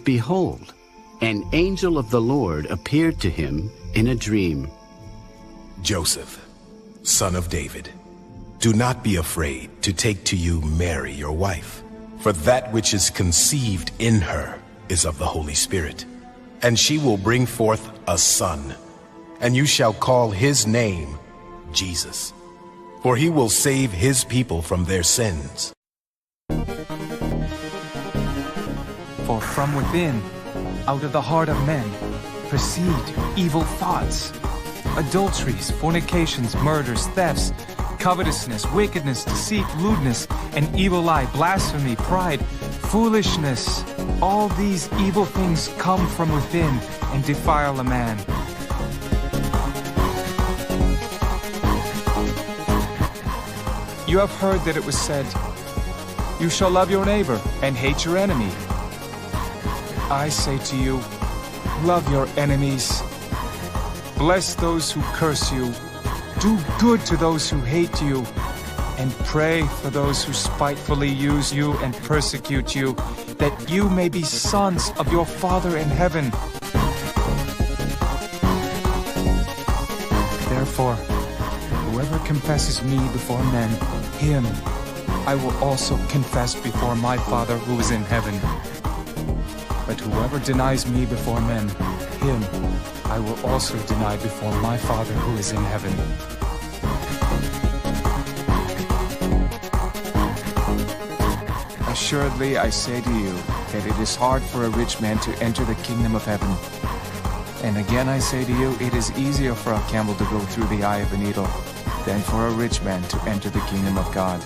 behold, an angel of the Lord appeared to him in a dream. Joseph, son of David, do not be afraid to take to you Mary, your wife, for that which is conceived in her is of the Holy Spirit. And she will bring forth a son, and you shall call his name Jesus, for he will save his people from their sins. For from within, out of the heart of men, proceed evil thoughts, adulteries, fornications, murders, thefts, covetousness, wickedness, deceit, lewdness, an evil eye, blasphemy, pride, foolishness. All these evil things come from within and defile a man. You have heard that it was said, "You shall love your neighbor and hate your enemy." I say to you, love your enemies. Bless those who curse you. Do good to those who hate you. And pray for those who spitefully use you and persecute you, that you may be sons of your Father in heaven. Therefore, whoever confesses me before men, him I will also confess before my Father who is in heaven. But whoever denies me before men, him I will also deny before my Father who is in heaven. Assuredly I say to you that it is hard for a rich man to enter the kingdom of heaven. And again I say to you, it is easier for a camel to go through the eye of a needle than for a rich man to enter the kingdom of God.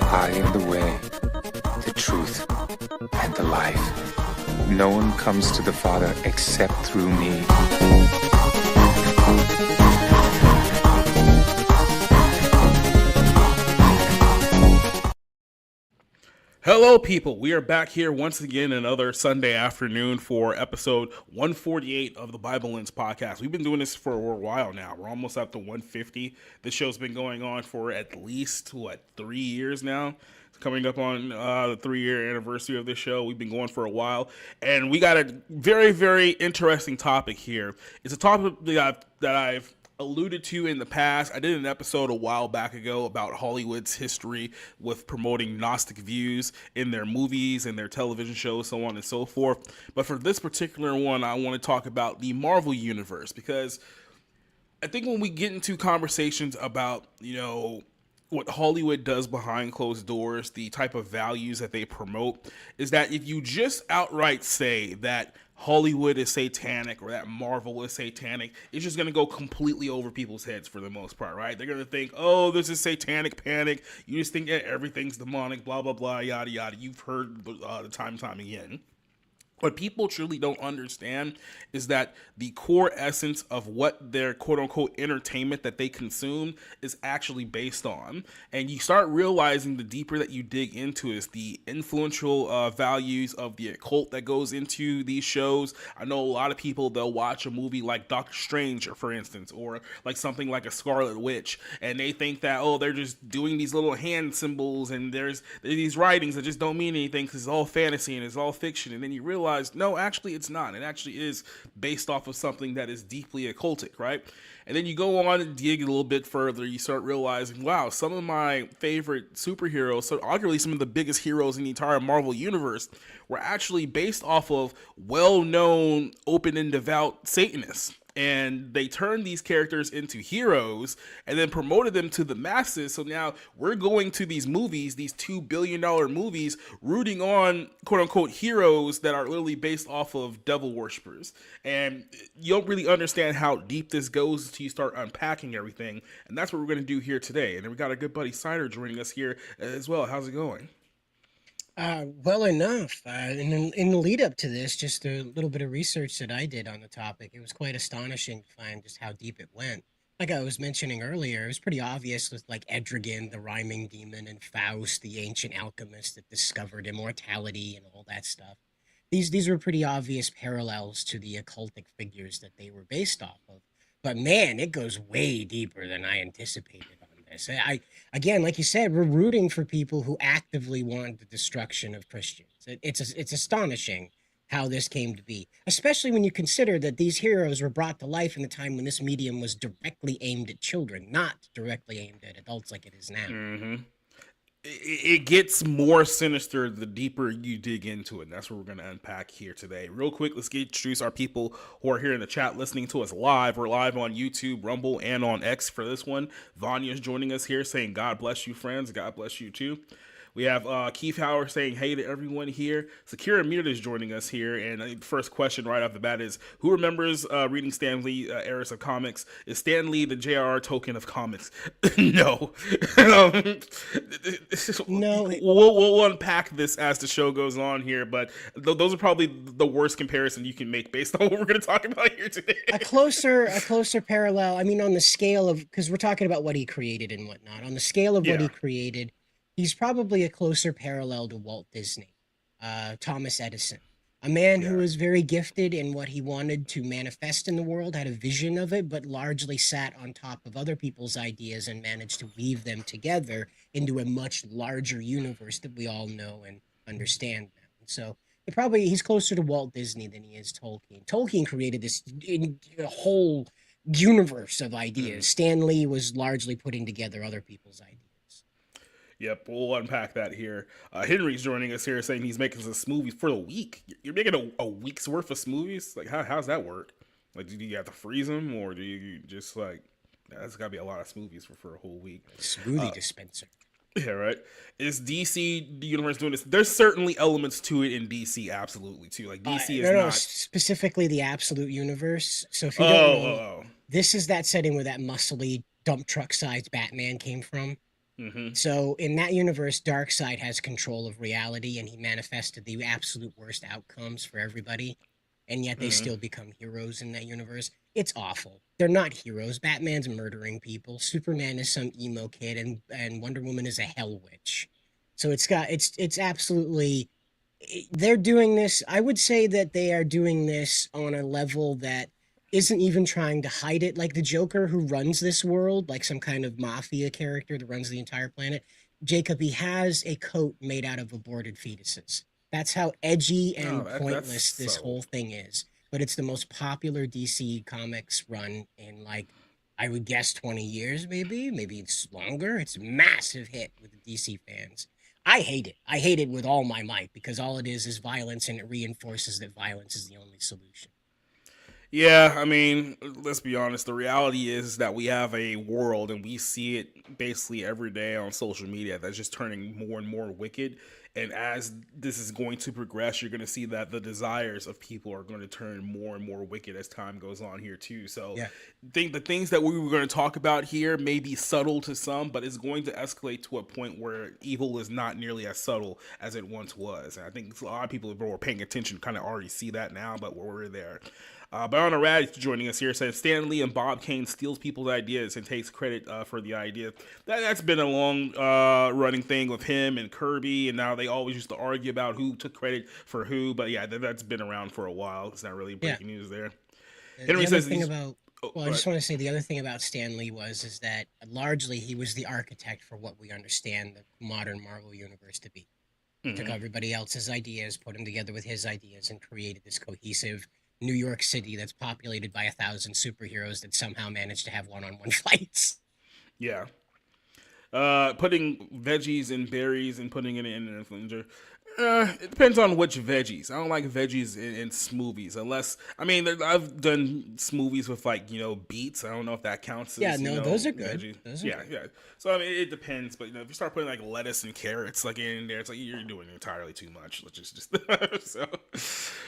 I am the way, the truth, and the life. No one comes to the Father except through me. Hello, people. We are back here once again another Sunday afternoon for episode 148 of the Bible Lens podcast. We've been doing this for a while now. We're almost up to 150. This show's been going on for at least, 3 years now. It's coming up on the 3-year anniversary of this show. We've been going for a while. And we got a very, very interesting topic here. It's a topic that I've alluded to in the past. I did an episode a while back ago about Hollywood's history with promoting Gnostic views in their movies and their television shows, so on and so forth. But for this particular one, I want to talk about the Marvel Universe, because I think when we get into conversations about, what Hollywood does behind closed doors, the type of values that they promote, is that if you just outright say that Hollywood is satanic or that Marvel is satanic, it's just going to go completely over people's heads for the most part, right? They're going to think, oh, this is satanic panic. You just think that everything's demonic, blah, blah, blah, yada, yada. You've heard the time again. What people truly don't understand is that the core essence of what their quote-unquote entertainment that they consume is actually based on. And you start realizing the deeper that you dig into is the influential values of the occult that goes into these shows. I know a lot of people, they'll watch a movie like Doctor Strange, for instance, or like something like a Scarlet Witch, and they think that, oh, they're just doing these little hand symbols and there's these writings that just don't mean anything because it's all fantasy and it's all fiction. And then you realize, no, actually it's not. It actually is based off of something that is deeply occultic, right? And then you go on and dig a little bit further. You start realizing, wow, some of my favorite superheroes, so arguably some of the biggest heroes in the entire Marvel universe, were actually based off of well-known, open and devout Satanists. And they turned these characters into heroes and then promoted them to the masses. So now we're going to these movies, these $2 billion movies, rooting on quote unquote heroes that are literally based off of devil worshippers. And you don't really understand how deep this goes until you start unpacking everything. And that's what we're going to do here today. And then we got our good buddy Cider joining us here as well. How's it going? Well enough. In the lead up to this, just a little bit of research that I did on the topic, it was quite astonishing to find just how deep it went. Like I was mentioning earlier, it was pretty obvious with like Edragan, the rhyming demon, and Faust, the ancient alchemist that discovered immortality and all that stuff. These were pretty obvious parallels to the occultic figures that they were based off of. But man, it goes way deeper than I anticipated on this. Again, like you said, we're rooting for people who actively want the destruction of Christians. It's astonishing how this came to be, especially when you consider that these heroes were brought to life in a time when this medium was directly aimed at children, not directly aimed at adults like it is now. Mm-hmm. It gets more sinister the deeper you dig into it. And that's what we're going to unpack here today. Real quick, let's introduce our people who are here in the chat listening to us live. We're live on YouTube, Rumble, and on X for this one. Vanya's joining us here saying, God bless you, friends. God bless you, too. We have Keith Howard saying, hey to everyone here. Sakira Mirta is joining us here. And I think the first question right off the bat is, who remembers reading Stan Lee eras of comics? Is Stan Lee the J.R.R. Tolkien of comics? No. No. We'll unpack this as the show goes on here, but those are probably the worst comparison you can make based on what we're going to talk about here today. A closer parallel, I mean, on the scale of, because we're talking about what he created and whatnot, on the scale of what he created, he's probably a closer parallel to Walt Disney, Thomas Edison, a man who was very gifted in what he wanted to manifest in the world, had a vision of it, but largely sat on top of other people's ideas and managed to weave them together into a much larger universe that we all know and understand now. And so he's closer to Walt Disney than he is Tolkien. Tolkien created this whole universe of ideas. Stan Lee was largely putting together other people's ideas. Yep, we'll unpack that here. Henry's joining us here saying he's making some smoothies for the week. You're making a week's worth of smoothies? Like, how's that work? Like, do you have to freeze them, or do you just, like, that's got to be a lot of smoothies for a whole week. Smoothie dispenser. Yeah, right? Is DC the universe doing this? There's certainly elements to it in DC, absolutely, too. Like, DC is not... specifically the Absolute Universe. So if you don't know, this is that setting where that muscly dump truck-sized Batman came from. Mm-hmm. So in that universe, Darkseid has control of reality, and he manifested the absolute worst outcomes for everybody, and yet they still become heroes in that universe. It's awful. They're not heroes. Batman's murdering people. Superman is some emo kid, and Wonder Woman is a hell witch. So it's absolutely... They're doing this... I would say that they are doing this on a level that isn't even trying to hide it, like the Joker who runs this world, like some kind of mafia character that runs the entire planet. Jacob, he has a coat made out of aborted fetuses. That's how edgy and pointless this whole thing is. But it's the most popular DC Comics run in, like, I would guess 20 years, maybe it's longer. It's a massive hit with the DC fans. I hate it. I hate it with all my might, because all it is violence, and it reinforces that violence is the only solution. Yeah, I mean, let's be honest. The reality is that we have a world, and we see it basically every day on social media, that's just turning more and more wicked. And as this is going to progress, you're going to see that the desires of people are going to turn more and more wicked as time goes on here too. So the things that we were going to talk about here may be subtle to some, but it's going to escalate to a point where evil is not nearly as subtle as it once was. And I think a lot of people who are paying attention kind of already see that now, but we're there. Baron Rad joining us here says Stan Lee and Bob Kane steals people's ideas and takes credit for the idea. That's been a long running thing with him and Kirby, and now they always used to argue about who took credit for who. But yeah, that's been around for a while. It's not really breaking news there. Henry says I just want to say the other thing about Stan Lee is that largely he was the architect for what we understand the modern Marvel universe to be. Took everybody else's ideas, put them together with his ideas, and created this cohesive New York City that's populated by 1,000 superheroes that somehow managed to have one-on-one fights. Yeah. Putting veggies and berries and putting it in an influencer. It depends on which veggies. I don't like veggies in smoothies unless, I mean, I've done smoothies with, like, beets. I don't know if that counts as, those are good. Yeah. So, I mean, it depends. But, if you start putting, like, lettuce and carrots, like, in there, it's like you're doing entirely too much. Let's just so.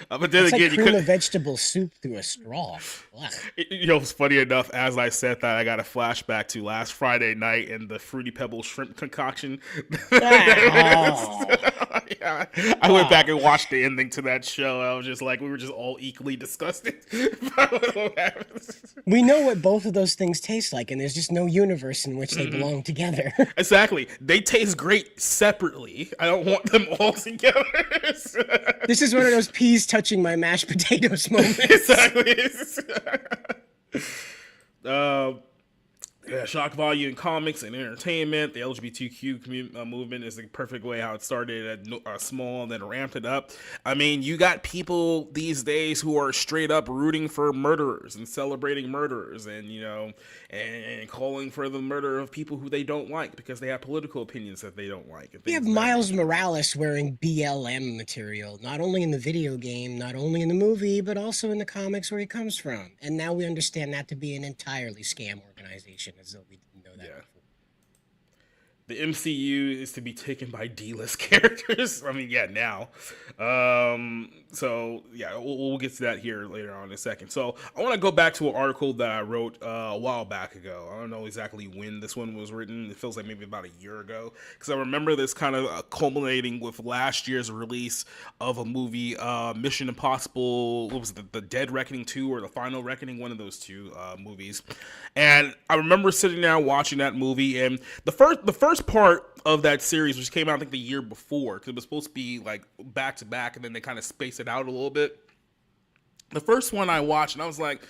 But then it's again, like cream of vegetable soup through a straw. It's funny enough, as I said that, I got a flashback to last Friday night and the Fruity Pebbles shrimp concoction. Yeah, I went back and watched the ending to that show. I was just like, we were just all equally disgusted. We know what both of those things taste like, and there's just no universe in which they belong together. Exactly. They taste great separately. I don't want them all together. This is one of those peas touching my mashed potatoes moments. Exactly. Yeah, shock value in comics and entertainment. The LGBTQ movement is the perfect way how it started at small and then ramped it up. I mean, you got people these days who are straight up rooting for murderers and celebrating murderers, and and calling for the murder of people who they don't like because they have political opinions that they don't like. You have Miles Morales wearing BLM material, not only in the video game, not only in the movie, but also in the comics where he comes from. And now we understand that to be an entirely scam organization, as though we didn't know that before. The MCU is to be taken by D-list characters. I mean, yeah, now. So, yeah, we'll get to that here later on in a second. So, I want to go back to an article that I wrote a while back ago. I don't know exactly when this one was written. It feels like maybe about a year ago. Because I remember this kind of culminating with last year's release of a movie, Mission Impossible, what was it, The Dead Reckoning 2 or The Final Reckoning, one of those two movies. And I remember sitting down watching that movie, and the first part of that series, which came out I think the year before, because it was supposed to be like back to back, and then they kind of spaced it out a little bit. The first one I watched, and I was like,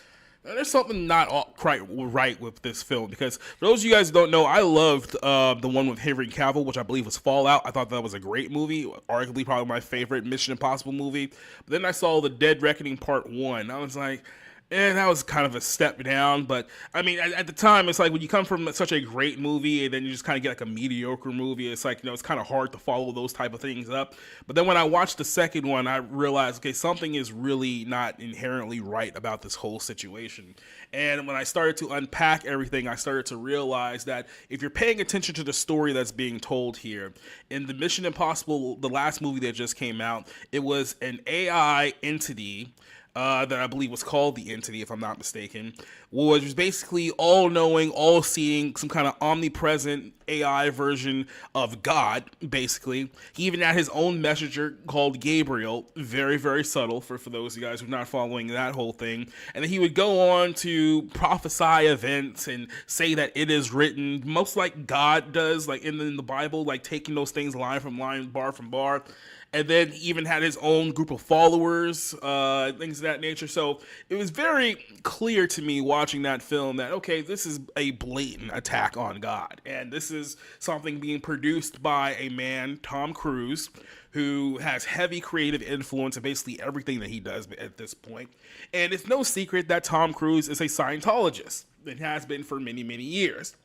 there's something not quite right with this film, because for those of you guys who don't know, I loved the one with Henry Cavill, which I believe was Fallout. I thought that was a great movie, arguably probably my favorite Mission Impossible movie. But then I saw The Dead Reckoning Part 1. I was like, that was kind of a step down, but I mean, at the time, it's like when you come from such a great movie and then you just kind of get like a mediocre movie, it's like, it's kind of hard to follow those type of things up. But then when I watched the second one, I realized, okay, something is really not inherently right about this whole situation. And when I started to unpack everything, I started to realize that if you're paying attention to the story that's being told here, in the Mission Impossible, the last movie that just came out, it was an AI entity that I believe was called the Entity, if I'm not mistaken, was basically all-knowing, all-seeing, some kind of omnipresent AI version of God, basically. He even had his own messenger called Gabriel, very, very subtle for those of you guys who are not following that whole thing. And then he would go on to prophesy events and say that it is written, most like God does, like in the Bible, like taking those things line from line, bar from bar. And then he even had his own group of followers, things of that nature. So it was very clear to me watching that film that, okay, this is a blatant attack on God. And this is something being produced by a man, Tom Cruise, who has heavy creative influence in basically everything that he does at this point. And it's no secret that Tom Cruise is a Scientologist. It has been for many, many years.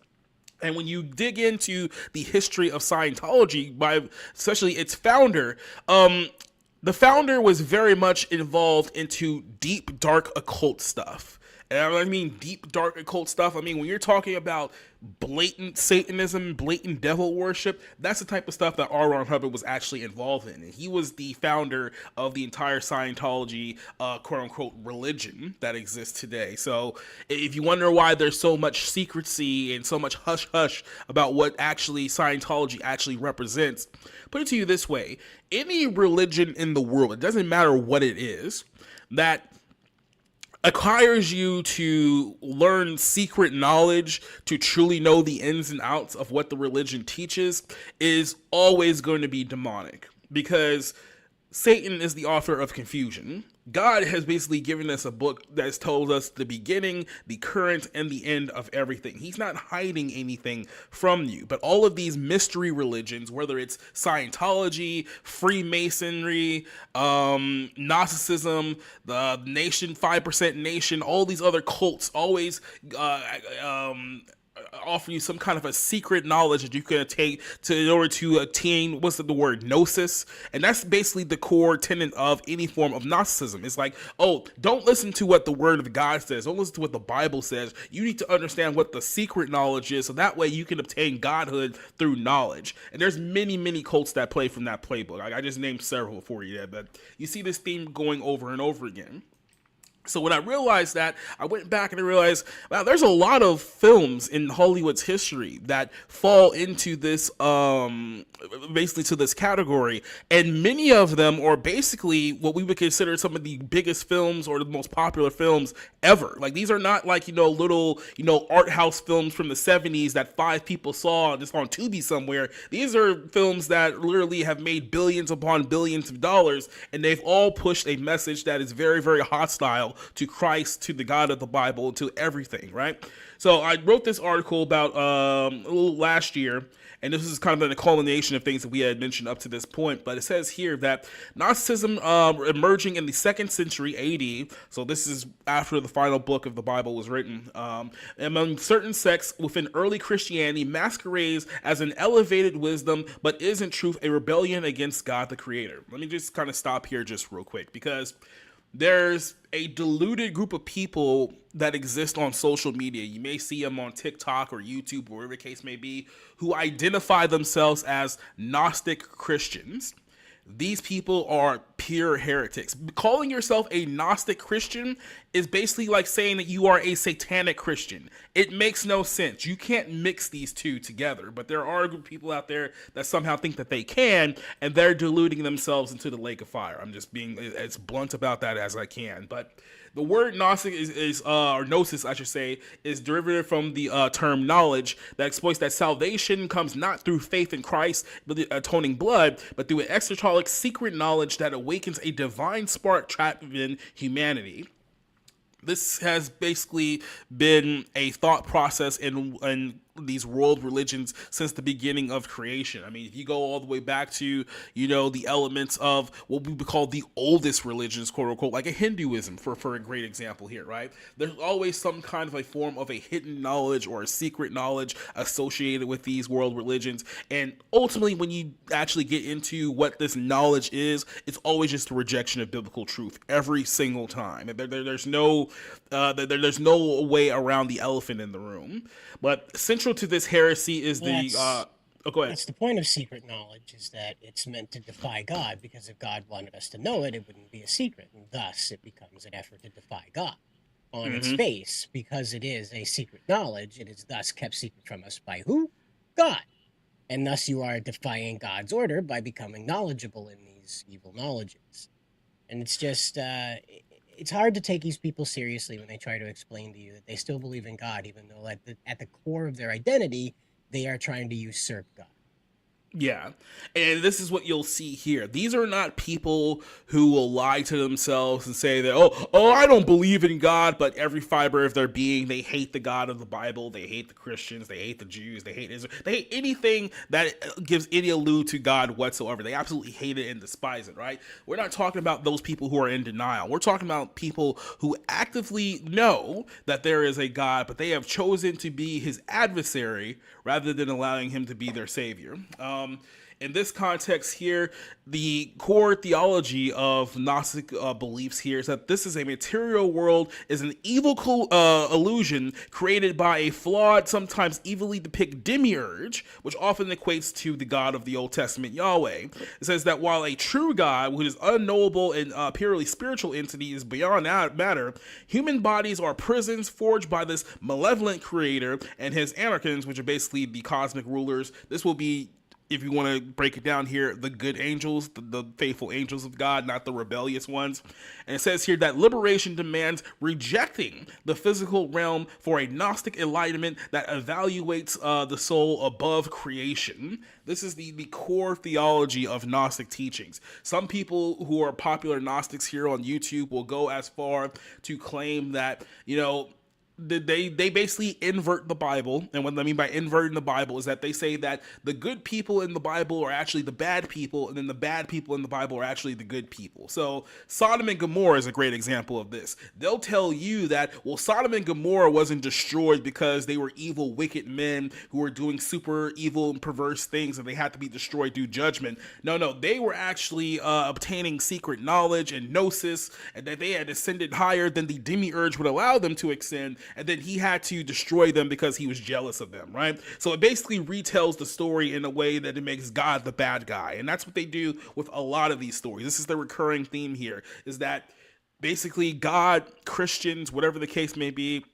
And when you dig into the history of Scientology, by especially its founder, the founder was very much involved into deep, dark occult stuff. And I mean deep, dark occult stuff. I mean, when you're talking about blatant Satanism, blatant devil worship, that's the type of stuff that R. Ron Hubbard was actually involved in. And he was the founder of the entire Scientology, quote-unquote, religion that exists today. So if you wonder why there's so much secrecy and so much hush-hush about what actually Scientology actually represents, put it to you this way. Any religion in the world, it doesn't matter what it is, that acquires you to learn secret knowledge, to truly know the ins and outs of what the religion teaches, is always going to be demonic, because Satan is the author of confusion. God has basically given us a book that has told us the beginning, the current, and the end of everything. He's not hiding anything from you. But all of these mystery religions, whether it's Scientology, Freemasonry, Gnosticism, the Nation, 5% Nation, all these other cults always offer you some kind of a secret knowledge that you can take in order to attain, the word, gnosis. And that's basically the core tenet of any form of Gnosticism. It's like, oh, don't listen to what the word of God says. Don't listen to what the Bible says. You need to understand what the secret knowledge is, so that way you can obtain godhood through knowledge. And there's many, many cults that play from that playbook. I just named several for you there, but you see this theme going over and over again. So when I realized that, I went back and I realized, wow, there's a lot of films in Hollywood's history that fall into this, basically to this category. And many of them are basically what we would consider some of the biggest films or the most popular films ever. Like, these are not like, little, art house films from the 70s that 5 people saw just on Tubi somewhere. These are films that literally have made billions upon billions of dollars, and they've all pushed a message that is very, very hostile Gentile, to Christ, to the God of the Bible, to everything, right? So I wrote this article about a little last year, and this is kind of a culmination of things that we had mentioned up to this point. But it says here that Gnosticism emerging in the 2nd century AD, so this is after the final book of the Bible was written, among certain sects within early Christianity masquerades as an elevated wisdom, but is in truth a rebellion against God the Creator. Let me just kind of stop here just real quick, because there's a deluded group of people that exist on social media. You may see them on TikTok or YouTube, or whatever the case may be, who identify themselves as Gnostic Christians. These people are pure heretics. Calling yourself a Gnostic Christian is basically like saying that you are a satanic Christian. It makes no sense. You can't mix these two together, but there are a group of people out there that somehow think that they can, and they're deluding themselves into the lake of fire. I'm just being as blunt about that as I can. But the word Gnostic or Gnosis, I should say, is derivative from the term knowledge that exploits that salvation comes not through faith in Christ, but the atoning blood, but through an eschatologic secret knowledge that awakens a divine spark trapped within humanity. This has basically been a thought process in these world religions since the beginning of creation. I mean, if you go all the way back to, the elements of what we would call the oldest religions, quote unquote, like a Hinduism, for a great example here, right? There's always some kind of a form of a hidden knowledge or a secret knowledge associated with these world religions. And ultimately, when you actually get into what this knowledge is, it's always just a rejection of biblical truth every single time. There's no way around the elephant in the room. But central to this heresy is go ahead. That's the point of secret knowledge, is that it's meant to defy God, because if God wanted us to know it, it wouldn't be a secret, and thus it becomes an effort to defy God. On its face, because it is a secret knowledge, it is thus kept secret from us by who? God. And thus you are defying God's order by becoming knowledgeable in these evil knowledges. And it's just... it's hard to take these people seriously when they try to explain to you that they still believe in God, even though at the core of their identity, they are trying to usurp God. Yeah, and this is what you'll see here. These are not people who will lie to themselves and say that, oh, I don't believe in God, but every fiber of their being, they hate the God of the Bible, they hate the Christians, they hate the Jews, they hate Israel, they hate anything that gives any allude to God whatsoever. They absolutely hate it and despise it, right? We're not talking about those people who are in denial. We're talking about people who actively know that there is a God, but they have chosen to be his adversary rather than allowing him to be their savior. In this context here, the core theology of Gnostic beliefs here is that this is a material world, is an evil illusion created by a flawed, sometimes evilly depicted demiurge, which often equates to the God of the Old Testament, Yahweh. It says that while a true God, who is unknowable and purely spiritual entity, is beyond matter, human bodies are prisons forged by this malevolent creator and his anarchons, which are basically the cosmic rulers. This will be, if you want to break it down here, the good angels, the faithful angels of God, not the rebellious ones. And it says here that liberation demands rejecting the physical realm for a Gnostic enlightenment that evaluates the soul above creation. This is the core theology of Gnostic teachings. Some people who are popular Gnostics here on YouTube will go as far to claim that, they basically invert the Bible. And what I mean by inverting the Bible is that they say that the good people in the Bible are actually the bad people, and then the bad people in the Bible are actually the good people. So Sodom and Gomorrah is a great example of this. They'll tell you that, well, Sodom and Gomorrah wasn't destroyed because they were evil, wicked men who were doing super evil and perverse things and they had to be destroyed due judgment. No, they were actually obtaining secret knowledge and gnosis, and that they had ascended higher than the demiurge would allow them to ascend, and then he had to destroy them because he was jealous of them, right? So it basically retells the story in a way that it makes God the bad guy, and that's what they do with a lot of these stories. This is the recurring theme here, is that basically God, Christians, whatever the case may be,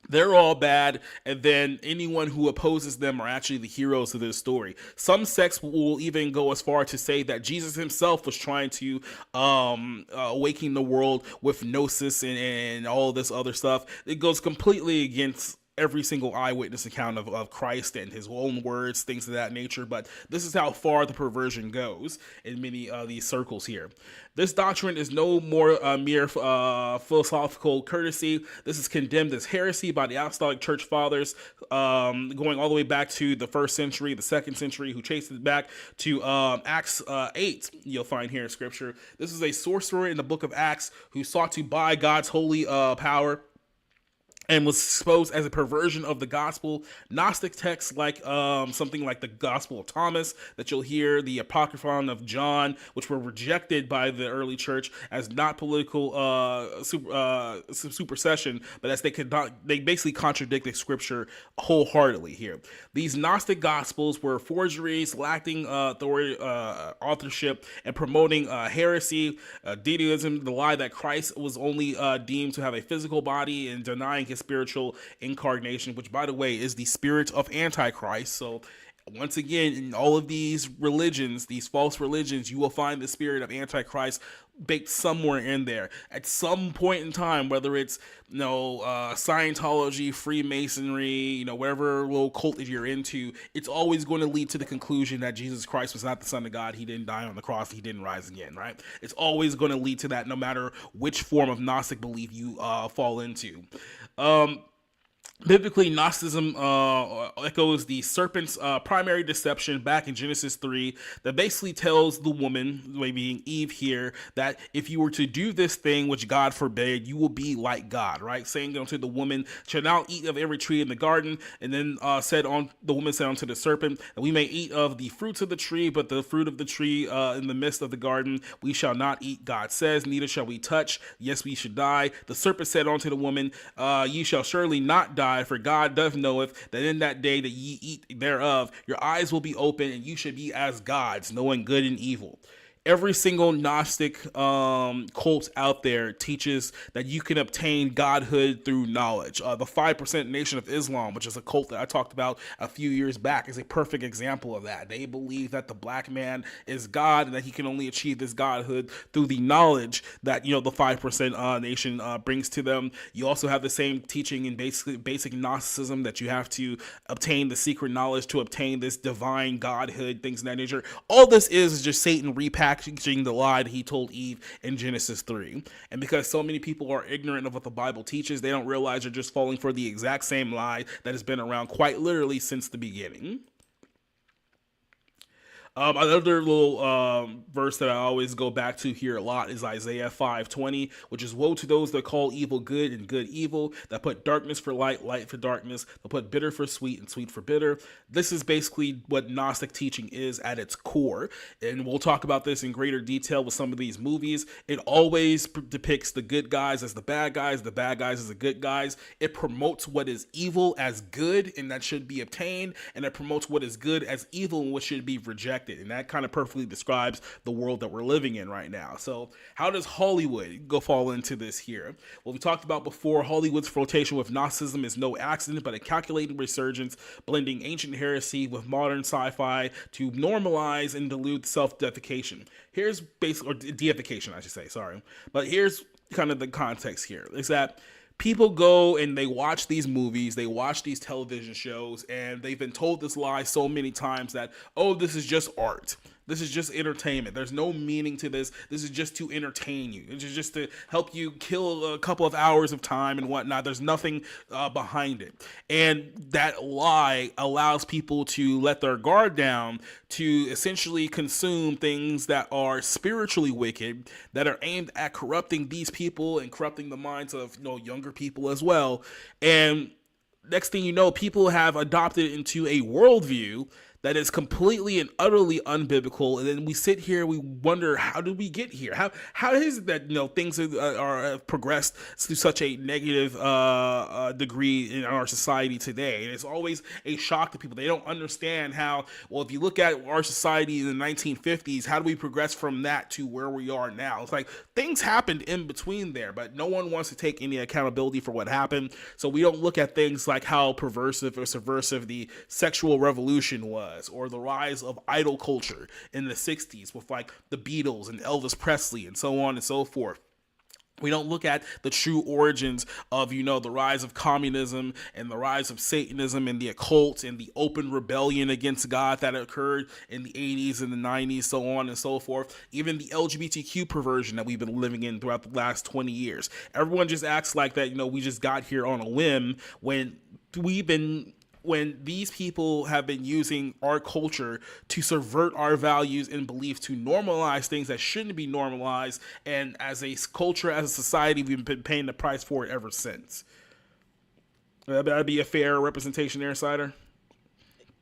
they're all bad, and then anyone who opposes them are actually the heroes of this story. Some sects will even go as far to say that Jesus himself was trying to awaken the world with gnosis and all this other stuff. It goes completely against every single eyewitness account of Christ and his own words, things of that nature, but this is how far the perversion goes in many of these circles here. This doctrine is no more mere philosophical courtesy. This is condemned as heresy by the apostolic church fathers, going all the way back to the 1st century, the 2nd century, who chased it back to Acts 8, you'll find here in scripture. This is a sorcerer in the book of Acts who sought to buy God's holy power and was exposed as a perversion of the gospel. Gnostic texts like something like the Gospel of Thomas that you'll hear, the Apocryphon of John, which were rejected by the early church as not political supersession, but as they basically contradicted scripture wholeheartedly here. These Gnostic gospels were forgeries, lacking authorship, and promoting heresy, deism, the lie that Christ was only deemed to have a physical body, and denying his spiritual incarnation, which, by the way, is the spirit of Antichrist. So once again, in all of these religions, these false religions, you will find the spirit of Antichrist baked somewhere in there at some point in time, whether it's Scientology, Freemasonry, whatever little cult that you're into. It's always going to lead to the conclusion that Jesus Christ was not the Son of God. He didn't die on the cross. He didn't rise again, right? It's always going to lead to that, no matter which form of Gnostic belief you fall into. Biblically, Gnosticism echoes the serpent's primary deception back in Genesis 3 that basically tells the woman, being Eve here, that if you were to do this thing which God forbade, you will be like God, right? Saying unto the woman, shall now eat of every tree in the garden, and then the woman said unto the serpent, that we may eat of the fruits of the tree, but the fruit of the tree in the midst of the garden we shall not eat, God says, neither shall we touch, yes we should die. The serpent said unto the woman, ye shall surely not die, for God doth knoweth that in that day that ye eat thereof, your eyes will be open, and you should be as gods, knowing good and evil. Every single Gnostic cult out there teaches that you can obtain godhood through knowledge. The 5% Nation of Islam, which is a cult that I talked about a few years back, is a perfect example of that. They believe that the black man is God and that he can only achieve this godhood through the knowledge that the 5% nation brings to them. You also have the same teaching in basic Gnosticism that you have to obtain the secret knowledge to obtain this divine godhood, things of that nature. All this is just Satan repackaging the lie that he told Eve in Genesis 3. And because so many people are ignorant of what the Bible teaches, they don't realize they're just falling for the exact same lie that has been around quite literally since the beginning. Another little verse that I always go back to here a lot is Isaiah 5:20, which is, woe to those that call evil good and good evil, that put darkness for light, light for darkness, that put bitter for sweet and sweet for bitter. This is basically what Gnostic teaching is at its core. And we'll talk about this in greater detail with some of these movies. It always depicts the good guys as the bad guys as the good guys. It promotes what is evil as good and that should be obtained, and it promotes what is good as evil and what should be rejected. And that kind of perfectly describes the world that we're living in right now. So how does Hollywood fall into this here? Well, we talked about before, Hollywood's flirtation with Gnosticism is no accident, but a calculated resurgence, blending ancient heresy with modern sci-fi to normalize and dilute self-deification. Here's or deification, I should say, sorry. But here's kind of the context here, is that people go and they watch these movies, they watch these television shows, and they've been told this lie so many times that, oh, this is just art. This is just entertainment. There's no meaning to this. This is just to entertain you. It's just to help you kill a couple of hours of time and whatnot. There's nothing behind it. And that lie allows people to let their guard down to essentially consume things that are spiritually wicked, that are aimed at corrupting these people and corrupting the minds of younger people as well. And next thing you know, people have adopted into a worldview that is completely and utterly unbiblical, and then we sit here, we wonder, how did we get here? How is it that things are progressed to such a negative degree in our society today? And it's always a shock to people. They don't understand how. Well, if you look at our society in the 1950s, how do we progress from that to where we are now? It's like things happened in between there, but no one wants to take any accountability for what happened. So we don't look at things like how perversive or subversive the sexual revolution was, or the rise of idol culture in the 60s with like the Beatles and Elvis Presley and so on and so forth. We don't look at the true origins of, the rise of communism and the rise of Satanism and the occult and the open rebellion against God that occurred in the 80s and the 90s, so on and so forth. Even the LGBTQ perversion that we've been living in throughout the last 20 years. Everyone just acts like that, we just got here on a whim when these people have been using our culture to subvert our values and beliefs, to normalize things that shouldn't be normalized. And as a culture, as a society, we've been paying the price for it ever since. That'd be a fair representation there, Cider?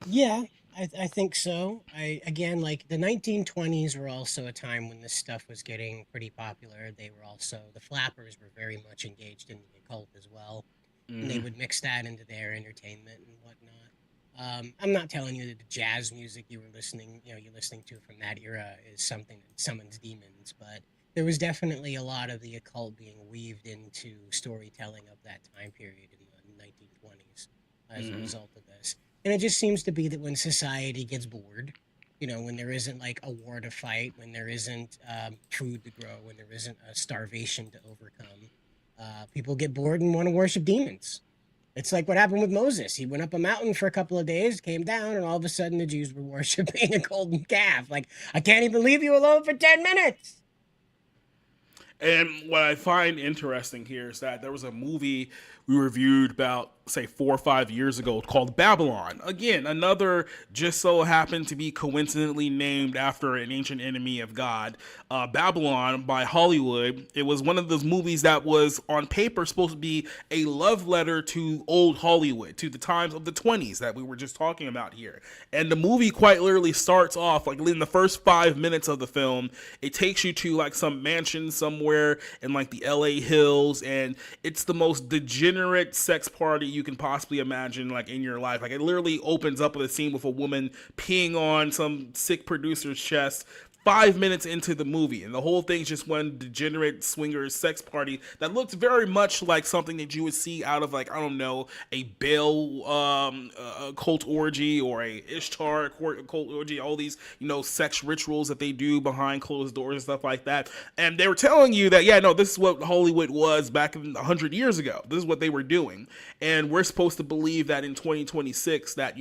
Yeah, I think so. Again, like the 1920s were also a time when this stuff was getting pretty popular. They were also, the flappers were very much engaged in the occult as well. And they would mix that into their entertainment and whatnot. I'm not telling you that the jazz music you're listening to from that era is something that summons demons, but there was definitely a lot of the occult being weaved into storytelling of that time period in the 1920s as a result of this. And it just seems to be that when society gets bored, when there isn't like a war to fight, when there isn't food to grow, when there isn't a starvation to overcome, people get bored and want to worship demons. It's like what happened with Moses. He went up a mountain for a couple of days, came down, and all of a sudden the Jews were worshiping a golden calf. Like, I can't even leave you alone for 10 minutes. And what I find interesting here is that there was a movie we reviewed about, say, 4 or 5 years ago called Babylon. Again, another just so happened to be coincidentally named after an ancient enemy of God. Babylon by Hollywood. It was one of those movies that was on paper supposed to be a love letter to old Hollywood, to the times of the 20s that we were just talking about here. And the movie quite literally starts off, like in the first 5 minutes of the film, it takes you to like some mansion somewhere in like the LA hills, and it's the most degenerate sex party you can possibly imagine, like in your life. Like it literally opens up with a scene with a woman peeing on some sick producer's chest 5 minutes into the movie, and the whole thing's just one degenerate swingers sex party that looks very much like something that you would see out of, like, I don't know, a Baal cult orgy or a Ishtar cult orgy, all these, sex rituals that they do behind closed doors and stuff like that. And they were telling you that, yeah, no, this is what Hollywood was back 100 years ago. This is what they were doing. And we're supposed to believe that in 2026 that,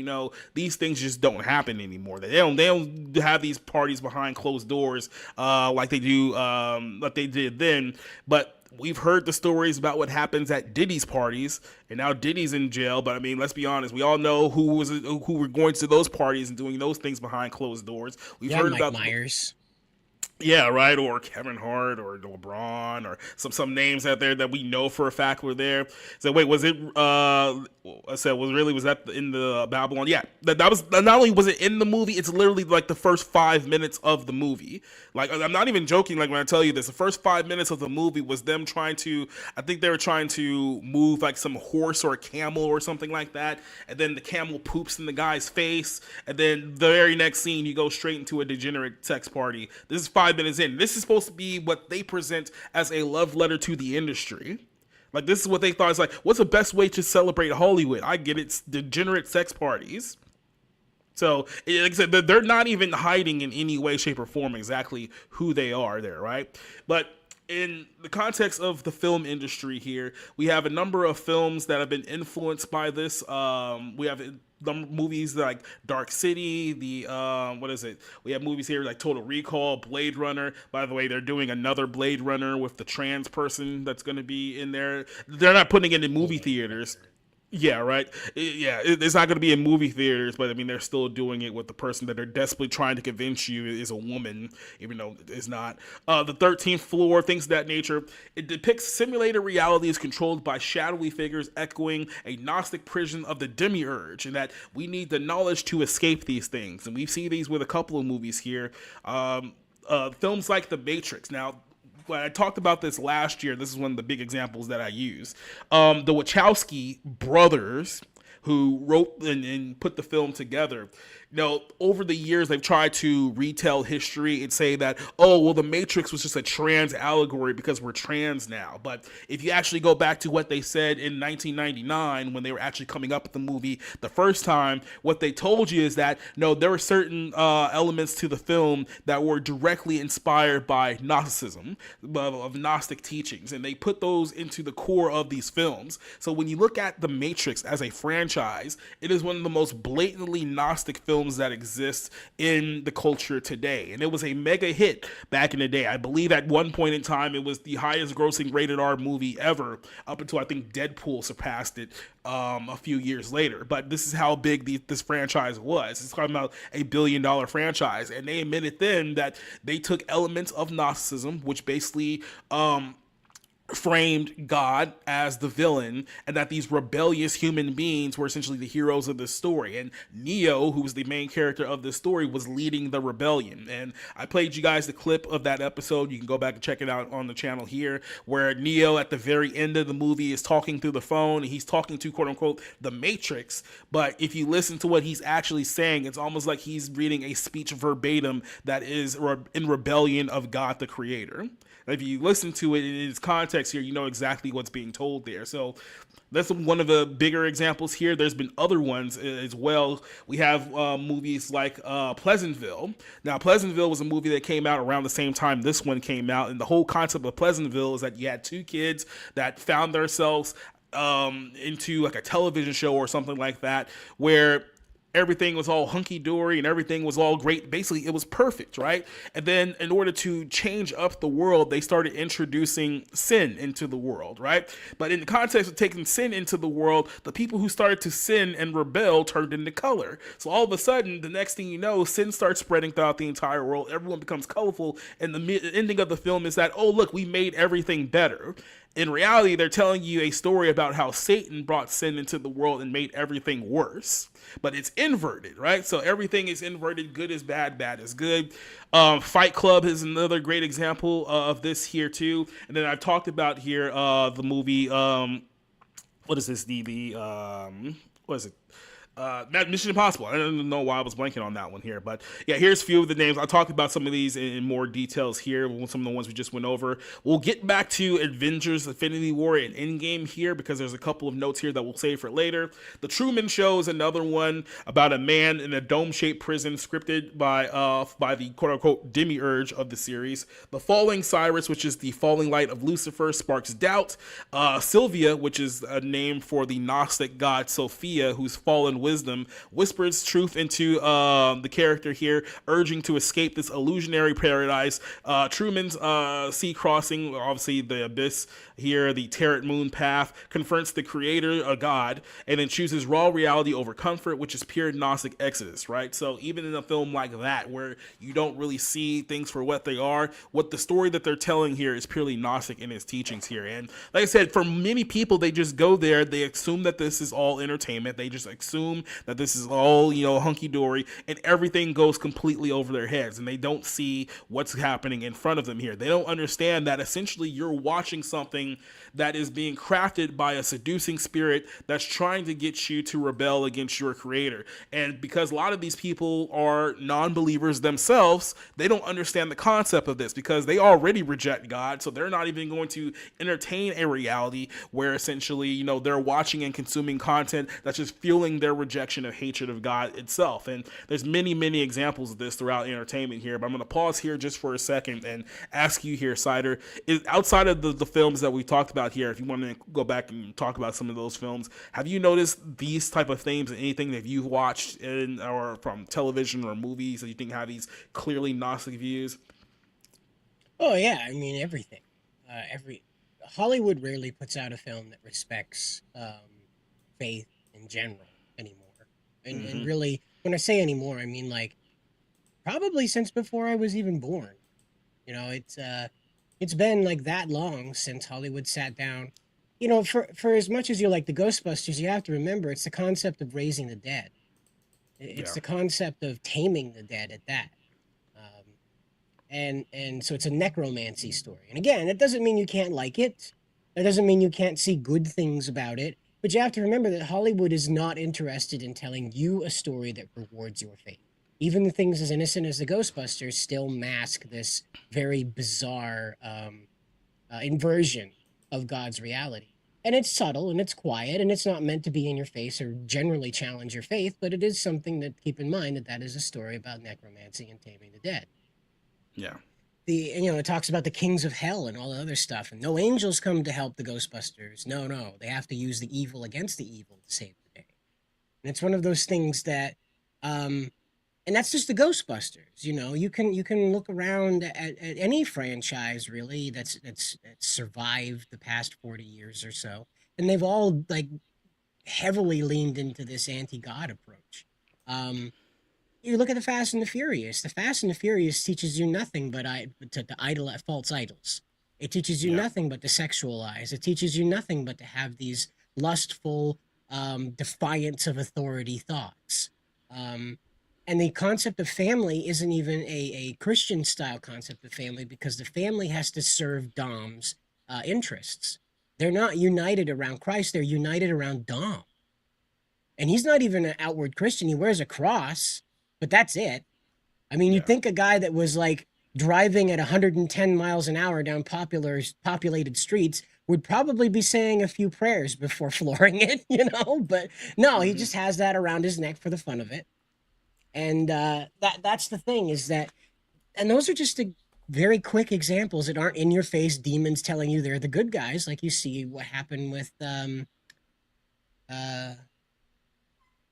these things just don't happen anymore. That they don't have these parties behind closed doors like they do, like they did then. But we've heard the stories about what happens at Diddy's parties, and now Diddy's in jail. But I mean, let's be honest, we all know who were going to those parties and doing those things behind closed doors. We've heard Mike about Myers. Yeah, right, or Kevin Hart or LeBron or some names out there that we know for a fact were there. So wait, was it was that in the Babylon? Yeah, that was, not only was it in the movie, it's literally like the first 5 minutes of the movie. Like, I'm not even joking, like when I tell you this, the first 5 minutes of the movie was them trying to, I think they were trying to move like some horse or a camel or something like that, and then the camel poops in the guy's face, and then the very next scene you go straight into a degenerate sex party. This is 5 minutes in. This is supposed to be what they present as a love letter to the industry. Like, this is what they thought is like, what's the best way to celebrate Hollywood? I get it, it's degenerate sex parties. So, like I said, they're not even hiding in any way, shape, or form exactly who they are there, right? But in the context of the film industry here, we have a number of films that have been influenced by this. We have the movies like Dark City, we have movies here like Total Recall, Blade Runner. By the way, they're doing another Blade Runner with the trans person that's going to be in there. They're not putting it in movie theaters. Yeah, right. Yeah, it's not going to be in movie theaters, but I mean, they're still doing it with the person that they're desperately trying to convince you is a woman, even though it's not. The 13th Floor, things of that nature. It depicts simulated realities controlled by shadowy figures echoing a Gnostic prison of the demiurge, and that we need the knowledge to escape these things. And we see these with a couple of movies here. Films like The Matrix. Now, when I talked about this last year, this is one of the big examples that I use. The Wachowski brothers, who wrote and put the film together, over the years they've tried to retell history and say that, oh, well, the Matrix was just a trans allegory because we're trans now. But if you actually go back to what they said in 1999 when they were actually coming up with the movie the first time, what they told you is that, no, there were certain elements to the film that were directly inspired by Gnosticism, of Gnostic teachings, and they put those into the core of these films. So when you look at the Matrix as a franchise, it is one of the most blatantly Gnostic films that exist in the culture today, and it was a mega hit back in the day. I believe at one point in time it was the highest grossing rated R movie ever, up until I think Deadpool surpassed it a few years later. But this is how big this franchise was. It's talking about $1 billion franchise, and they admitted then that they took elements of Gnosticism, which basically framed God as the villain, and that these rebellious human beings were essentially the heroes of this story. And Neo, who was the main character of this story, was leading the rebellion. And I played you guys the clip of that episode. You can go back and check it out on the channel here, where Neo at the very end of the movie is talking through the phone, and he's talking to, quote unquote, the Matrix. But if you listen to what he's actually saying, it's almost like he's reading a speech verbatim that is in rebellion of God the Creator. If you listen to it in its context here, you know exactly what's being told there. So that's one of the bigger examples here. There's been other ones as well. We have movies like Pleasantville. Now, Pleasantville was a movie that came out around the same time this one came out. And the whole concept of Pleasantville is that you had two kids that found themselves into like a television show or something like that, where everything was all hunky-dory and everything was all great. Basically, it was perfect, right? And then in order to change up the world, they started introducing sin into the world, right? But in the context of taking sin into the world, the people who started to sin and rebel turned into color. So all of a sudden, the next thing you know, sin starts spreading throughout the entire world. Everyone becomes colorful. And the ending of the film is that, oh, look, we made everything better. In reality, they're telling you a story about how Satan brought sin into the world and made everything worse. But it's inverted, right? So everything is inverted. Good is bad, bad is good. Fight Club is another great example of this here too. And then I've talked about here the movie. What is this? What is it? Mission Impossible. I don't know why I was blanking on that one here, but yeah, here's a few of the names. I'll talk about some of these in more details here, some of the ones we just went over. We'll get back to Avengers Infinity War and Endgame here, because there's a couple of notes here that we'll save for later. The Truman Show is another one about a man in a dome-shaped prison, scripted by the quote-unquote demiurge of the series. The Falling Cyrus, which is the falling light of Lucifer, sparks doubt. Sylvia, which is a name for the Gnostic god Sophia, who's fallen wisdom, whispers truth into the character here, urging to escape this illusionary paradise. Truman's sea crossing, obviously the abyss here, the Tarot Moon path, confronts the creator, a god, and then chooses raw reality over comfort, which is pure Gnostic exodus, right? So even in a film like that, where you don't really see things for what they are, what the story that they're telling here is purely Gnostic in its teachings here. And like I said, for many people, they just go there, they assume that this is all entertainment, they just assume that this is all, hunky-dory, and everything goes completely over their heads, and they don't see what's happening in front of them here. They don't understand that essentially you're watching something that is being crafted by a seducing spirit that's trying to get you to rebel against your creator. And because a lot of these people are non-believers themselves, they don't understand the concept of this, because they already reject God, so they're not even going to entertain a reality where essentially, they're watching and consuming content that's just fueling their rejection of hatred of God itself. And there's many, many examples of this throughout entertainment here, but I'm going to pause here just for a second and ask you here, Cider, is outside of the films that we talked about here, if you want to go back and talk about some of those films, have you noticed these type of themes in anything that you've watched in or from television or movies that you think have these clearly Gnostic views? Oh yeah, I mean everything. Hollywood rarely puts out a film that respects faith in general anymore. And really, when I say anymore, I mean like probably since before I was even born. It's been like that long since Hollywood sat down. For as much as you like the Ghostbusters, you have to remember it's the concept of raising the dead. It's the concept of taming the dead at that. And so it's a necromancy story. And again, it doesn't mean you can't like it. It doesn't mean you can't see good things about it. But you have to remember that Hollywood is not interested in telling you a story that rewards your faith. Even the things as innocent as the Ghostbusters still mask this very bizarre inversion of God's reality. And it's subtle and it's quiet and it's not meant to be in your face or generally challenge your faith, but it is something that keep in mind that that is a story about necromancy and taming the dead. Yeah. It talks about the kings of hell and all the other stuff, and no angels come to help the Ghostbusters. No, they have to use the evil against the evil to save the day. And it's one of those things that, and that's just the Ghostbusters. You can look around at any franchise really that's survived the past 40 years or so, and they've all like heavily leaned into this anti-God approach. You look at the Fast and the Furious. The Fast and the Furious teaches you nothing but to idol false idols. It teaches you nothing but to sexualize. It teaches you nothing but to have these lustful, defiance of authority thoughts. And the concept of family isn't even a Christian style concept of family, because the family has to serve Dom's interests. They're not united around Christ. They're united around Dom. And he's not even an outward Christian. He wears a cross, but that's it. I mean, you'd think a guy that was like driving at 110 miles an hour down populated streets would probably be saying a few prayers before flooring it, But no, he just has that around his neck for the fun of it. And that's the thing, is that, and those are just very quick examples that aren't in your face demons telling you they're the good guys, like you see what happened with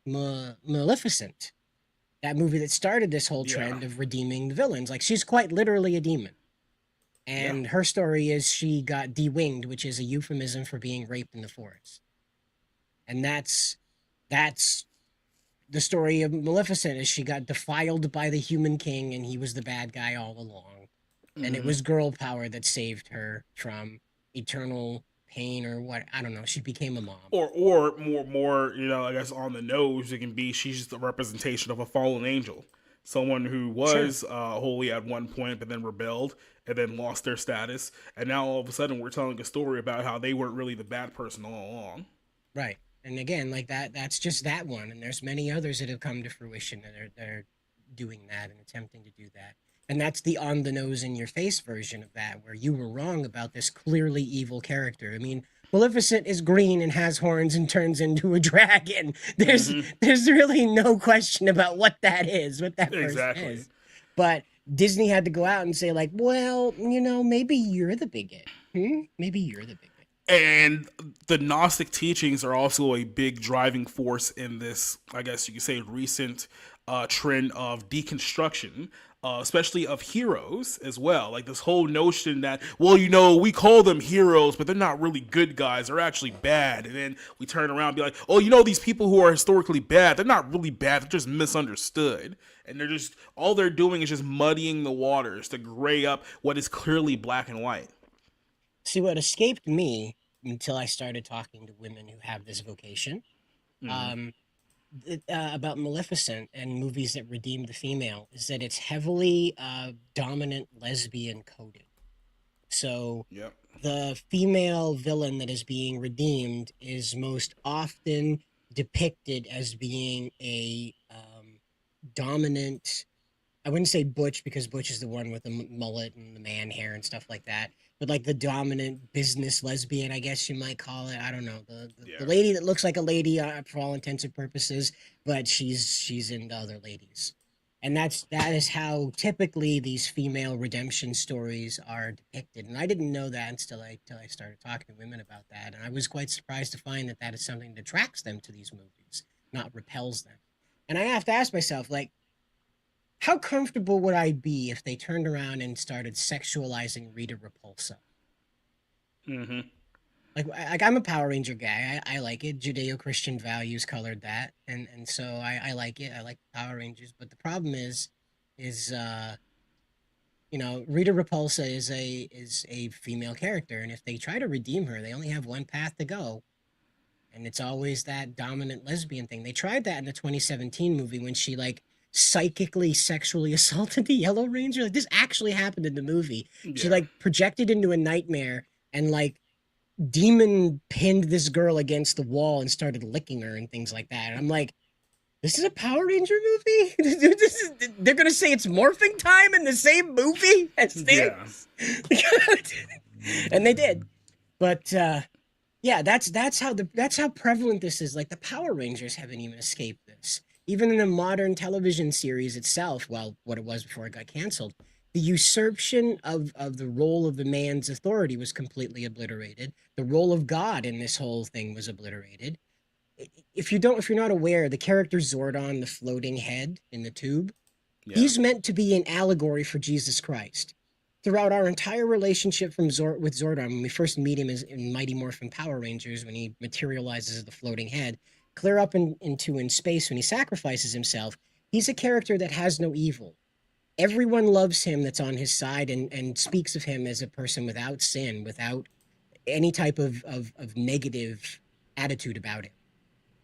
Maleficent, that movie that started this whole trend of redeeming the villains. Like, she's quite literally a demon. And her story is she got de-winged, which is a euphemism for being raped in the forest. And that's the story of Maleficent, is she got defiled by the human king and he was the bad guy all along. And it was girl power that saved her from eternal pain, or what, I don't know. She became a mom. Or more, I guess on the nose, it can be she's just a representation of a fallen angel. Someone who was holy at one point, but then rebelled and then lost their status. And now all of a sudden we're telling a story about how they weren't really the bad person all along. Right. And again, like that's just that one. And there's many others that have come to fruition that are doing that and attempting to do that. And that's the on the nose in your face version of that, where you were wrong about this clearly evil character. I mean, Maleficent is green and has horns and turns into a dragon. There's really no question about what that is, what that person is. But Disney had to go out and say, like, well, maybe you're the bigot. Maybe you're the bigot. And the Gnostic teachings are also a big driving force in this, I guess you could say, recent trend of deconstruction, especially of heroes as well. Like this whole notion that, well, we call them heroes, but they're not really good guys. They're actually bad. And then we turn around and be like, oh, these people who are historically bad, they're not really bad. They're just misunderstood. And all they're doing is just muddying the waters to gray up what is clearly black and white. See, what escaped me until I started talking to women who have this vocation, about Maleficent and movies that redeem the female, is that it's heavily dominant lesbian coded. So the female villain that is being redeemed is most often depicted as being a dominant, I wouldn't say butch, because butch is the one with the mullet and the man hair and stuff like that, but like the dominant business lesbian, I guess you might call it. I don't know, the lady that looks like a lady for all intents and purposes, but she's into other ladies. And that is how typically these female redemption stories are depicted. And I didn't know that until I started talking to women about that. And I was quite surprised to find that is something that attracts them to these movies, not repels them. And I have to ask myself, like, how comfortable would I be if they turned around and started sexualizing Rita Repulsa? Like I'm a Power Ranger guy. I like it. Judeo-Christian values colored that, and so I like it. I like Power Rangers. But the problem is Rita Repulsa is a female character, and if they try to redeem her, they only have one path to go. And it's always that dominant lesbian thing. They tried that in the 2017 movie when she psychically sexually assaulted the Yellow Ranger. Like, this actually happened in the movie. She projected into a nightmare and demon pinned this girl against the wall and started licking her and things like that. And I'm like, this is a Power Ranger movie? They're going to say it's morphing time in the same movie as this? Yeah. And they did. But yeah, that's how prevalent this is. Like, the Power Rangers haven't even escaped this. Even in the modern television series itself, well, what it was before it got canceled, the usurpation of the role of the man's authority was completely obliterated. The role of God in this whole thing was obliterated. If you're not aware, the character Zordon, the floating head in the tube, he's meant to be an allegory for Jesus Christ. Throughout our entire relationship with Zordon, when we first meet him in Mighty Morphin Power Rangers, when he materializes as the floating head, clear up into space when he sacrifices himself, he's a character that has no evil. Everyone loves him that's on his side and speaks of him as a person without sin, without any type of negative attitude about him.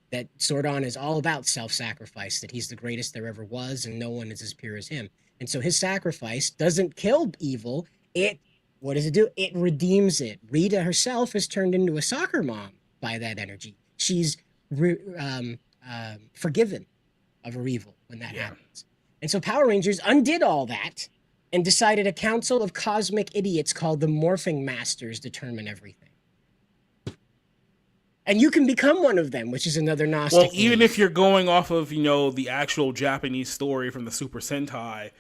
That Zordon is all about self-sacrifice, that he's the greatest there ever was and no one is as pure as him. And so his sacrifice doesn't kill evil. What does it do? It redeems it. Rita herself is turned into a soccer mom by that energy. She's forgiven of her evil when that happens. And so Power Rangers undid all that and decided a council of cosmic idiots called the Morphing Masters determine everything. And you can become one of them, which is another Gnostic. Well, even if you're going off of, the actual Japanese story from the Super Sentai,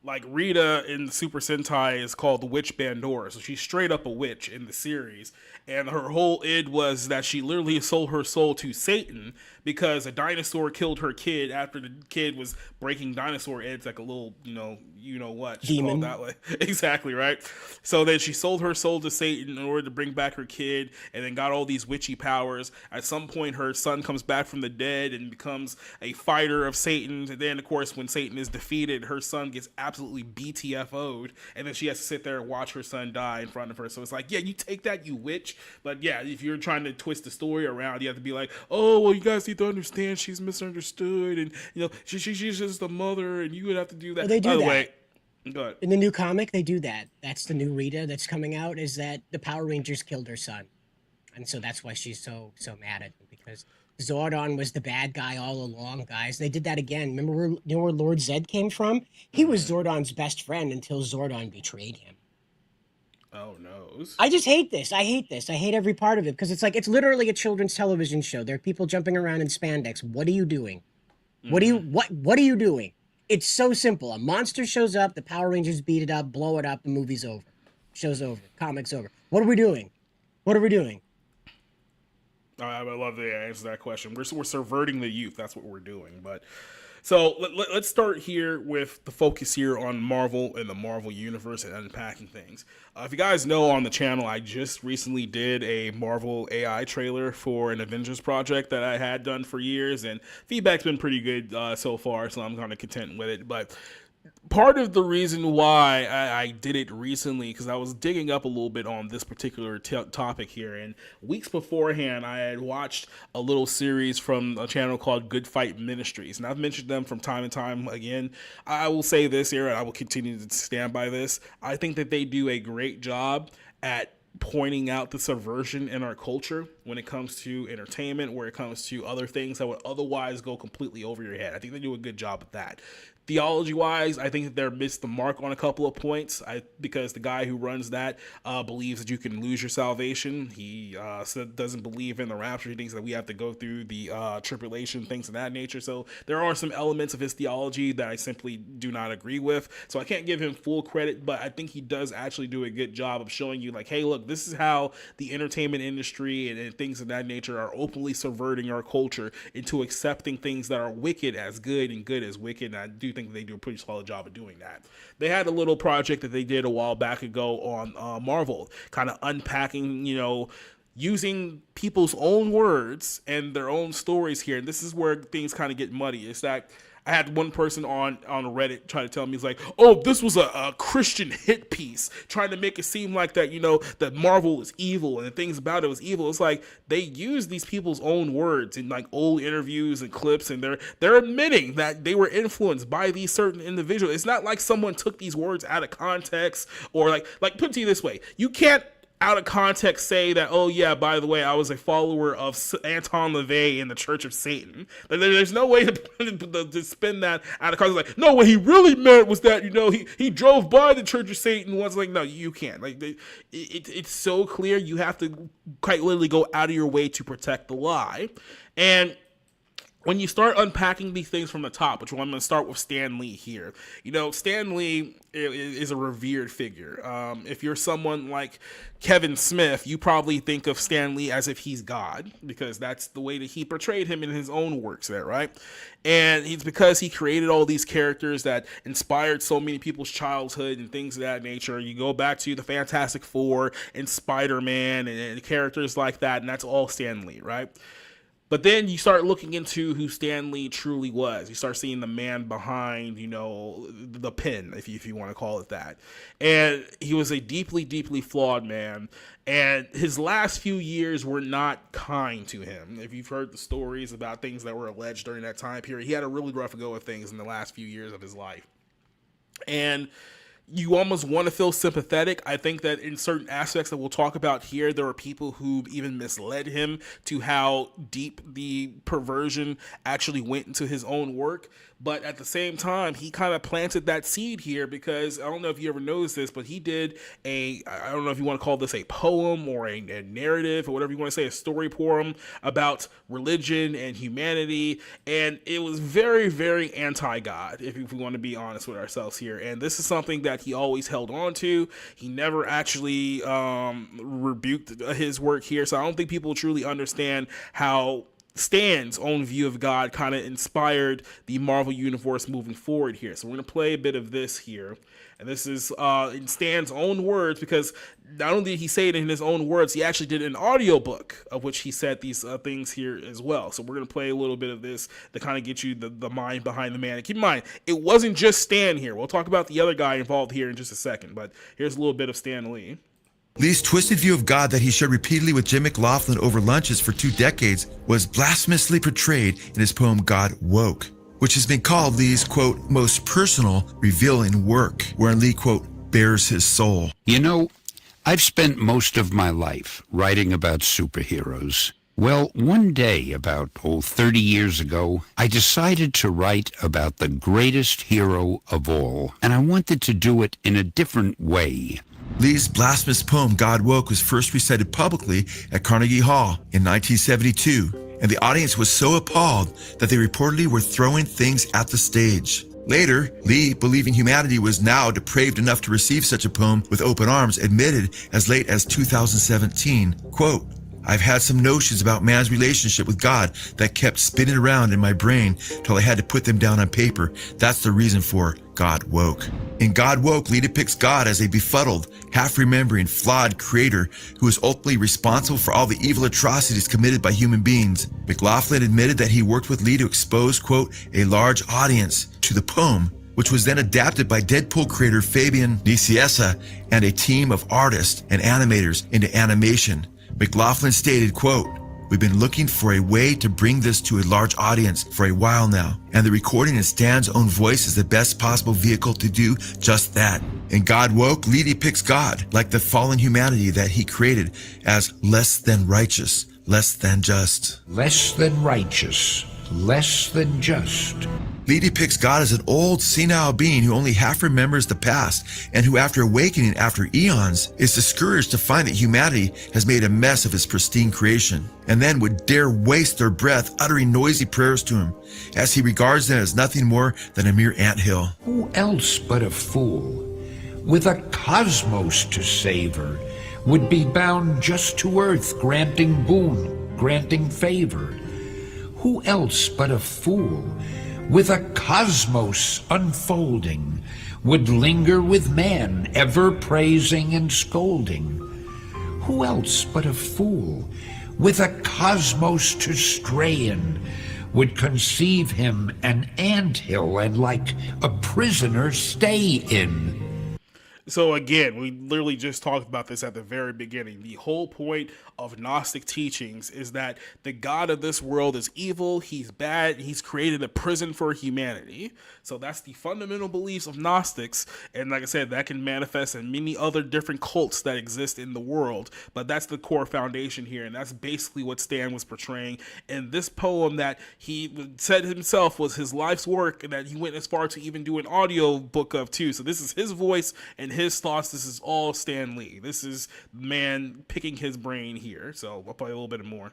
like Rita in the Super Sentai is called the Witch Bandora. So she's straight up a witch in the series. And her whole id was that she literally sold her soul to Satan because a dinosaur killed her kid after the kid was breaking dinosaur eggs like a little, what? She demon. called that way. Exactly, right? So then she sold her soul to Satan in order to bring back her kid and then got all these witchy powers. At some point, her son comes back from the dead and becomes a fighter of Satan. And then, of course, when Satan is defeated, her son gets absolutely BTFO'd. And then she has to sit there and watch her son die in front of her. So it's like, yeah, you take that, you witch. But yeah, if you're trying to twist the story around, you have to be like, oh, well, you guys need to understand she's misunderstood, and she's just a mother, and you would have to do that. Well, they do By the that. way, go ahead. In the new comic, they do that. That's the new Rita that's coming out, is that the Power Rangers killed her son. And so that's why she's so mad at him, because Zordon was the bad guy all along, guys. They did that again. Remember where Lord Zed came from? He was Zordon's best friend until Zordon betrayed him. Oh, no. I just hate this. I hate every part of it, because it's literally a children's television show. There are people jumping around in spandex. What are you doing? What are you doing? It's so simple. A monster shows up, the Power Rangers beat it up, blow it up, the movie's over. Show's over. Comic's over. What are we doing? I would love to answer that question. We're subverting the youth. That's what we're doing. But so let's start here with the focus here on Marvel and the Marvel Universe and unpacking things. If you guys know, on the channel, I just recently did a Marvel AI trailer for an Avengers project that I had done for years, and feedback's been pretty good so far, so I'm kind of content with it. But part of the reason why I did it recently, because I was digging up a little bit on this particular topic here, and weeks beforehand I had watched a little series from a channel called Good Fight Ministries, and I've mentioned them from time to time. Again, I will say this here, and I will continue to stand by this. I think that they do a great job at pointing out the subversion in our culture when it comes to entertainment, where it comes to other things that would otherwise go completely over your head. I think they do a good job at that. Theology-wise, I think that they're missed the mark on a couple of points, because the guy who runs that believes that you can lose your salvation. He doesn't believe in the rapture. He thinks that we have to go through the tribulation, things of that nature. So there are some elements of his theology that I simply do not agree with. So I can't give him full credit, but I think he does actually do a good job of showing you, like, hey, look, this is how the entertainment industry and things of that nature are openly subverting our culture into accepting things that are wicked as good and good as wicked. And I do think they do a pretty solid job of doing that. They had a little project that they did a while back ago on Marvel, kind of unpacking, using people's own words and their own stories here. And this is where things kind of get muddy. It's that I had one person on Reddit try to tell me, he's like, oh, this was a Christian hit piece, trying to make it seem like that, that Marvel is evil and the things about it was evil. It's like they use these people's own words in like old interviews and clips, and they're admitting that they were influenced by these certain individuals. It's not like someone took these words out of context, or like put it to you this way, you can't out of context say that, oh yeah, by the way, I was a follower of Anton LaVey in the Church of Satan. There's no way to spin that out of context. Like, no, what he really meant was that, he drove by the Church of Satan once. Like, no, you can't. Like, it's so clear. You have to quite literally go out of your way to protect the lie. And when you start unpacking these things from the top, which I'm going to start with Stan Lee here. Stan Lee is a revered figure. If you're someone like Kevin Smith, you probably think of Stan Lee as if he's God, because that's the way that he portrayed him in his own works there, right? And it's because he created all these characters that inspired so many people's childhood and things of that nature. You go back to the Fantastic Four and Spider-Man and characters like that, and that's all Stan Lee, right? But then you start looking into who Stan Lee truly was. You start seeing the man behind, the pen, if you want to call it that. And he was a deeply, deeply flawed man. And his last few years were not kind to him. If you've heard the stories about things that were alleged during that time period, he had a really rough go of things in the last few years of his life. And you almost want to feel sympathetic. I think that in certain aspects that we'll talk about here, there are people who even misled him to how deep the perversion actually went into his own work. But at the same time, he kind of planted that seed here, because I don't know if you ever noticed this, but he did I don't know if you want to call this a poem or a narrative or whatever you want to say, a story poem about religion and humanity. And it was very, very anti-God, if we want to be honest with ourselves here. And this is something that he always held on to. He never actually rebuked his work here. So I don't think people truly understand how Stan's own view of God kind of inspired the Marvel Universe moving forward here. So we're going to play a bit of this here. And this is in Stan's own words, because not only did he say it in his own words, he actually did an audiobook of which he said these things here as well. So we're going to play a little bit of this to kind of get you the mind behind the man. And keep in mind, it wasn't just Stan here. We'll talk about the other guy involved here in just a second, but here's a little bit of Stan Lee. Lee's twisted view of God that he shared repeatedly with Jim McLaughlin over lunches for 2 decades was blasphemously portrayed in his poem God Woke, which has been called Lee's, quote, most personal, revealing work, wherein Lee, quote, bears his soul. I've spent most of my life writing about superheroes. Well, one day, about 30 years ago, I decided to write about the greatest hero of all, and I wanted to do it in a different way. Lee's blasphemous poem, God Woke, was first recited publicly at Carnegie Hall in 1972, and the audience was so appalled that they reportedly were throwing things at the stage. Later, Lee, believing humanity was now depraved enough to receive such a poem with open arms, admitted as late as 2017, quote, I've had some notions about man's relationship with God that kept spinning around in my brain till I had to put them down on paper. That's the reason for God Woke. In God Woke, Lee depicts God as a befuddled, half-remembering, flawed creator who is ultimately responsible for all the evil atrocities committed by human beings. McLaughlin admitted that he worked with Lee to expose, quote, a large audience to the poem, which was then adapted by Deadpool creator Fabian Nicieza and a team of artists and animators into animation. McLaughlin stated, quote, we've been looking for a way to bring this to a large audience for a while now, and the recording in Stan's own voice is the best possible vehicle to do just that. In God Woke, Lee depicts God like the fallen humanity that he created as less than righteous, less than just. Less than righteous, less than just. Lee depicts God as an old, senile being who only half remembers the past and who, after awakening after eons, is discouraged to find that humanity has made a mess of his pristine creation, and then would dare waste their breath uttering noisy prayers to him, as he regards them as nothing more than a mere anthill. Who else but a fool, with a cosmos to savor, would be bound just to earth, granting boon, granting favor? Who else but a fool, with a cosmos unfolding, would linger with man, ever praising and scolding? Who else but a fool, with a cosmos to stray in, would conceive him an anthill and like a prisoner stay in? So again, we literally just talked about this at the very beginning. The whole point of Gnostic teachings is that the God of this world is evil, he's bad, he's created a prison for humanity. So that's the fundamental beliefs of Gnostics. And like I said, that can manifest in many other different cults that exist in the world. But that's the core foundation here. And that's basically what Stan was portraying in this poem that he said himself was his life's work, and that he went as far to even do an audio book of too. So this is his voice and his thoughts. This is all Stan Lee. This is man picking his brain here. So I'll play a little bit more.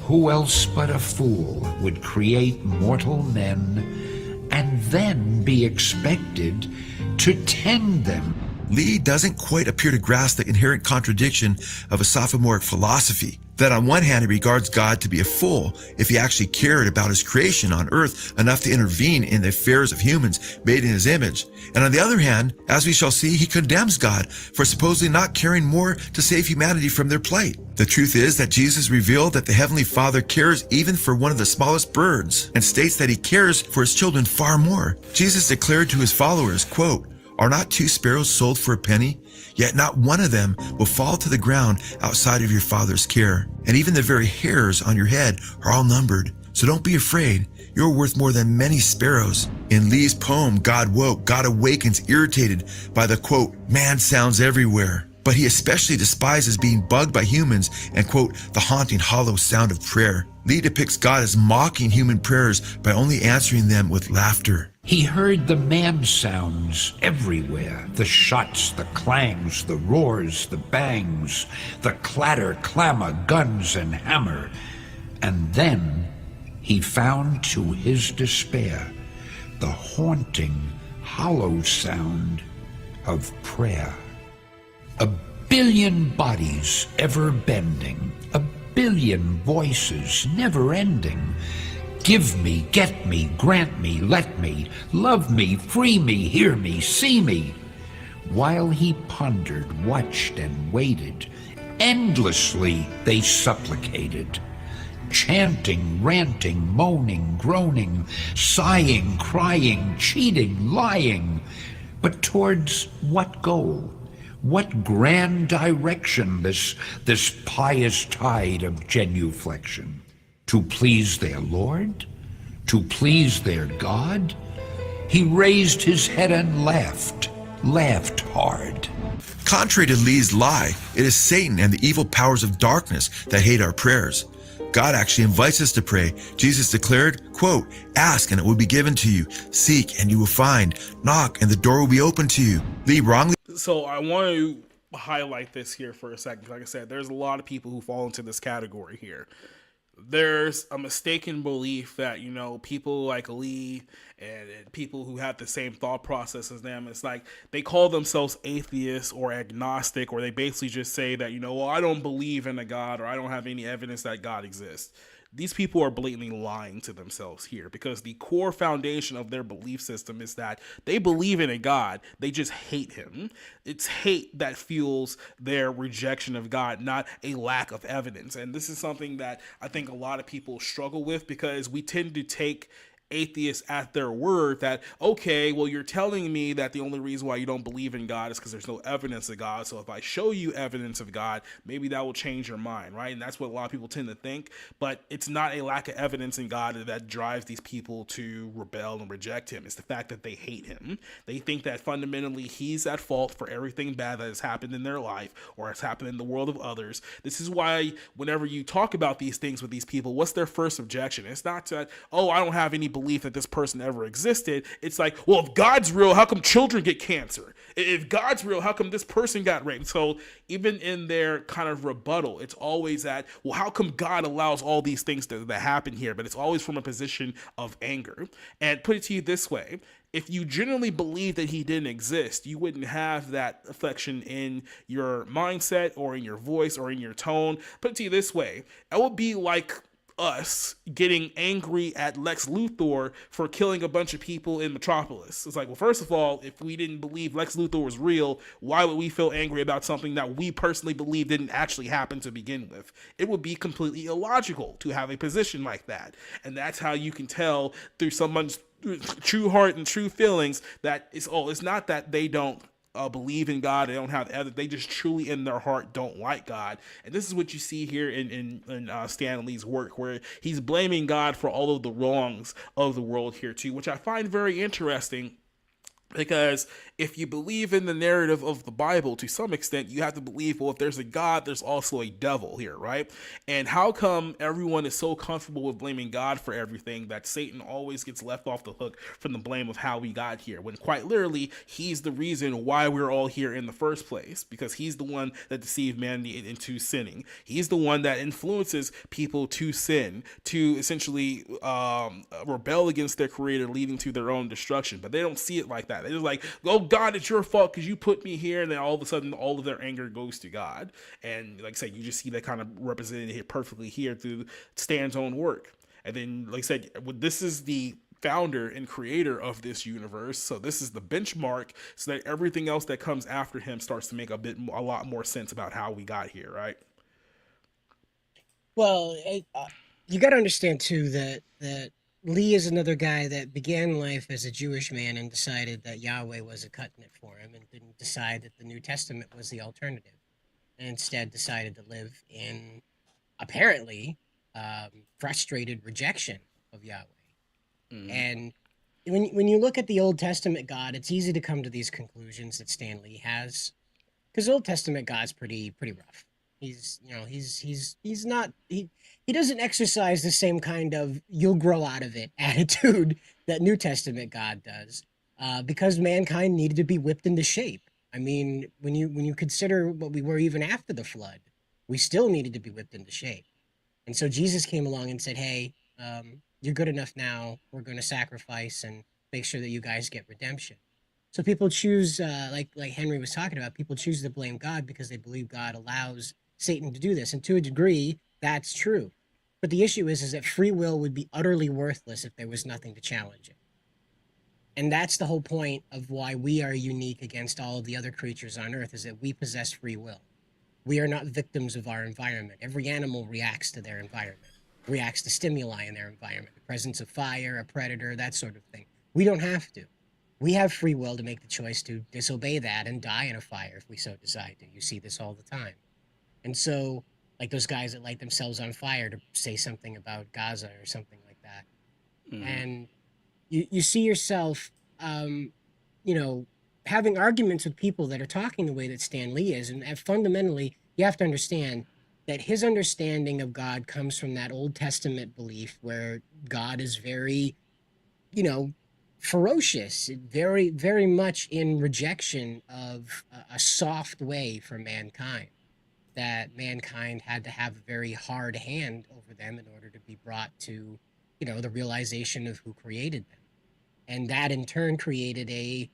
Who else but a fool would create mortal men and then be expected to tend them? Lee doesn't quite appear to grasp the inherent contradiction of a sophomoric philosophy, that on one hand he regards God to be a fool if he actually cared about his creation on earth enough to intervene in the affairs of humans made in his image, and on the other hand, as we shall see, he condemns God for supposedly not caring more to save humanity from their plight. The truth is that Jesus revealed that the Heavenly Father cares even for one of the smallest birds, and states that he cares for his children far more. Jesus declared to his followers, quote, "Are not 2 sparrows sold for a penny? Yet not one of them will fall to the ground outside of your Father's care. And even the very hairs on your head are all numbered. So don't be afraid. You're worth more than many sparrows." In Lee's poem, God Woke, God awakens irritated by the, quote, "man sounds everywhere." But he especially despises being bugged by humans and, quote, "the haunting hollow sound of prayer." Lee depicts God as mocking human prayers by only answering them with laughter. He heard the man sounds everywhere, the shots, the clangs, the roars, the bangs, the clatter, clamor, guns and hammer. And then he found to his despair the haunting, hollow sound of prayer. A billion bodies ever bending, a billion voices never ending. Give me, get me, grant me, let me, love me, free me, hear me, see me. While he pondered, watched, and waited, endlessly they supplicated, chanting, ranting, moaning, groaning, sighing, crying, cheating, lying. But towards what goal? What grand direction this pious tide of genuflection? To please their Lord? To please their God? He raised his head and laughed hard. Contrary to Lee's lie, it is Satan and the evil powers of darkness that hate our prayers. God actually invites us to pray. Jesus declared, quote, "Ask and it will be given to you. Seek and you will find. Knock and the door will be open to you." Lee wrongly. So I want to highlight this here for a second. Like I said, there's a lot of people who fall into this category here. There's a mistaken belief that, you know, people like Lee and people who have the same thought process as them, it's like they call themselves atheists or agnostic, or they basically just say that, you know, well, I don't believe in a God, or I don't have any evidence that God exists. These people are blatantly lying to themselves here, because the core foundation of their belief system is that they believe in a God, they just hate him. It's hate that fuels their rejection of God, not a lack of evidence. And this is something that I think a lot of people struggle with, because we tend to take atheists at their word that, okay, well, you're telling me that the only reason why you don't believe in God is because there's no evidence of God. So if I show you evidence of God, maybe that will change your mind, right? And that's what a lot of people tend to think. But it's not a lack of evidence in God that drives these people to rebel and reject him. It's the fact that they hate him. They think that fundamentally he's at fault for everything bad that has happened in their life or has happened in the world of others. This is why whenever you talk about these things with these people, what's their first objection? It's not that, oh, I don't have any belief that this person ever existed. It's like, well, if God's real, how come children get cancer? If God's real, how come this person got raped? So even in their kind of rebuttal, it's always that, well, how come God allows all these things that happen here? But it's always from a position of anger. And put it to you this way, if you genuinely believe that he didn't exist, you wouldn't have that affection in your mindset or in your voice or in your tone. Put it to you this way, it would be like us getting angry at Lex Luthor for killing a bunch of people in Metropolis. It's like, well, first of all, if we didn't believe Lex Luthor was real, why would we feel angry about something that we personally believe didn't actually happen to begin with? It would be completely illogical to have a position like that. And that's how you can tell through someone's true heart and true feelings that it's not that they don't believe in God. They don't have evidence. They just truly in their heart don't like God. And this is what you see here in Stan Lee's work, where he's blaming God for all of the wrongs of the world here too, which I find very interesting. Because if you believe in the narrative of the Bible to some extent, you have to believe, well, if there's a God, there's also a devil here, right? And how come everyone is so comfortable with blaming God for everything that Satan always gets left off the hook from the blame of how we got here, when quite literally he's the reason why we're all here in the first place, because he's the one that deceived man into sinning. He's the one that influences people to sin, to essentially rebel against their creator, leading to their own destruction. But they don't see it like that. They're just like, oh, God, it's your fault because you put me here. And then all of a sudden, all of their anger goes to God. And like I said, you just see that kind of represented here perfectly here through Stan's own work. And then, like I said, this is the founder and creator of this universe. So this is the benchmark so that everything else that comes after him starts to make a lot more sense about how we got here, right? Well, you got to understand too that Lee is another guy that began life as a Jewish man and decided that Yahweh wasn't cutting it for him, and didn't decide that the New Testament was the alternative, and instead decided to live in apparently frustrated rejection of Yahweh. Mm-hmm. And when you look at the Old Testament God, it's easy to come to these conclusions that Stan Lee has, because Old Testament God's pretty rough. He's not, he doesn't exercise the same kind of you'll grow out of it attitude that New Testament God does, because mankind needed to be whipped into shape. I mean, when you consider what we were even after the flood, we still needed to be whipped into shape. And so Jesus came along and said, hey, you're good enough now. We're going to sacrifice and make sure that you guys get redemption. So people choose, like Henry was talking about, people choose to blame God because they believe God allows Satan to do this. And to a degree, that's true. But the issue is that free will would be utterly worthless if there was nothing to challenge it. And that's the whole point of why we are unique against all of the other creatures on Earth, is that we possess free will. We are not victims of our environment. Every animal reacts to their environment, reacts to stimuli in their environment, the presence of fire, a predator, that sort of thing. We don't have to. We have free will to make the choice to disobey that and die in a fire if we so decide to. You see this all the time. And so, like those guys that light themselves on fire to say something about Gaza or something like that. Mm-hmm. And you see yourself, having arguments with people that are talking the way that Stan Lee is. And fundamentally, you have to understand that his understanding of God comes from that Old Testament belief where God is very, ferocious, very, very much in rejection of a soft way for mankind. That mankind had to have a very hard hand over them in order to be brought to, the realization of who created them. And that in turn created a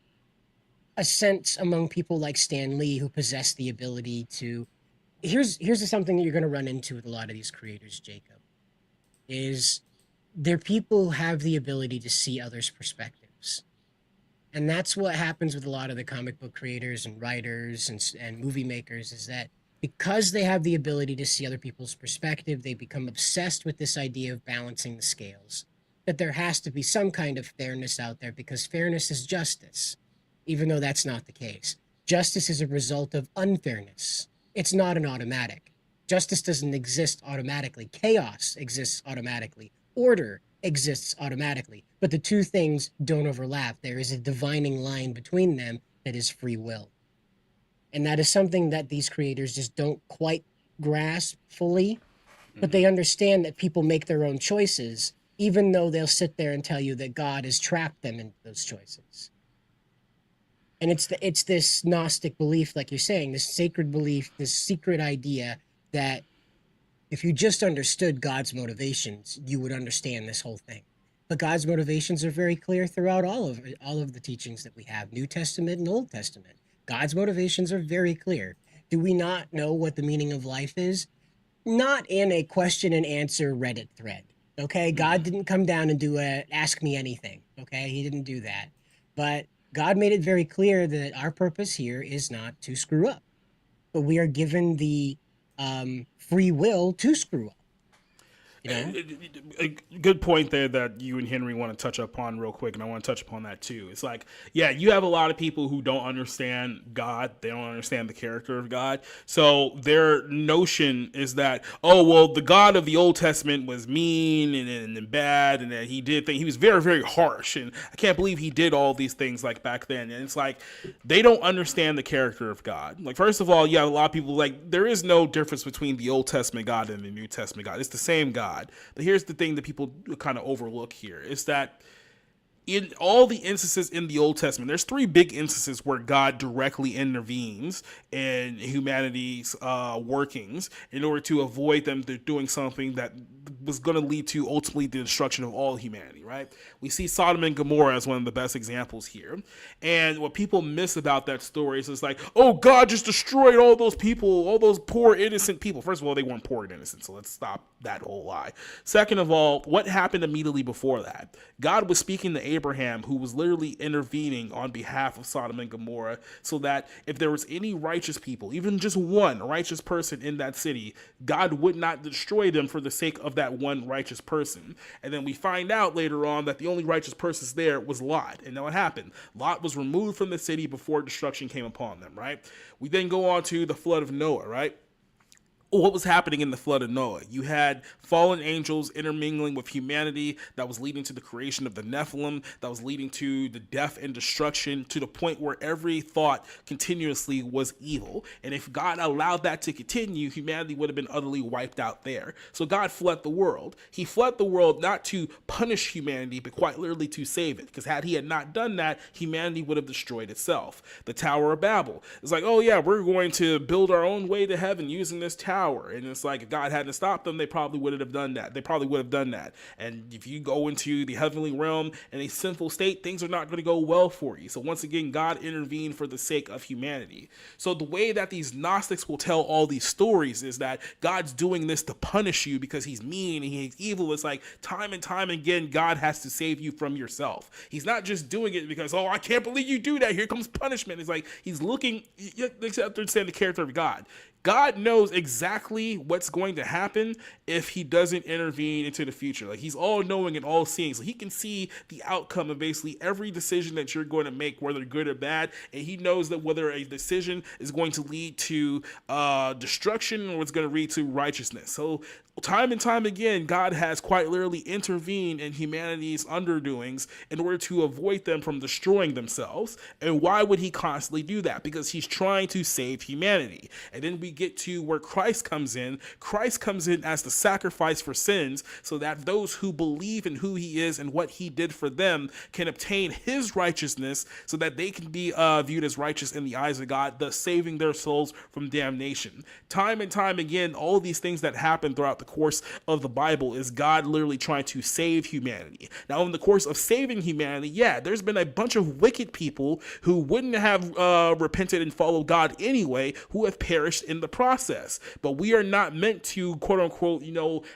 sense among people like Stan Lee who possess the ability to, here's something that you're going to run into with a lot of these creators, Jacob, is they're people who have the ability to see others' perspectives. And that's what happens with a lot of the comic book creators and writers and movie makers, is that because they have the ability to see other people's perspective, they become obsessed with this idea of balancing the scales, that there has to be some kind of fairness out there because fairness is justice, even though that's not the case. Justice is a result of unfairness. It's not an automatic. Justice doesn't exist automatically. Chaos exists automatically. Order exists automatically. But the two things don't overlap. There is a dividing line between them that is free will. And that is something that these creators just don't quite grasp fully, but they understand that people make their own choices, even though they'll sit there and tell you that God has trapped them into those choices. And it's this Gnostic belief, like you're saying, this sacred belief, this secret idea that if you just understood God's motivations, you would understand this whole thing. But God's motivations are very clear throughout all of the teachings that we have, New Testament and Old Testament. God's motivations are very clear. Do we not know what the meaning of life is? Not in a question and answer Reddit thread, okay? God didn't come down and do a ask me anything, okay? He didn't do that. But God made it very clear that our purpose here is not to screw up, but we are given the free will to screw up. You know? A good point there that you and Henry want to touch upon real quick, and I want to touch upon that too. It's like, yeah, you have a lot of people who don't understand God. They don't understand the character of God. So their notion is that, oh, well, the God of the Old Testament was mean and bad, and that he did things. He was very, very harsh, and I can't believe he did all these things like back then. And it's like, they don't understand the character of God. Like, first of all, you have a lot of people like, there is no difference between the Old Testament God and the New Testament God. It's the same God. But here's the thing that people kind of overlook here is that in all the instances in the Old Testament, there's three big instances where God directly intervenes in humanity's workings in order to avoid them doing something that was going to lead to ultimately the destruction of all humanity, right? We see Sodom and Gomorrah as one of the best examples here. And what people miss about that story is it's like, oh, God just destroyed all those people, all those poor, innocent people. First of all, they weren't poor and innocent, so let's stop that whole lie. Second of all, what happened immediately before that? God was speaking to Abraham, who was literally intervening on behalf of Sodom and Gomorrah, so that if there was any righteous people, even just one righteous person in that city, God would not destroy them for the sake of that one righteous person. And then we find out later on that the only righteous person there was Lot. And now what happened? Lot was removed from the city before destruction came upon them, right? We then go on to the flood of Noah, right? What was happening in the flood of Noah? You had fallen angels intermingling with humanity that was leading to the creation of the Nephilim, that was leading to the death and destruction, to the point where every thought continuously was evil. And if God allowed that to continue, humanity would have been utterly wiped out there. So God fled the world. He fled the world not to punish humanity, but quite literally to save it. Because had he had not done that, humanity would have destroyed itself. The Tower of Babel. It's like, oh yeah, we're going to build our own way to heaven using this tower. And it's like, if God hadn't stopped them, they probably would have done that. And if you go into the heavenly realm in a sinful state, things are not going to go well for you. So once again, God intervened for the sake of humanity. So the way that these Gnostics will tell all these stories is that God's doing this to punish you because he's mean and he's evil. It's like time and time again, God has to save you from yourself. He's not just doing it because, oh, I can't believe you do that. Here comes punishment. It's like he's looking, you have to understand the character of God. God knows exactly what's going to happen if he doesn't intervene into the future. Like, he's all knowing and all seeing. So he can see the outcome of basically every decision that you're going to make, whether good or bad. And he knows that whether a decision is going to lead to destruction or it's going to lead to righteousness. So time and time again, God has quite literally intervened in humanity's underdoings in order to avoid them from destroying themselves. And why would he constantly do that? Because he's trying to save humanity. And then we get to where Christ comes in. Christ comes in as the sacrifice for sins so that those who believe in who he is and what he did for them can obtain his righteousness so that they can be viewed as righteous in the eyes of God, thus saving their souls from damnation. Time and time again, all these things that happen throughout the course of the Bible is God literally trying to save humanity. Now, in the course of saving humanity, yeah, there's been a bunch of wicked people who wouldn't have repented and followed God anyway, who have perished in the process. But we are not meant to, quote unquote,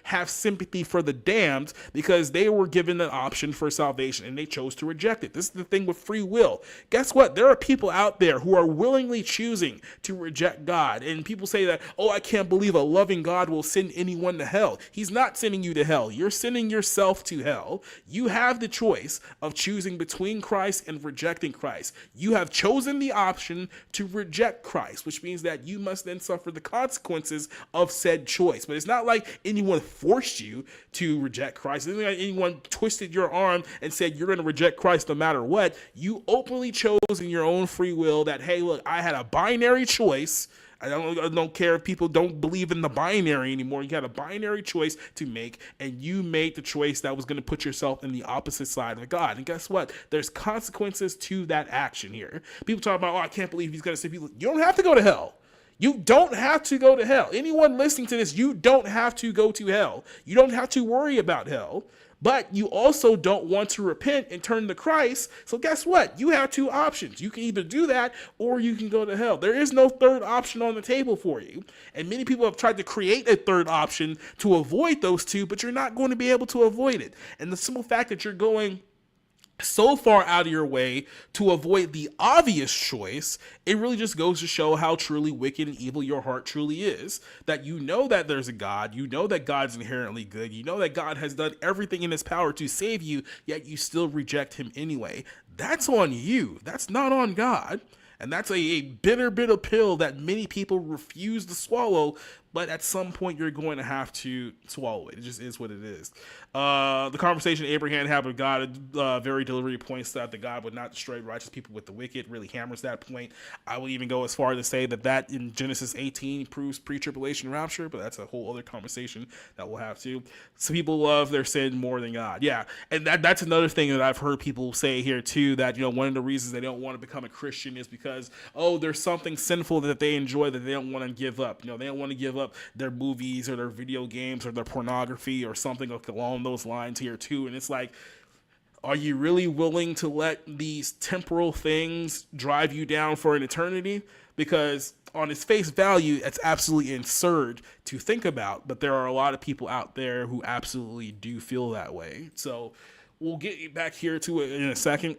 have sympathy for the damned because they were given an option for salvation and they chose to reject it. This is the thing with free will. Guess what? There are people out there who are willingly choosing to reject God. And people say that, oh, I can't believe a loving God will send anyone to hell. He's not sending you to hell. You're sending yourself to hell. You have the choice of choosing between Christ and rejecting Christ. You have chosen the option to reject Christ, which means that you must then suffer the consequences of said choice. But it's not like anyone forced you to reject Christ. It's not like anyone twisted your arm and said you're going to reject Christ no matter what. You openly chose in your own free will that, hey, look, I had a binary choice. I don't care if people don't believe in the binary anymore. You got a binary choice to make, and you made the choice that was going to put yourself in the opposite side of God. And guess what? There's consequences to that action here. People talk about, oh, I can't believe he's going to say people. You don't have to go to hell. You don't have to go to hell. Anyone listening to this, you don't have to go to hell. You don't have to worry about hell. But you also don't want to repent and turn to Christ. So guess what? You have two options. You can either do that or you can go to hell. There is no third option on the table for you. And many people have tried to create a third option to avoid those two, but you're not going to be able to avoid it. And the simple fact that you're going so far out of your way to avoid the obvious choice, it really just goes to show how truly wicked and evil your heart truly is. That you know that there's a God, you know that God's inherently good, you know that God has done everything in his power to save you, yet you still reject him anyway. That's on you. That's not on God. And that's a bitter pill that many people refuse to swallow, but at some point you're going to have to swallow it. It just is what it is. The conversation Abraham had with God very deliberately points out that God would not destroy righteous people with the wicked, really hammers that point. I would even go as far as to say that in Genesis 18 proves pre-tribulation rapture, but that's a whole other conversation that we'll have to. Some people love their sin more than God. Yeah, and that's another thing that I've heard people say here too, that, one of the reasons they don't want to become a Christian is because, there's something sinful that they enjoy that they don't want to give up. They don't want to give up their movies or their video games or their pornography or something along those lines here too. And it's like, are you really willing to let these temporal things drive you down for an eternity? Because on its face value, it's absolutely absurd to think about, but there are a lot of people out there who absolutely do feel that way. So we'll get back here to it in a second.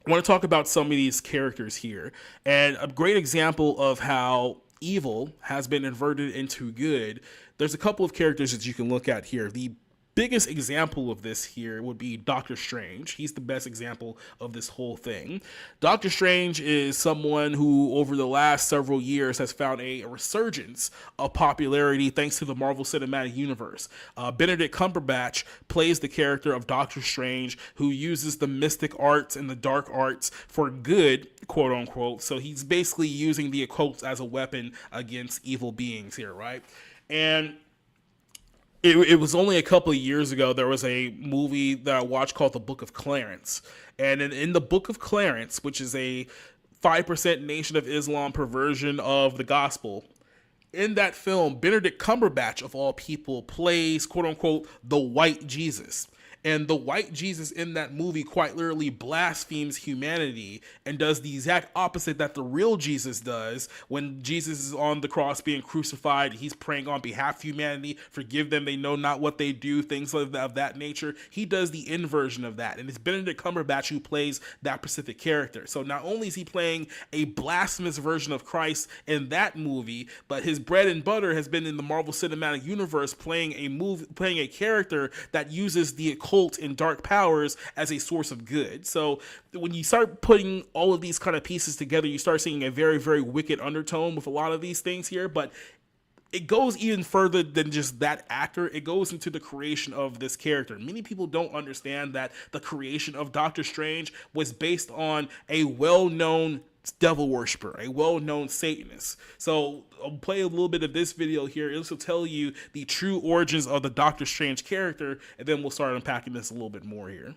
I want to talk about some of these characters here, and a great example of how evil has been inverted into good. There's a couple of characters that you can look at here. The biggest example of this here would be Doctor Strange. He's the best example of this whole thing. Doctor Strange is someone who over the last several years has found a resurgence of popularity thanks to the Marvel Cinematic Universe. Benedict Cumberbatch plays the character of Doctor Strange, who uses the mystic arts and the dark arts for good, quote unquote. So he's basically using the occult as a weapon against evil beings here, right? And it was only a couple of years ago, there was a movie that I watched called The Book of Clarence. And in The Book of Clarence, which is a 5% Nation of Islam perversion of the gospel, in that film, Benedict Cumberbatch, of all people, plays, quote unquote, the white Jesus. And the white Jesus in that movie quite literally blasphemes humanity and does the exact opposite that the real Jesus does. When Jesus is on the cross being crucified, he's praying on behalf of humanity, forgive them, they know not what they do, things of that nature. He does the inversion of that. And it's Benedict Cumberbatch who plays that specific character. So not only is he playing a blasphemous version of Christ in that movie, but his bread and butter has been in the Marvel Cinematic Universe playing a character that uses the occult and dark powers as a source of good. So when you start putting all of these kind of pieces together, you start seeing a very, very wicked undertone with a lot of these things here. But it goes even further than just that actor. It goes into the creation of this character. Many people don't understand that the creation of Doctor Strange was based on a well-known devil worshiper, a well-known Satanist. So I'll play a little bit of this video here. This will tell you the true origins of the Doctor Strange character, and then we'll start unpacking this a little bit more here.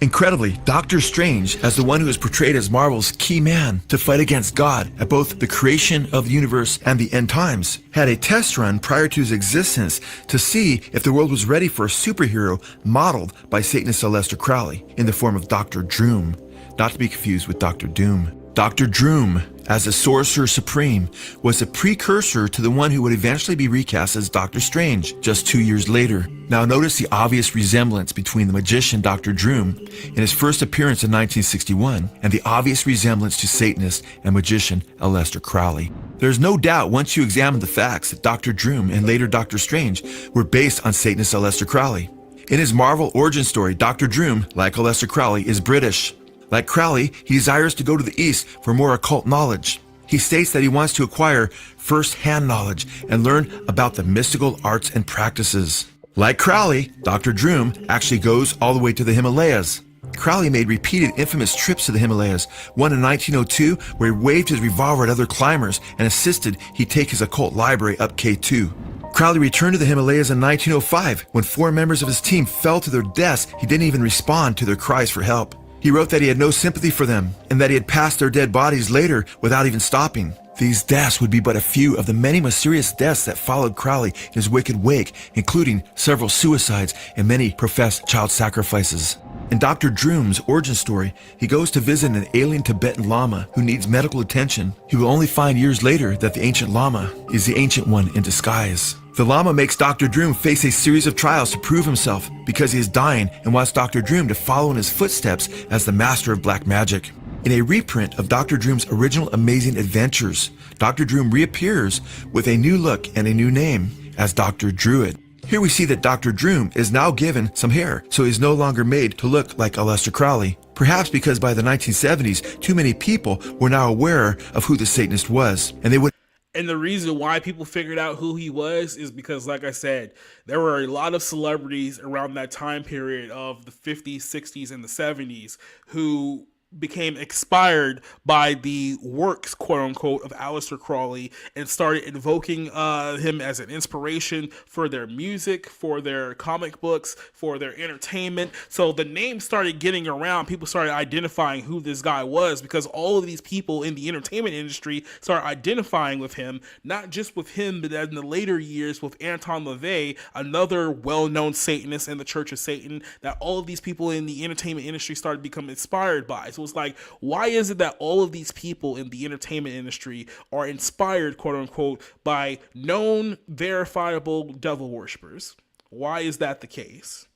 Incredibly, Doctor Strange, as the one who is portrayed as Marvel's key man to fight against God at both the creation of the universe and the end times, had a test run prior to his existence to see if the world was ready for a superhero modeled by Satanist Aleister Crowley in the form of Dr. Droom, not to be confused with Dr. Doom. Dr. Droom, as the Sorcerer Supreme, was a precursor to the one who would eventually be recast as Doctor Strange just 2 years later. Now notice the obvious resemblance between the magician Dr. Droom in his first appearance in 1961 and the obvious resemblance to Satanist and magician Aleister Crowley. There's no doubt once you examine the facts that Dr. Droom and later Dr. Strange were based on Satanist Aleister Crowley. In his Marvel origin story, Dr. Droom, like Aleister Crowley, is British. Like Crowley, he desires to go to the East for more occult knowledge. He states that he wants to acquire first-hand knowledge and learn about the mystical arts and practices. Like Crowley, Dr. Droom actually goes all the way to the Himalayas. Crowley made repeated infamous trips to the Himalayas, one in 1902 where he waved his revolver at other climbers and insisted he take his occult library up K2. Crowley returned to the Himalayas in 1905 when 4 members of his team fell to their deaths. He didn't even respond to their cries for help. He wrote that he had no sympathy for them and that he had passed their dead bodies later without even stopping. These deaths would be but a few of the many mysterious deaths that followed Crowley in his wicked wake, including several suicides and many professed child sacrifices. In Dr. Droom's origin story, he goes to visit an alien Tibetan Lama who needs medical attention. He will only find years later that the ancient Lama is the Ancient One in disguise. The Lama makes Dr. Droom face a series of trials to prove himself because he is dying and wants Dr. Droom to follow in his footsteps as the master of black magic. In a reprint of Dr. Droom's original Amazing Adventures, Dr. Droom reappears with a new look and a new name as Dr. Druid. Here we see that Dr. Droom is now given some hair, so he's no longer made to look like Aleister Crowley. Perhaps because by the 1970s, too many people were now aware of who the Satanist was, and they would. And the reason why people figured out who he was is because, like I said, there were a lot of celebrities around that time period of the 50s, 60s, and the 70s who became inspired by the works, quote unquote, of Aleister Crowley and started invoking him as an inspiration for their music, for their comic books, for their entertainment. So the name started getting around. People started identifying who this guy was because all of these people in the entertainment industry started identifying with him, not just with him, but in the later years with Anton LaVey, another well-known Satanist in the Church of Satan, that all of these people in the entertainment industry started to become inspired by. So it's like, why is it that all of these people in the entertainment industry are inspired, quote unquote, by known, verifiable devil worshippers? Why is that the case?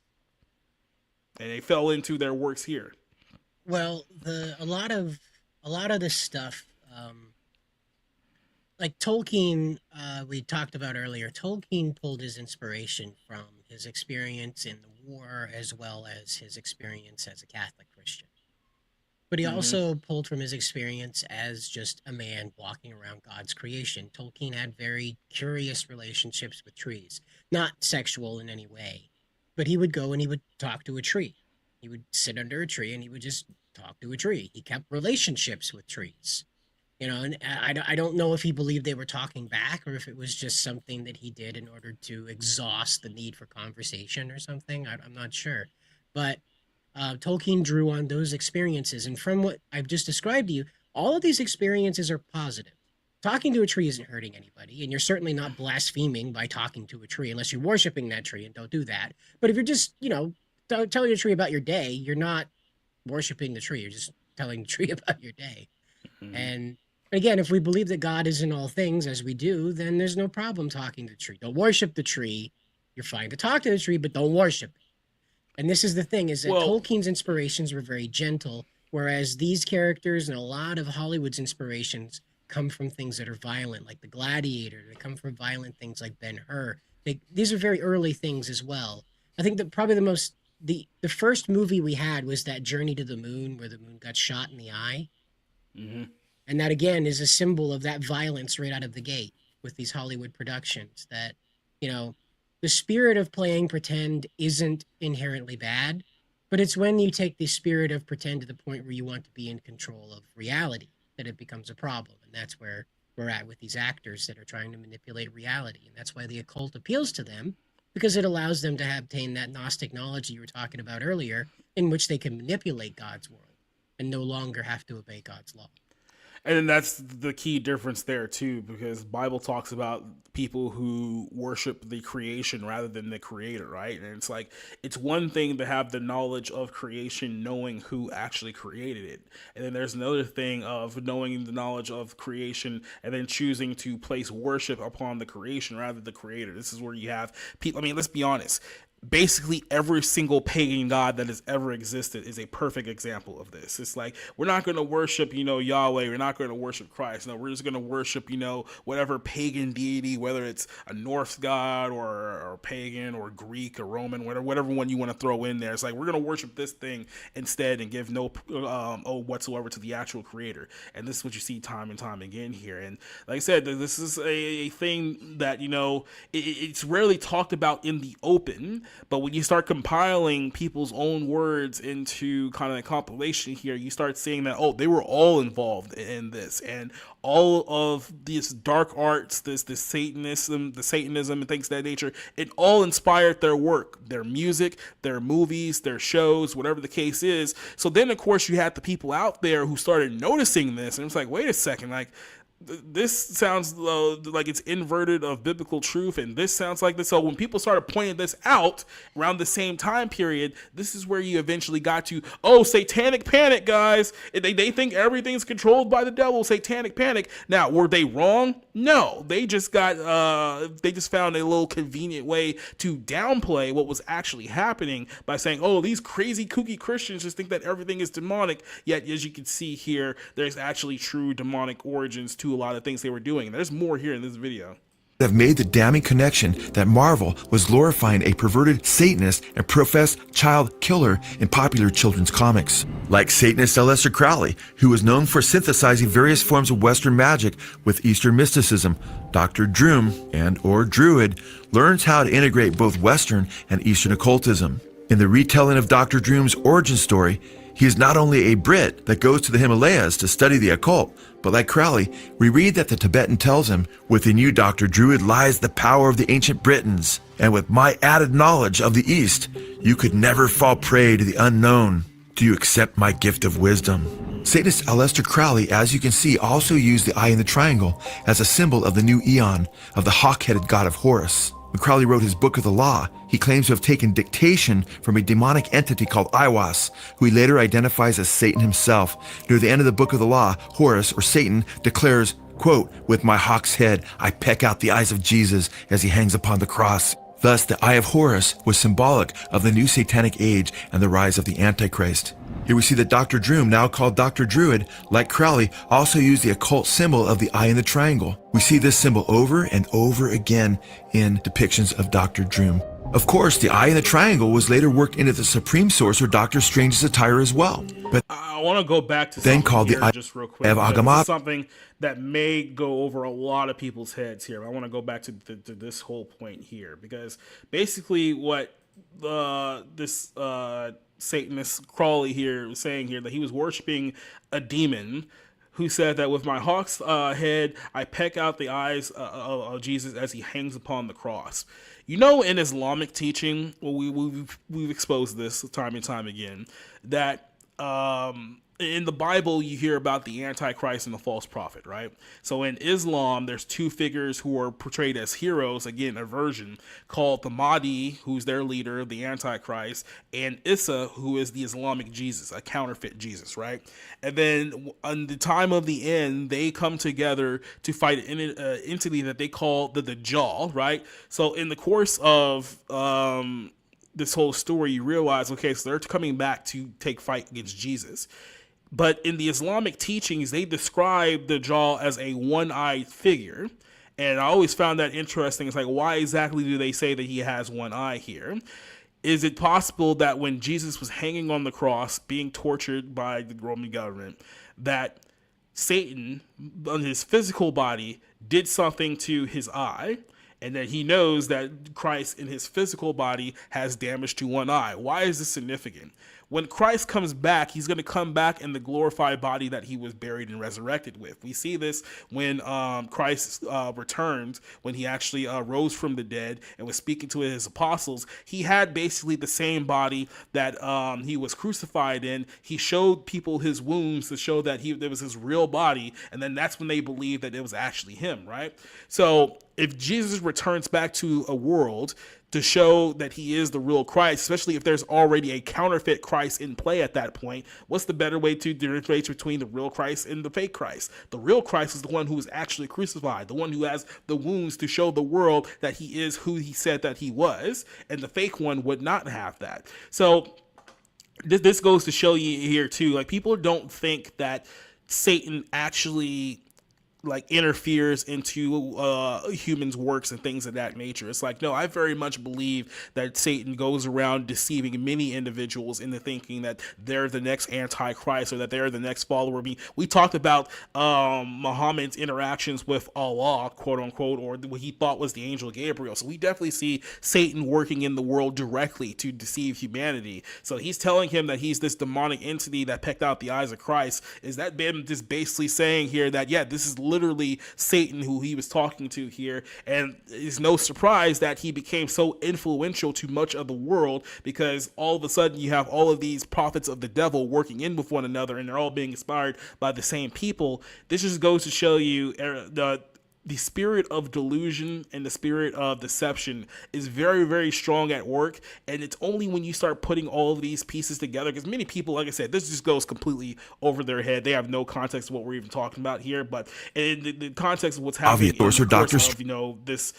And they fell into their works here. Well, a lot of this stuff, like Tolkien, we talked about earlier. Tolkien pulled his inspiration from his experience in the war as well as his experience as a Catholic Christian. But he also pulled from his experience as just a man walking around God's creation. Tolkien had very curious relationships with trees, not sexual in any way, but he would go and he would talk to a tree. He would sit under a tree and he would just talk to a tree. He kept relationships with trees, you know, and I don't know if he believed they were talking back or if it was just something that he did in order to exhaust the need for conversation or something. I'm not sure, but Tolkien drew on those experiences. And from what I've just described to you, all of these experiences are positive. Talking to a tree isn't hurting anybody, and you're certainly not blaspheming by talking to a tree unless you're worshiping that tree, and don't do that. But if you're just, you know, telling a tree about your day, you're not worshiping the tree. You're just telling the tree about your day. And again, if we believe that God is in all things, as we do, then there's no problem talking to the tree. Don't worship the tree. You're fine to talk to the tree, but don't worship it. And this is the thing, is that Tolkien's inspirations were very gentle, whereas these characters and a lot of Hollywood's inspirations come from things that are violent, like The Gladiator. They come from violent things like Ben-Hur. These are very early things as well. I think that probably the first movie we had was that Journey to the Moon, where the moon got shot in the eye. And that, again, is a symbol of that violence right out of the gate with these Hollywood productions, that, you know, the spirit of playing pretend isn't inherently bad, but it's when you take the spirit of pretend to the point where you want to be in control of reality that it becomes a problem. And that's where we're at with these actors that are trying to manipulate reality. And that's why the occult appeals to them, because it allows them to obtain that Gnostic knowledge you were talking about earlier, in which they can manipulate God's world and no longer have to obey God's law. And that's the key difference there too, because the Bible talks about people who worship the creation rather than the creator, right? And it's like, it's one thing to have the knowledge of creation, knowing who actually created it. And then there's another thing of knowing the knowledge of creation and then choosing to place worship upon the creation rather than the creator. This is where you have people, I mean, let's be honest. Basically every single pagan god that has ever existed is a perfect example of this. It's like, we're not going to worship, you know, Yahweh. We're not going to worship Christ. No, we're just going to worship, you know, whatever pagan deity, whether it's a Norse god or pagan or Greek or Roman, whatever one you want to throw in there. It's like, we're going to worship this thing instead and give no whatsoever to the actual creator. And this is what you see time and time again here. And like I said, this is a thing that, you know, it's rarely talked about in the open. But when you start compiling people's own words into kind of a compilation here, you start seeing that, oh, they were all involved in this. And all of these dark arts, this Satanism, the Satanism and things of that nature, it all inspired their work, their music, their movies, their shows, whatever the case is. So then, of course, you had the people out there who started noticing this. And it's like, wait a second, like, this sounds like it's inverted of biblical truth, and this sounds like this. So when people started pointing this out around the same time period, this is where you eventually got to, oh, satanic panic, guys. They think everything's controlled by the devil, satanic panic. Now, were they wrong? No, they just got they just found a little convenient way to downplay what was actually happening by saying, oh, these crazy kooky Christians just think that everything is demonic. Yet, as you can see here, there's actually true demonic origins to a lot of things they were doing. And there's more here in this video. Have made the damning connection that Marvel was glorifying a perverted Satanist and professed child killer in popular children's comics. Like Satanist Aleister Crowley, who was known for synthesizing various forms of Western magic with Eastern mysticism, Dr. Droom and or Druid learns how to integrate both Western and Eastern occultism. In the retelling of Dr. Droom's origin story, he is not only a Brit that goes to the Himalayas to study the occult, but like Crowley, we read that the Tibetan tells him, within you, Dr. Druid, lies the power of the ancient Britons, and with my added knowledge of the East, you could never fall prey to the unknown. Do you accept my gift of wisdom? Satanist Aleister Crowley, as you can see, also used the eye in the triangle as a symbol of the new eon of the hawk-headed god of Horus. When Crowley wrote his Book of the Law, he claims to have taken dictation from a demonic entity called Aiwass, who he later identifies as Satan himself. Near the end of the Book of the Law, Horus, or Satan, declares, quote, with my hawk's head, I peck out the eyes of Jesus as he hangs upon the cross. Thus, the Eye of Horus was symbolic of the new satanic age and the rise of the Antichrist. Here we see that Dr. Droom, now called Dr. Druid, like Crowley, also used the occult symbol of the eye in the triangle. We see this symbol over and over again in depictions of Dr. Droom. Of course, the eye in the triangle was later worked into the supreme source or Doctor Strange's attire as well. But I want to go back to then called the Eye just real quick. of This Agamat. is something that may go over a lot of people's heads here. I want to go back to this whole point here, because basically what this Satanist Crowley here was saying here, that he was worshiping a demon who said that with my hawk's head, I peck out the eyes of Jesus as he hangs upon the cross. You know, in Islamic teaching, well, we've exposed this time and time again, that in the Bible, you hear about the Antichrist and the false prophet, right? So in Islam, there's two figures who are portrayed as heroes, again, a version, called the Mahdi, who's their leader, the Antichrist, and Isa, who is the Islamic Jesus, a counterfeit Jesus, right? And then on the time of the end, they come together to fight an entity that they call the Dajjal, right? So in the course of this whole story, you realize, okay, so they're coming back to take fight against Jesus. But in the Islamic teachings, they describe the Dajjal as a one-eyed figure. And I always found that interesting. It's like, why exactly do they say that he has one eye here? Is it possible that when Jesus was hanging on the cross, being tortured by the Roman government, that Satan, on his physical body, did something to his eye, and that he knows that Christ in his physical body has damage to one eye? Why is this significant? When Christ comes back, he's going to come back in the glorified body that he was buried and resurrected with. We see this when Christ returned, when he actually rose from the dead and was speaking to his apostles. He had basically the same body that he was crucified in. He showed people his wounds to show that there was his real body, and then that's when they believed that it was actually him, right? So if Jesus returns back to a world to show that he is the real Christ, especially if there's already a counterfeit Christ in play at that point, what's the better way to differentiate between the real Christ and the fake Christ? The real Christ is the one who is actually crucified, the one who has the wounds to show the world that he is who he said that he was, and the fake one would not have that. So this goes to show you here too, like, people don't think that Satan actually interferes into humans' works and things of that nature. It's like, no, I very much believe that Satan goes around deceiving many individuals into thinking that they're the next Antichrist or that they're the next follower. We talked about Muhammad's interactions with Allah, quote unquote, or what he thought was the angel Gabriel. So we definitely see Satan working in the world directly to deceive humanity. So he's telling him that he's this demonic entity that pecked out the eyes of Christ. Is that been just basically saying here that, yeah, this is literally Satan who he was talking to here, and it's no surprise that he became so influential to much of the world, because all of a sudden you have all of these prophets of the devil working in with one another, and they're all being inspired by the same people. This just goes to show you the spirit of delusion and the spirit of deception is very, very strong at work. And it's only when you start putting all of these pieces together, because many people, like I said, this just goes completely over their head. They have no context of what we're even talking about here. But in the context of what's happening, in the course of, you know, this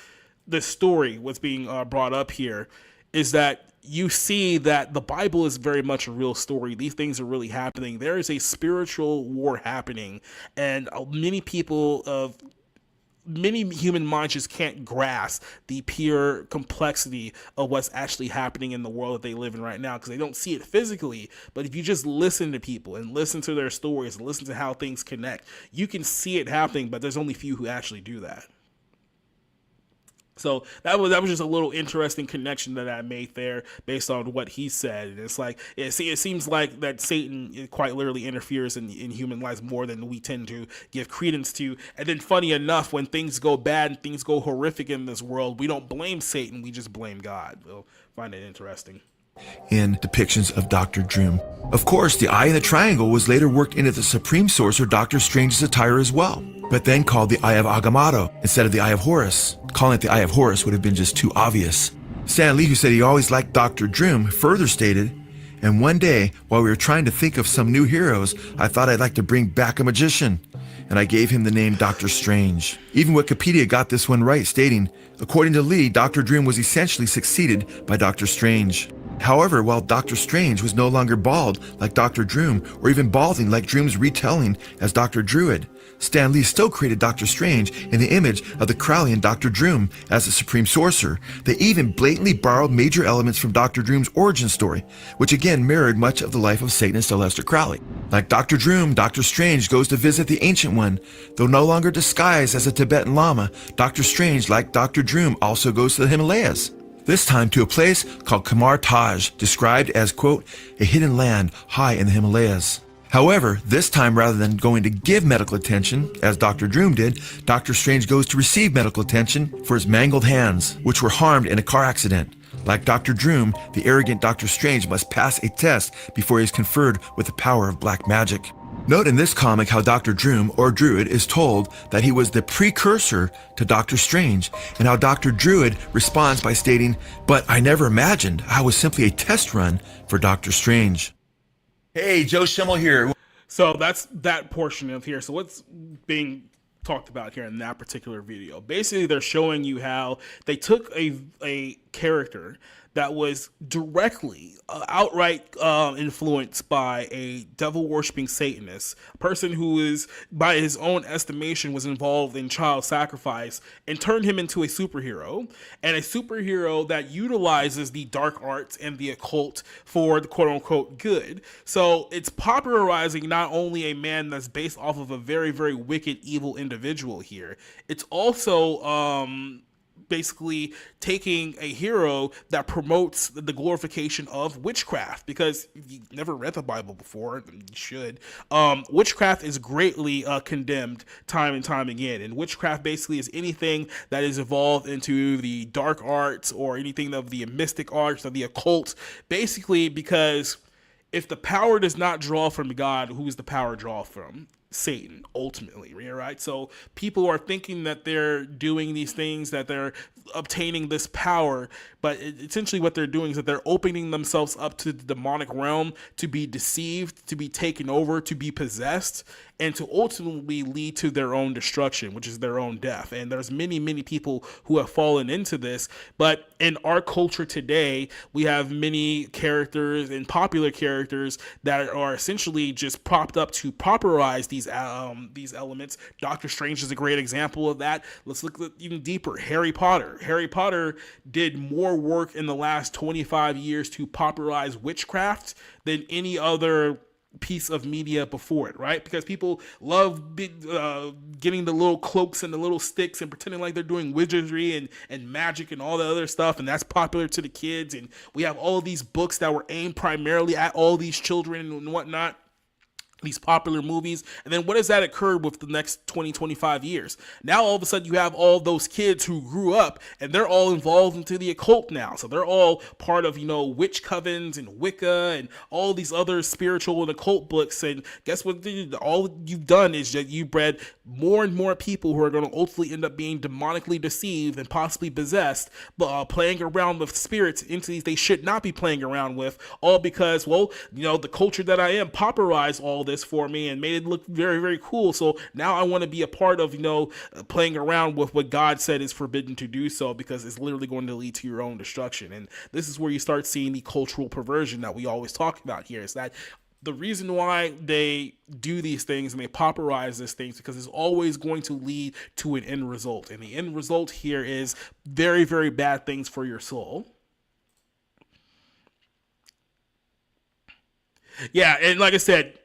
story, what's being brought up here, is that you see that the Bible is very much a real story. These things are really happening. There is a spiritual war happening, and many human minds just can't grasp the pure complexity of what's actually happening in the world that they live in right now, because they don't see it physically. But if you just listen to people and listen to their stories and listen to how things connect, you can see it happening, but there's only few who actually do that. So that was just a little interesting connection that I made there based on what he said. And it's like, it seems like that Satan quite literally interferes in human lives more than we tend to give credence to. And then funny enough, when things go bad and things go horrific in this world, we don't blame Satan, we just blame God. We'll find it interesting. In depictions of Dr. Droom. Of course, the eye in the triangle was later worked into the supreme sorcerer Dr. Strange's attire as well, but then called the Eye of Agamotto instead of the Eye of Horus. Calling it the Eye of Horus would have been just too obvious. Stan Lee, who said he always liked Dr. Droom, further stated, "And one day, while we were trying to think of some new heroes, I thought I'd like to bring back a magician. And I gave him the name Dr. Strange." Even Wikipedia got this one right, stating, according to Lee, Dr. Droom was essentially succeeded by Dr. Strange. However, while Dr. Strange was no longer bald like Dr. Droom, or even balding like Droom's retelling as Dr. Druid, Stan Lee still created Dr. Strange in the image of the Kraulian Dr. Droom as the supreme sorcerer. They even blatantly borrowed major elements from Dr. Droom's origin story, which again mirrored much of the life of Satanist Aleister Crowley. Like Dr. Droom, Dr. Strange goes to visit the Ancient One. Though no longer disguised as a Tibetan Lama, Dr. Strange, like Dr. Droom, also goes to the Himalayas. This time to a place called Kamar Taj, described as, quote, a hidden land high in the Himalayas. However, this time rather than going to give medical attention, as Dr. Droom did, Dr. Strange goes to receive medical attention for his mangled hands, which were harmed in a car accident. Like Dr. Droom, the arrogant Dr. Strange must pass a test before he is conferred with the power of black magic. Note in this comic how Dr. Droom, or Druid, is told that he was the precursor to Dr. Strange, and how Dr. Druid responds by stating, "But I never imagined I was simply a test run for Dr. Strange." Hey, Joe Schimmel here. So that's that portion of here. So what's being talked about here in that particular video? Basically, they're showing you how they took a character that was directly, outright influenced by a devil-worshipping Satanist, a person who is, by his own estimation, was involved in child sacrifice, and turned him into a superhero, and a superhero that utilizes the dark arts and the occult for the quote-unquote good. So it's popularizing not only a man that's based off of a very, very wicked, evil individual here, it's also basically taking a hero that promotes the glorification of witchcraft, because if you've never read the Bible before, you should. Witchcraft is greatly condemned time and time again, and witchcraft basically is anything that is evolved into the dark arts or anything of the mystic arts or the occult, basically because if the power does not draw from God, who is the power draw from? Satan, ultimately, right? So people are thinking that they're doing these things, that they're obtaining this power, but essentially what they're doing is that they're opening themselves up to the demonic realm to be deceived, to be taken over, to be possessed, and to ultimately lead to their own destruction, which is their own death. And there's many, many people who have fallen into this. But in our culture today, we have many characters and popular characters that are essentially just propped up to popularize these elements. Doctor Strange is a great example of that. Let's look even deeper. Harry Potter. Harry Potter did more work in the last 25 years to popularize witchcraft than any other piece of media before it, right? Because people love getting the little cloaks and the little sticks and pretending like they're doing wizardry and magic and all the other stuff, and that's popular to the kids. And we have all of these books that were aimed primarily at all these children and whatnot. these popular movies. And then what has that occurred with the next 20, 25 years? Now all of a sudden you have all those kids who grew up and they're all involved into the occult now. So they're all part of, witch covens and Wicca and all these other spiritual and occult books. And guess what? All you've done is that you bred more and more people who are going to ultimately end up being demonically deceived and possibly possessed, playing around with spirits, entities they should not be playing around with, all because, the culture that I am popularized all this for me and made it look very, very cool. So now I want to be a part of, playing around with what God said is forbidden to do so, because it's literally going to lead to your own destruction. And this is where you start seeing the cultural perversion that we always talk about here, is that the reason why they do these things and they popularize these things, because it's always going to lead to an end result. And the end result here is very, very bad things for your soul. Yeah, and like I said,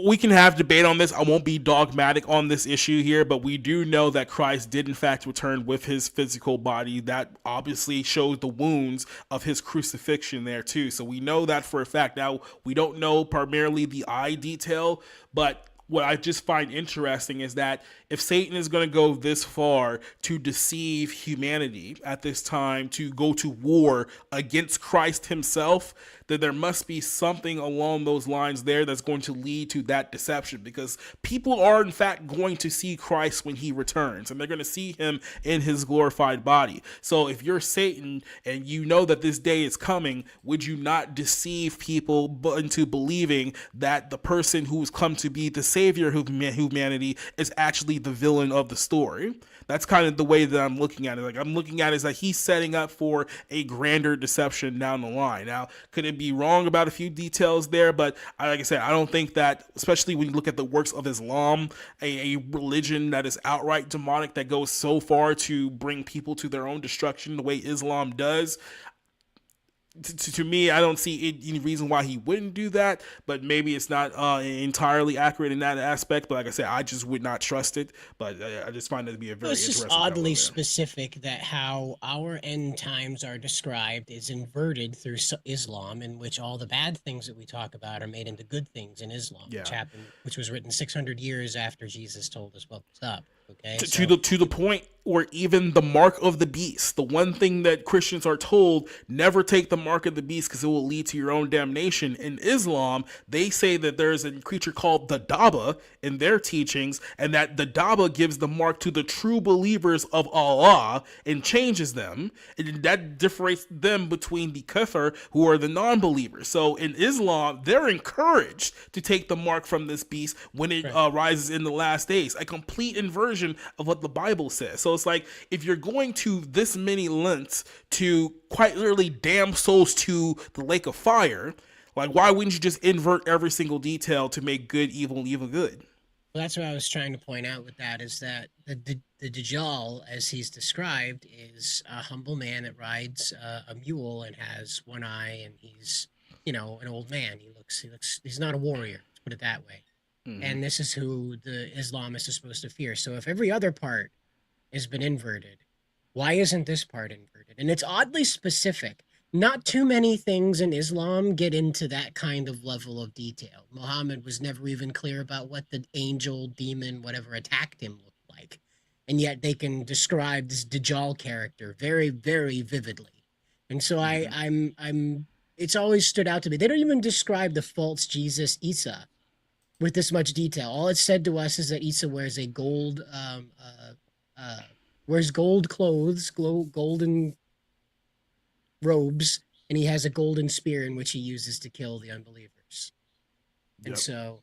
we can have debate on this. I won't be dogmatic on this issue here, but we do know that Christ did in fact return with his physical body. That obviously shows the wounds of his crucifixion there too. So we know that for a fact. Now, we don't know primarily the eye detail, but what I just find interesting is that if Satan is going to go this far to deceive humanity at this time, to go to war against Christ himself, then there must be something along those lines there that's going to lead to that deception, because people are in fact going to see Christ when he returns, and they're going to see him in his glorified body. So if you're Satan and you know that this day is coming, would you not deceive people into believing that the person who's come to be the savior of humanity is actually the villain of the story? That's kind of the way that I'm looking at it. Like, I'm looking at it as like he's setting up for a grander deception down the line. Now, could it be wrong about a few details there? But like I said, I don't think that, especially when you look at the works of Islam, a religion that is outright demonic, that goes so far to bring people to their own destruction the way Islam does. To me, I don't see any reason why he wouldn't do that, but maybe it's not entirely accurate in that aspect. But like I said, I just would not trust it. But I just find it to be a very It's interesting. just oddly specific that how our end times are described is inverted through Islam, in which all the bad things that we talk about are made into good things in Islam, which was written 600 years after Jesus told us what was up. Okay, to the point where even the mark of the beast, the one thing that Christians are told, never take the mark of the beast because it will lead to your own damnation. In Islam, they say that there's a creature called the Daba in their teachings, and that the Daba gives the mark to the true believers of Allah and changes them, and that differentiates them between the kafir, who are the non-believers. So in Islam, they're encouraged to take the mark from this beast when it rises in the last days, a complete inversion of what the Bible says. So it's like, if you're going to this many lengths to quite literally damn souls to the lake of fire, like, why wouldn't you just invert every single detail to make good evil and evil good? Well, that's what I was trying to point out with that, is that the Dajjal, as he's described, is a humble man that rides a mule and has one eye, and he's, an old man. He's not a warrior, let's put it that way. Mm-hmm. And this is who the Islamists are supposed to fear. So if every other part has been inverted, why isn't this part inverted? And it's oddly specific. Not too many things in Islam get into that kind of level of detail. Muhammad was never even clear about what the angel, demon, whatever attacked him looked like. And yet they can describe this Dajjal character very, very vividly. And so I'm it's always stood out to me. They don't even describe the false Jesus, Isa, with this much detail. All it's said to us is that Isa wears a gold clothes, golden robes, and he has a golden spear in which he uses to kill the unbelievers. And so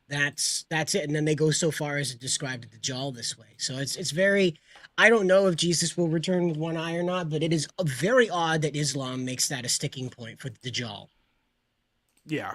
that's it. And then they go so far as to describe the Dajjal this way. So it's very, I don't know if Jesus will return with one eye or not, but it is very odd that Islam makes that a sticking point for the Dajjal. Yeah.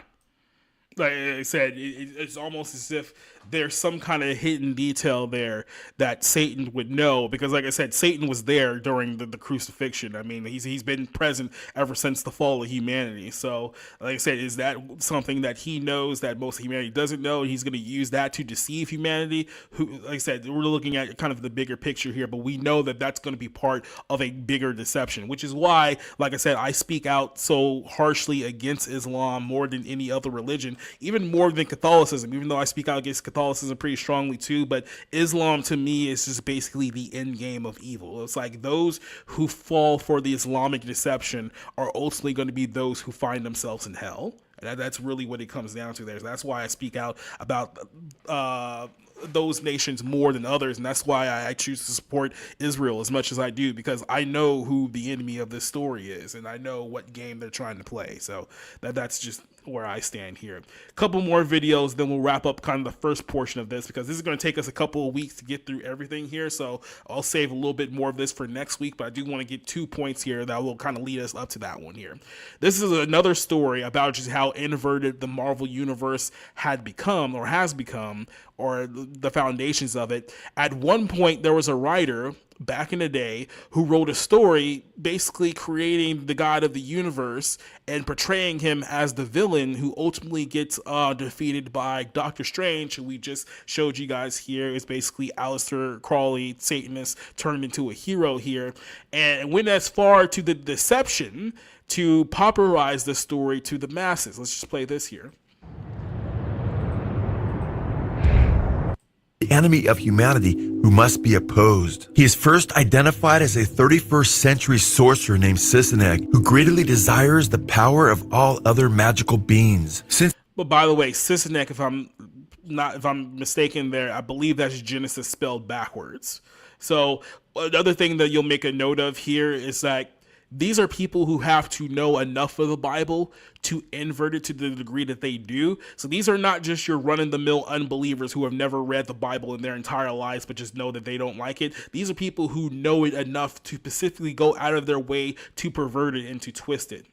like I said, it's almost as if there's some kind of hidden detail there that Satan would know, because like I said, Satan was there during the crucifixion. I mean, he's been present ever since the fall of humanity. So like I said, is that something that he knows that most of humanity doesn't know, and he's going to use that to deceive humanity? Who, like I said, we're looking at kind of the bigger picture here, but we know that that's going to be part of a bigger deception, which is why, like I said, I speak out so harshly against Islam more than any other religion, even more than Catholicism, even though I speak out against Catholicism pretty strongly too. But Islam to me is just basically the end game of evil. It's like those who fall for the Islamic deception are ultimately going to be those who find themselves in hell. That's really what it comes down to there. So that's why I speak out about those nations more than others, and that's why I choose to support Israel as much as I do, because I know who the enemy of this story is, and I know what game they're trying to play. So that's just where I stand here. A couple more videos, then we'll wrap up kind of the first portion of this, because this is going to take us a couple of weeks to get through everything here. So I'll save a little bit more of this for next week, but I do want to get 2 points here that will kind of lead us up to that one here. This is another story about just how inverted the Marvel universe had become, or has become, or the foundations of it. At one point, there was a writer back in the day who wrote a story basically creating the god of the universe and portraying him as the villain who ultimately gets defeated by Doctor Strange, who we just showed you guys here is basically Aleister Crowley, Satanist, turned into a hero here, and went as far to the deception to popularize the story to the masses. Let's just play this here. The enemy of humanity who must be opposed. He is first identified as a 31st century sorcerer named Sisseneg, who greedily desires the power of all other magical beings. But by the way, Sisseneg, if I'm mistaken there, I believe that's Genesis spelled backwards. So another thing that you'll make a note of here is that these are people who have to know enough of the Bible to invert it to the degree that they do. So these are not just your run-of-the-mill unbelievers who have never read the Bible in their entire lives but just know that they don't like it. These are people who know it enough to specifically go out of their way to pervert it and to twist it.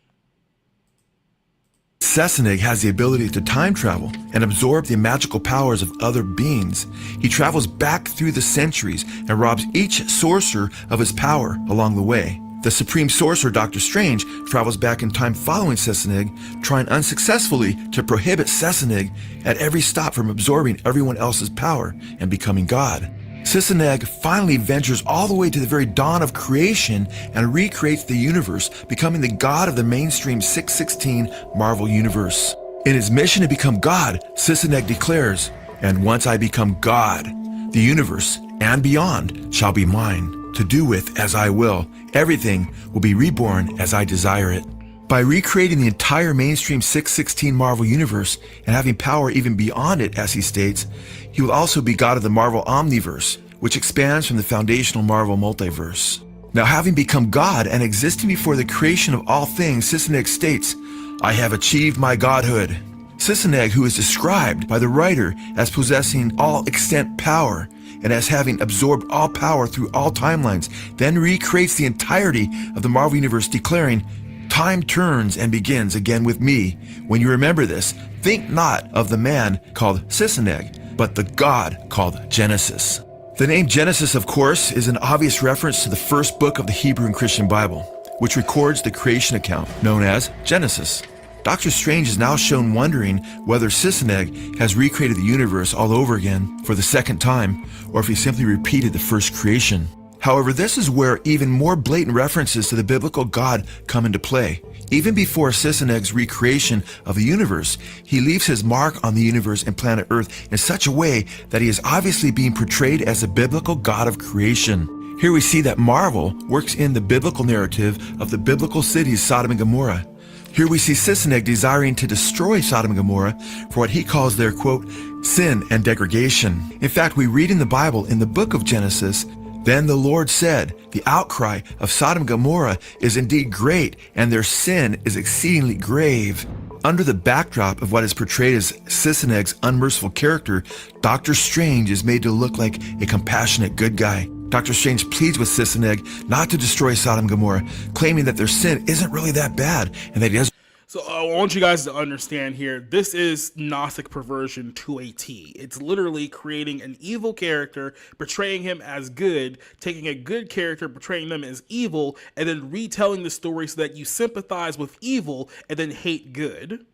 Sisseneg has the ability to time travel and absorb the magical powers of other beings. He travels back through the centuries and robs each sorcerer of his power along the way. The supreme sorcerer, Doctor Strange, travels back in time following Sisseneg, trying unsuccessfully to prohibit Sisseneg at every stop from absorbing everyone else's power and becoming God. Sisseneg finally ventures all the way to the very dawn of creation and recreates the universe, becoming the god of the mainstream 616 Marvel universe. In his mission to become God, Sisseneg declares, "And once I become God, the universe and beyond shall be mine, to do with as I will. Everything will be reborn as I desire it." By recreating the entire mainstream 616 Marvel universe and having power even beyond it, as he states, he will also be God of the Marvel Omniverse, which expands from the foundational Marvel multiverse. Now, having become God and existing before the creation of all things, Sisseneg states, "I have achieved my godhood." Sisseneg, who is described by the writer as possessing all extant power and as having absorbed all power through all timelines, then recreates the entirety of the Marvel Universe, declaring, "Time turns and begins again with me. When you remember this, think not of the man called Sisseneg, but the God called Genesis." The name Genesis, of course, is an obvious reference to the first book of the Hebrew and Christian Bible, which records the creation account, known as Genesis. Doctor Strange is now shown wondering whether Sisseneg has recreated the universe all over again for the second time, or if he simply repeated the first creation. However, this is where even more blatant references to the biblical God come into play. Even before Sisseneg's recreation of the universe, he leaves his mark on the universe and planet Earth in such a way that he is obviously being portrayed as a biblical God of creation. Here we see that Marvel works in the biblical narrative of the biblical cities Sodom and Gomorrah. Here we see Sisseneg desiring to destroy Sodom and Gomorrah for what he calls their, quote, sin and degradation. In fact, we read in the Bible, in the book of Genesis, "Then the Lord said, the outcry of Sodom and Gomorrah is indeed great, and their sin is exceedingly grave." Under the backdrop of what is portrayed as Sisseneg's unmerciful character, Doctor Strange is made to look like a compassionate good guy. Doctor Strange pleads with Sisseneg not to destroy Sodom and Gomorrah, claiming that their sin isn't really that bad and that he doesn't. So I want you guys to understand here, this is Gnostic perversion to a T. It's literally creating an evil character, portraying him as good, taking a good character, portraying them as evil, and then retelling the story so that you sympathize with evil and then hate good.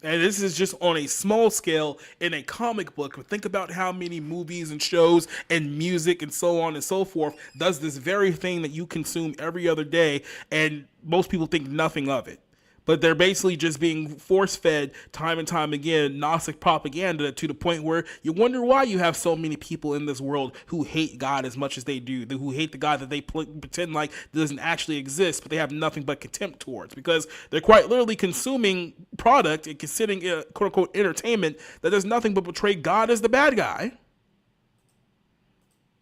And this is just on a small scale in a comic book, but think about how many movies and shows and music and so on and so forth does this very thing that you consume every other day, and most people think nothing of it. But they're basically just being force-fed time and time again, Gnostic propaganda, to the point where you wonder why you have so many people in this world who hate God as much as they do, who hate the God that they pretend like doesn't actually exist, but they have nothing but contempt towards, because they're quite literally consuming product and considering quote-unquote entertainment that does nothing but portray God as the bad guy.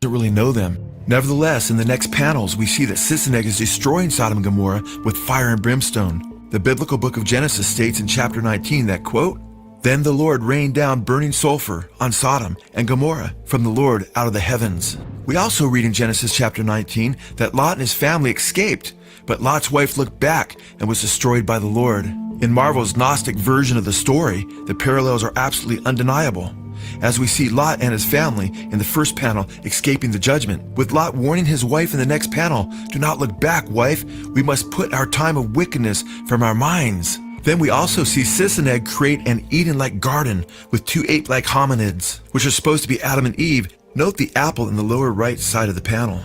Don't really know them. Nevertheless, in the next panels, we see that Sissenegg is destroying Sodom and Gomorrah with fire and brimstone. The biblical book of Genesis states in chapter 19 that, quote, "Then the Lord rained down burning sulfur on Sodom and Gomorrah from the Lord out of the heavens." We also read in Genesis chapter 19 that Lot and his family escaped, but Lot's wife looked back and was destroyed by the Lord. In Marvel's Gnostic version of the story, the parallels are absolutely undeniable, as we see Lot and his family in the first panel escaping the judgment, with Lot warning his wife in the next panel, "Do not look back, wife. We must put our time of wickedness from our minds." Then we also see Sissenegg create an Eden-like garden with two ape-like hominids, which are supposed to be Adam and Eve. Note the apple in the lower right side of the panel.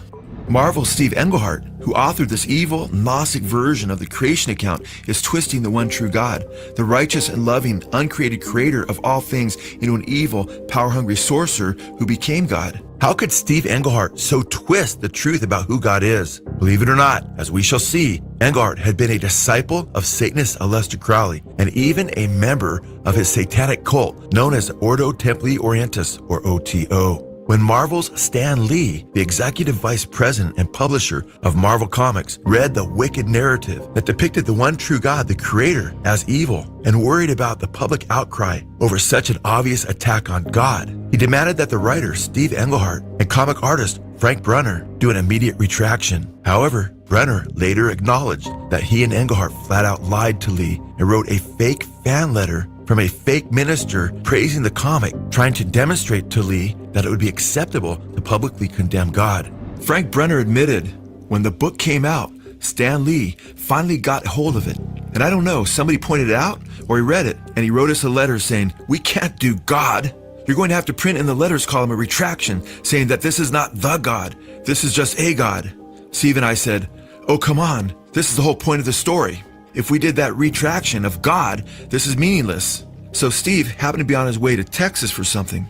Marvel's Steve Englehart, who authored this evil Gnostic version of the creation account, is twisting the one true God, the righteous and loving, uncreated creator of all things, into an evil, power-hungry sorcerer who became God. How could Steve Englehart so twist the truth about who God is? Believe it or not, as we shall see, Englehart had been a disciple of Satanist Aleister Crowley and even a member of his satanic cult known as Ordo Templi Orientis, or OTO. When Marvel's Stan Lee, the executive vice president and publisher of Marvel Comics, read the wicked narrative that depicted the one true God, the creator, as evil, and worried about the public outcry over such an obvious attack on God, he demanded that the writer, Steve Englehart, and comic artist, Frank Brunner, do an immediate retraction. However, Brunner later acknowledged that he and Englehart flat out lied to Lee and wrote a fake fan letter from a fake minister praising the comic, trying to demonstrate to Lee that it would be acceptable to publicly condemn God. Frank Brunner admitted when the book came out, Stan Lee finally got hold of it. And I don't know, somebody pointed it out or he read it and he wrote us a letter saying, "We can't do God. You're going to have to print in the letters column a retraction saying that this is not the God, this is just a God." Steve and I said, "Oh, come on, this is the whole point of the story. If we did that retraction of God, this is meaningless." So Steve happened to be on his way to Texas for something.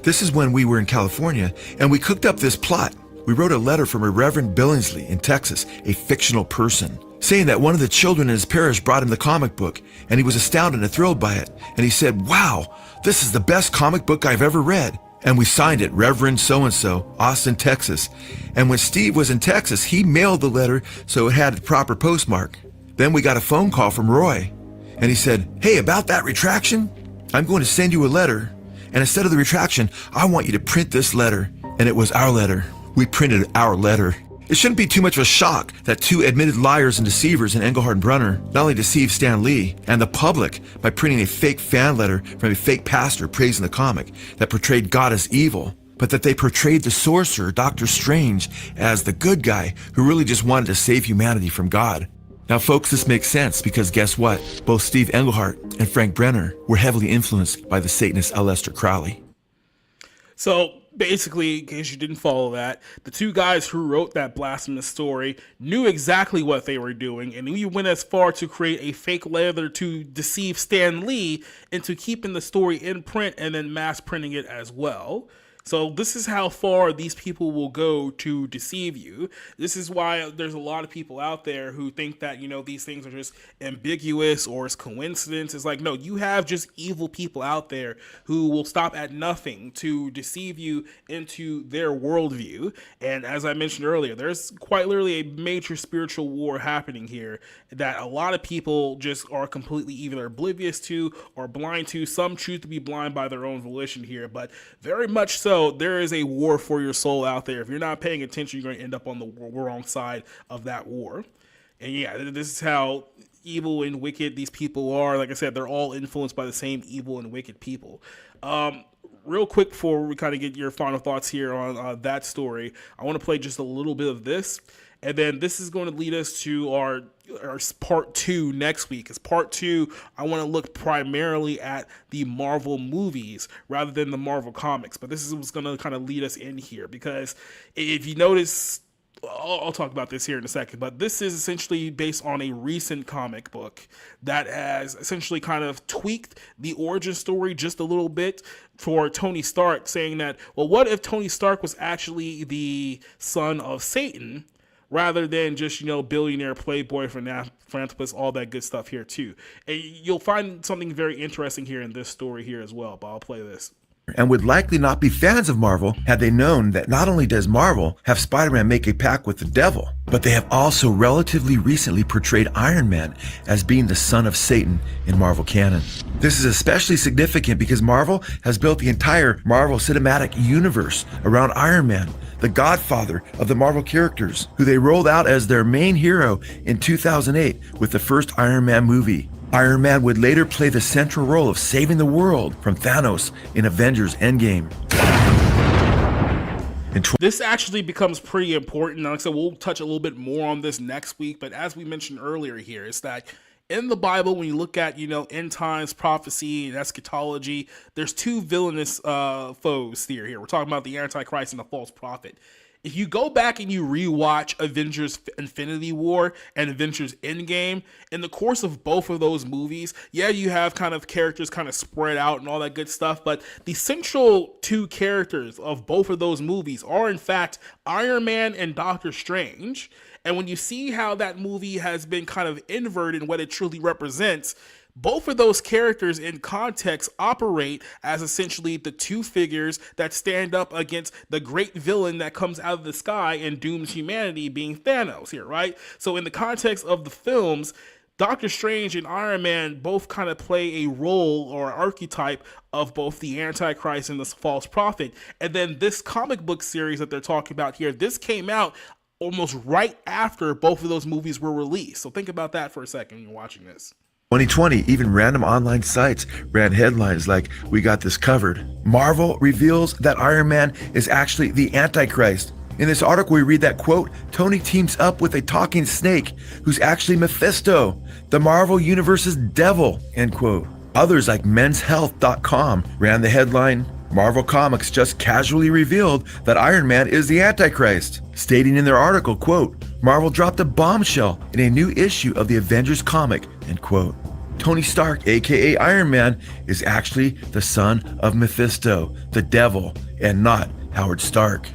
This is when we were in California, and we cooked up this plot. We wrote a letter from a Reverend Billingsley in Texas, a fictional person, saying that one of the children in his parish brought him the comic book, and he was astounded and thrilled by it. And he said, "Wow, this is the best comic book I've ever read." And we signed it, Reverend so-and-so, Austin, Texas. And when Steve was in Texas, he mailed the letter so it had the proper postmark. Then we got a phone call from Roy, and he said, "Hey, about that retraction, I'm going to send you a letter. And instead of the retraction, I want you to print this letter." And it was our letter. We printed our letter. It shouldn't be too much of a shock that two admitted liars and deceivers in Englehart and Brunner not only deceived Stan Lee and the public by printing a fake fan letter from a fake pastor praising the comic that portrayed God as evil, but that they portrayed the sorcerer, Dr. Strange, as the good guy who really just wanted to save humanity from God. Now, folks, this makes sense because guess what? Both Steve Englehart and Frank Brenner were heavily influenced by the Satanist Aleister Crowley. So basically, in case you didn't follow that, the two guys who wrote that blasphemous story knew exactly what they were doing, and we went as far to create a fake letter to deceive Stan Lee into keeping the story in print and then mass printing it as well. So this is how far these people will go to deceive you. This is why there's a lot of people out there who think that, you know, these things are just ambiguous or it's coincidence. It's like, no, you have just evil people out there who will stop at nothing to deceive you into their worldview. And as I mentioned earlier, there's quite literally a major spiritual war happening here that a lot of people just are completely either oblivious to or blind to. Some choose to be blind by their own volition here, but very much so, there is a war for your soul out there. If you're not paying attention, you're going to end up on the wrong side of that war. And yeah, this is how evil and wicked these people are. Like I said, they're all influenced by the same evil and wicked people. Real quick before we kind of get your final thoughts here on that story, I want to play just a little bit of this, and then this is going to lead us to our part 2 next week. As part 2, I want to look primarily at the Marvel movies rather than the Marvel comics, but this is what's going to kind of lead us in here, because if you notice, I'll talk about this here in a second, but this is essentially based on a recent comic book that has essentially kind of tweaked the origin story just a little bit for Tony Stark, saying that, well, what if Tony Stark was actually the son of Satan rather than just, billionaire, playboy, philanthropist, all that good stuff here too. And you'll find something very interesting here in this story here as well, but I'll play this. And would likely not be fans of Marvel had they known that not only does Marvel have Spider-Man make a pact with the devil, but they have also relatively recently portrayed Iron Man as being the son of Satan in Marvel canon. This is especially significant because Marvel has built the entire Marvel Cinematic Universe around Iron Man, the godfather of the Marvel characters, who they rolled out as their main hero in 2008 with the first Iron Man movie. Iron Man would later play the central role of saving the world from Thanos in Avengers Endgame. This actually becomes pretty important. Like I said, we'll touch a little bit more on this next week, but as we mentioned earlier here, it's that in the Bible, when you look at, end times prophecy and eschatology, there's two villainous foes here. We're talking about the Antichrist and the false prophet. If you go back and you rewatch Avengers Infinity War and Avengers Endgame, in the course of both of those movies, yeah, you have kind of characters kind of spread out and all that good stuff, but the central two characters of both of those movies are, in fact, Iron Man and Doctor Strange. And when you see how that movie has been kind of inverted in what it truly represents, both of those characters in context operate as essentially the two figures that stand up against the great villain that comes out of the sky and dooms humanity, being Thanos here, right? So in the context of the films, Doctor Strange and Iron Man both kind of play a role or archetype of both the Antichrist and the false prophet. And then this comic book series that they're talking about here, this came out almost right after both of those movies were released. So think about that for a second when you're watching this. 2020, even random online sites ran headlines like, "We got this covered." Marvel reveals that Iron Man is actually the Antichrist. In this article, we read that, quote, Tony teams up with a talking snake who's actually Mephisto, the Marvel Universe's devil, end quote. Others like menshealth.com ran the headline, Marvel Comics just casually revealed that Iron Man is the Antichrist, stating in their article, quote, Marvel dropped a bombshell in a new issue of the Avengers comic, end quote. Tony Stark, aka Iron Man, is actually the son of Mephisto, the devil, and not Howard Stark.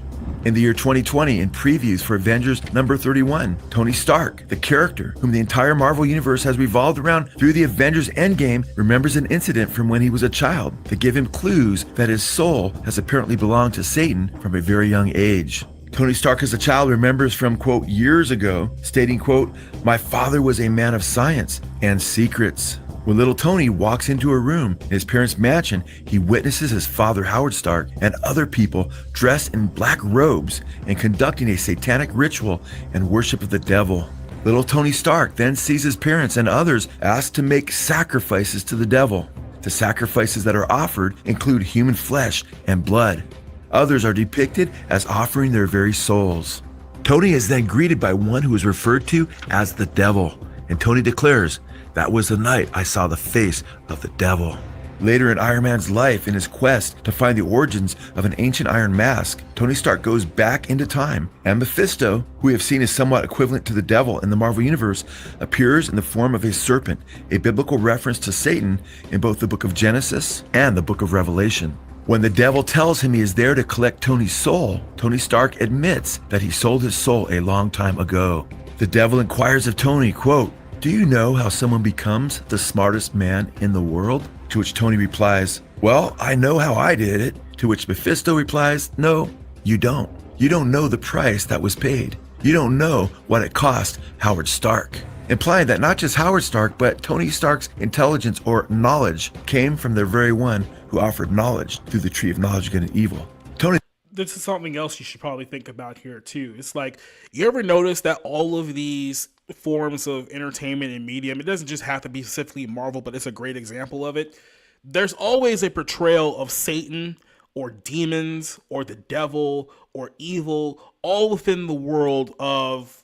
In the year 2020, in previews for Avengers number 31, Tony Stark, the character whom the entire Marvel Universe has revolved around through the Avengers Endgame, remembers an incident from when he was a child that give him clues that his soul has apparently belonged to Satan from a very young age. Tony Stark as a child remembers from, quote, years ago, stating, quote, my father was a man of science and secrets. When little Tony walks into a room in his parents' mansion, he witnesses his father Howard Stark and other people dressed in black robes and conducting a satanic ritual and worship of the devil. Little Tony Stark then sees his parents and others asked to make sacrifices to the devil. The sacrifices that are offered include human flesh and blood. Others are depicted as offering their very souls. Tony is then greeted by one who is referred to as the devil, and Tony declares, that was the night I saw the face of the devil. Later in Iron Man's life, in his quest to find the origins of an ancient iron mask, Tony Stark goes back into time, and Mephisto, who we have seen is somewhat equivalent to the devil in the Marvel Universe, appears in the form of a serpent, a biblical reference to Satan in both the book of Genesis and the book of Revelation. When the devil tells him he is there to collect Tony's soul, Tony Stark admits that he sold his soul a long time ago. The devil inquires of Tony, quote, do you know how someone becomes the smartest man in the world? To which Tony replies, well, I know how I did it. To which Mephisto replies, no, you don't. You don't know the price that was paid. You don't know what it cost Howard Stark. Implying that not just Howard Stark, but Tony Stark's intelligence or knowledge came from the very one who offered knowledge through the tree of knowledge of good and evil. Tony. This is something else you should probably think about here too. It's like, you ever notice that all of these forms of entertainment and medium, it doesn't just have to be specifically Marvel, but it's a great example of it. There's always a portrayal of Satan or demons or the devil or evil all within the world of,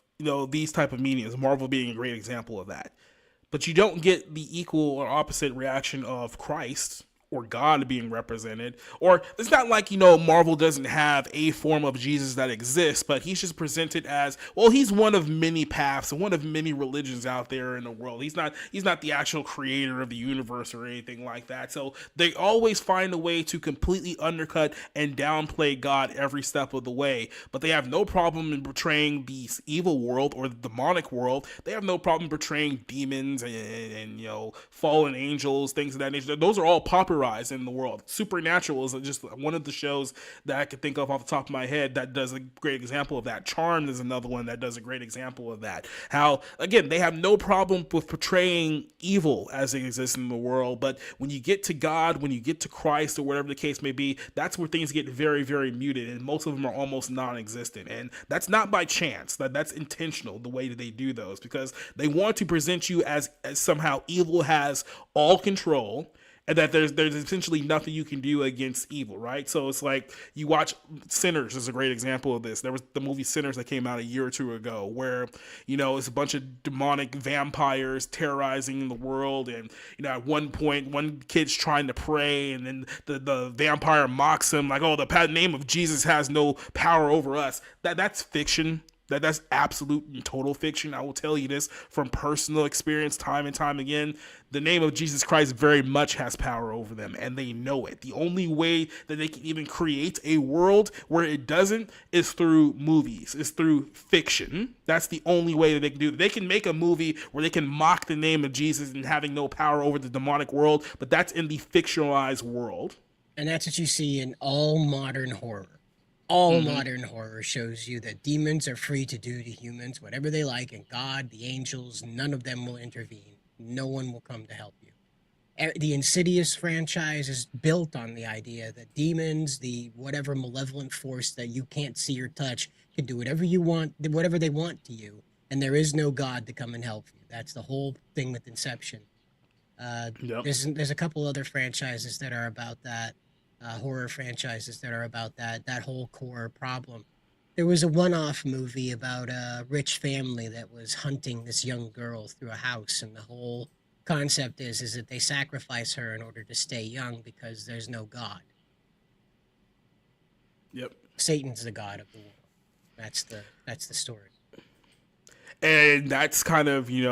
these type of mediums, Marvel being a great example of that. But you don't get the equal or opposite reaction of Christ or God being represented. Or it's not like, Marvel doesn't have a form of Jesus that exists, but he's just presented as, well, he's one of many paths and one of many religions out there in the world. He's not the actual creator of the universe or anything like that. So they always find a way to completely undercut and downplay God every step of the way. But they have no problem in portraying the evil world or the demonic world. They have no problem portraying demons and fallen angels, things of that nature. Those are all popular in the world. Supernatural is just one of the shows that I could think of off the top of my head that does a great example of that. Charmed is another one that does a great example of that. How, again, they have no problem with portraying evil as it exists in the world, but when you get to God, when you get to Christ, or whatever the case may be, that's where things get very, very muted, and most of them are almost non-existent. And that's not by chance. That's intentional, the way that they do those, because they want to present you as somehow evil has all control, and that there's essentially nothing you can do against evil, right? So it's like, you watch Sinners is a great example of this. There was the movie Sinners that came out a year or two ago, where it's a bunch of demonic vampires terrorizing the world, and at one point one kid's trying to pray, and then the vampire mocks him like, oh, the name of Jesus has no power over us. That's fiction. That's absolute and total fiction. I will tell you this from personal experience, time and time again. The name of Jesus Christ very much has power over them, and they know it. The only way that they can even create a world where it doesn't is through movies, is through fiction. That's the only way that they can do it. They can make a movie where they can mock the name of Jesus and having no power over the demonic world, but that's in the fictionalized world. And that's what you see in all modern horror. All modern horror shows you that demons are free to do to humans whatever they like, and God, the angels, none of them will intervene. No one will come to help you. The Insidious franchise is built on the idea that demons, the whatever malevolent force that you can't see or touch, can do whatever you want, whatever they want to you, and there is no God to come and help you. That's the whole thing with Inception. Yep. There's a couple other franchises that are about that. Horror franchises that are about that whole core problem. There was a one-off movie about a rich family that was hunting this young girl through a house, and the whole concept is that they sacrifice her in order to stay young because there's no God. Yep. Satan's the god of the world. That's the story. And that's kind of, the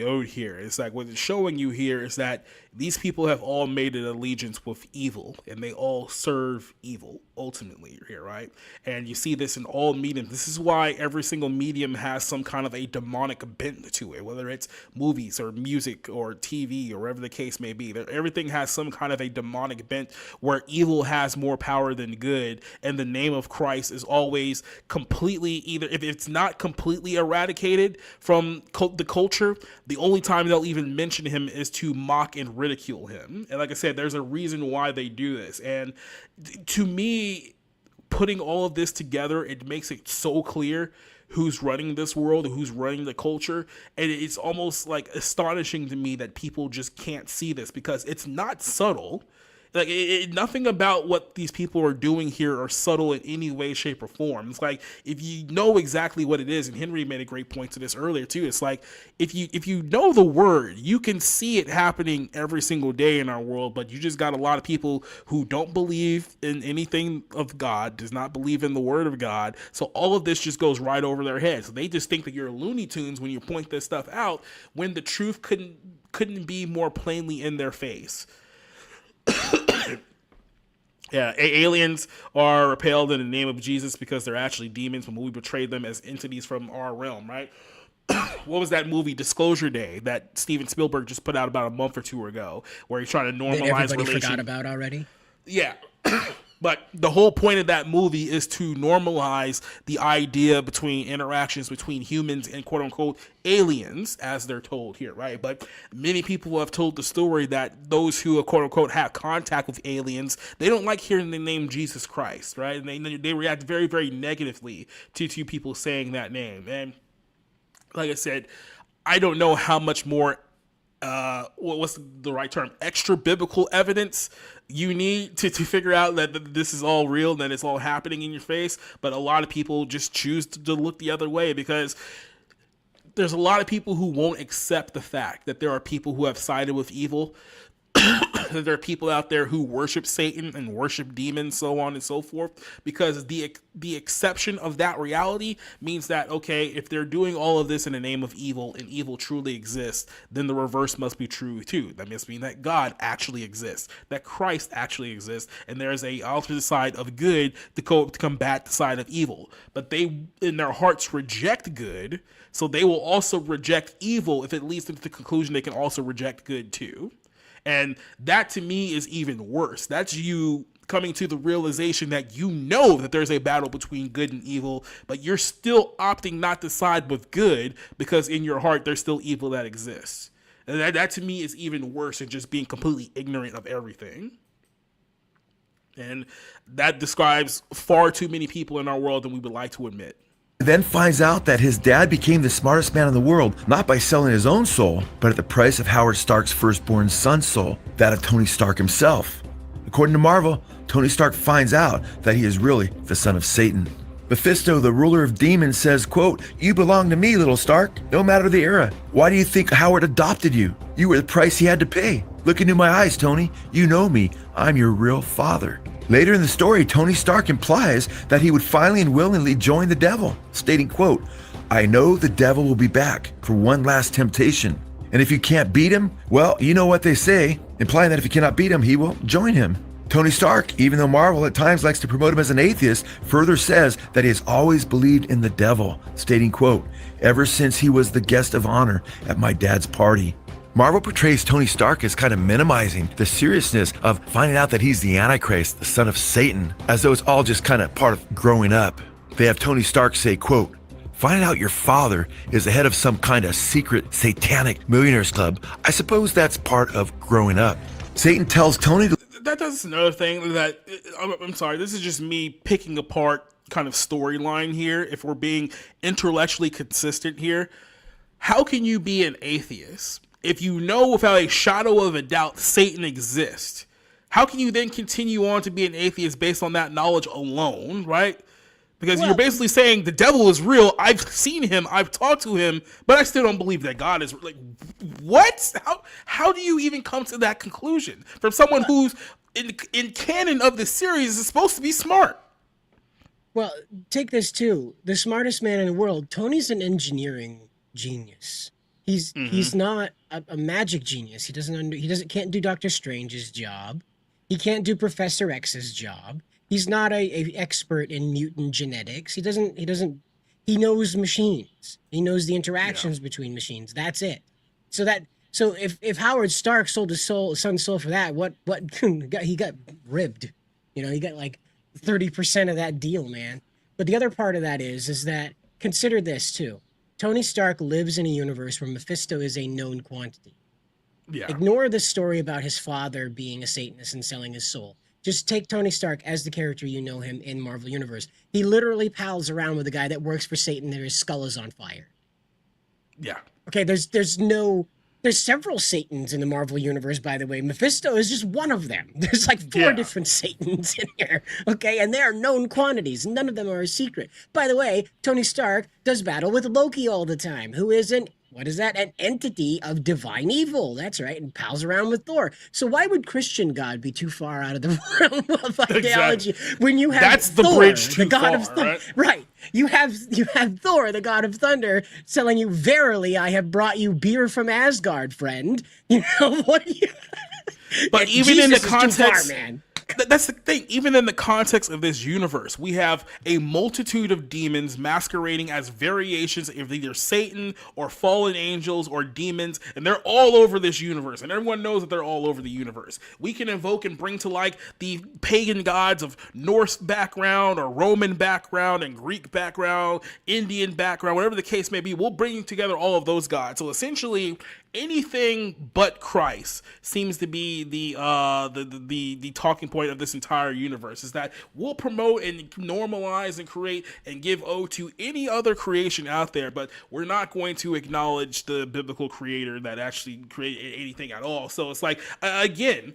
ode here. It's like, what it's showing you here is that these people have all made an allegiance with evil, and they all serve evil, ultimately, here, right? And you see this in all mediums. This is why every single medium has some kind of a demonic bent to it, whether it's movies or music or TV or whatever the case may be. Everything has some kind of a demonic bent where evil has more power than good, and the name of Christ is always completely, either if it's not completely eradicated from the culture, the only time they'll even mention him is to mock and ridicule him. And like I said, there's a reason why they do this. And to me, putting all of this together, it makes it so clear who's running this world, who's running the culture. And it's almost like astonishing to me that people just can't see this, because it's not subtle. Like, nothing about what these people are doing here are subtle in any way, shape, or form. It's like, if you know exactly what it is, and Henry made a great point to this earlier too, it's like, if you know the word, you can see it happening every single day in our world, but you just got a lot of people who don't believe in anything of God, does not believe in the word of God, so all of this just goes right over their heads. So they just think that you're Looney Tunes when you point this stuff out, when the truth couldn't be more plainly in their face. Yeah, aliens are repelled in the name of Jesus because they're actually demons, when we portray them as entities from our realm, right? What was that movie, Disclosure Day, that Steven Spielberg just put out about a month or two ago, where he's trying to normalize Everybody forgot about already? Yeah. But the whole point of that movie is to normalize the idea between interactions between humans and quote-unquote aliens, as they're told here, right? But many people have told the story that those who quote-unquote have contact with aliens, they don't like hearing the name Jesus Christ, right? And they react very, very negatively to people saying that name. And like I said, I don't know how much more, what's the right term, extra biblical evidence you need to figure out that this is all real, that it's all happening in your face. But a lot of people just choose to look the other way, because there's a lot of people who won't accept the fact that there are people who have sided with evil. There are people out there who worship Satan and worship demons, so on and so forth, because the exception of that reality means that, okay, if they're doing all of this in the name of evil and evil truly exists, then the reverse must be true too. That must mean that God actually exists, that Christ actually exists, and there's a opposite side of good to combat the side of evil. But they, in their hearts, reject good, so they will also reject evil if it leads them to the conclusion they can also reject good too. And that, to me, is even worse. That's you coming to the realization that you know that there's a battle between good and evil, but you're still opting not to side with good because in your heart there's still evil that exists. And that to me is even worse than just being completely ignorant of everything. And that describes far too many people in our world than we would like to admit. Then finds out that his dad became the smartest man in the world, not by selling his own soul, but at the price of Howard Stark's firstborn son's soul, that of Tony Stark himself. According to Marvel, Tony Stark finds out that he is really the son of Satan. Mephisto, the ruler of demons, says, quote, "You belong to me, little Stark, no matter the era. Why do you think Howard adopted you? You were the price he had to pay. Look into my eyes, Tony. You know me. I'm your real father." Later in the story, Tony Stark implies that he would finally and willingly join the devil, stating, quote, "I know the devil will be back for one last temptation. And if you can't beat him, well, you know what they say," implying that if you cannot beat him, he will join him. Tony Stark, even though Marvel at times likes to promote him as an atheist, further says that he has always believed in the devil, stating, quote, "Ever since he was the guest of honor at my dad's party." Marvel portrays Tony Stark as kind of minimizing the seriousness of finding out that he's the Antichrist, the son of Satan, as though it's all just kind of part of growing up. They have Tony Stark say, quote, "Finding out your father is the head of some kind of secret satanic millionaires club, I suppose that's part of growing up." Satan tells Tony to... That's another thing that, I'm sorry, this is just me picking apart kind of storyline here. If we're being intellectually consistent here, how can you be an atheist if you know without a shadow of a doubt Satan exists? How can you then continue on to be an atheist based on that knowledge alone, right? Because you're basically saying the devil is real. I've seen him. I've talked to him, but I still don't believe that God is like, what? How do you even come to that conclusion from someone who's in canon of the series is supposed to be smart? Well, take this too. The smartest man in the world, Tony's an engineering genius. He's not a magic genius. He can't do Doctor Strange's job. He can't do Professor X's job. He's not a expert in mutant genetics. He knows machines. He knows the interactions between machines. That's it. So if Howard Stark sold his son's soul for that, what he got ribbed. You know, he got like 30% of that deal, man. But the other part of that is that, consider this too. Tony Stark lives in a universe where Mephisto is a known quantity. Yeah. Ignore the story about his father being a Satanist and selling his soul. Just take Tony Stark as the character you know him in Marvel Universe. He literally pals around with a guy that works for Satan and his skull is on fire. Yeah. Okay, there's several Satans in the Marvel Universe, by the way. Mephisto is just one of them. There's like 4 different Satans in here, okay? And they are known quantities. None of them are a secret. By the way, Tony Stark does battle with Loki all the time, who is an entity of divine evil. That's right, and pals around with Thor. So why would Christian God be too far out of the realm of ideology when you have Thor, the god of thunder? Right. You have Thor, the god of thunder, telling you, "Verily, I have brought you beer from Asgard, friend." You know what? But even Jesus in the context, man. That's the thing. Even in the context of this universe, we have a multitude of demons masquerading as variations of either Satan or fallen angels or demons, and they're all over this universe, and everyone knows that they're all over the universe. We can invoke and bring to light the pagan gods of Norse background or Roman background and Greek background, Indian background, whatever the case may be. We'll bring together all of those gods. So essentially, anything but Christ seems to be the talking point viewpoint of this entire universe, is that we'll promote and normalize and create and give ode to any other creation out there, but we're not going to acknowledge the biblical creator that actually created anything at all. So it's like, again,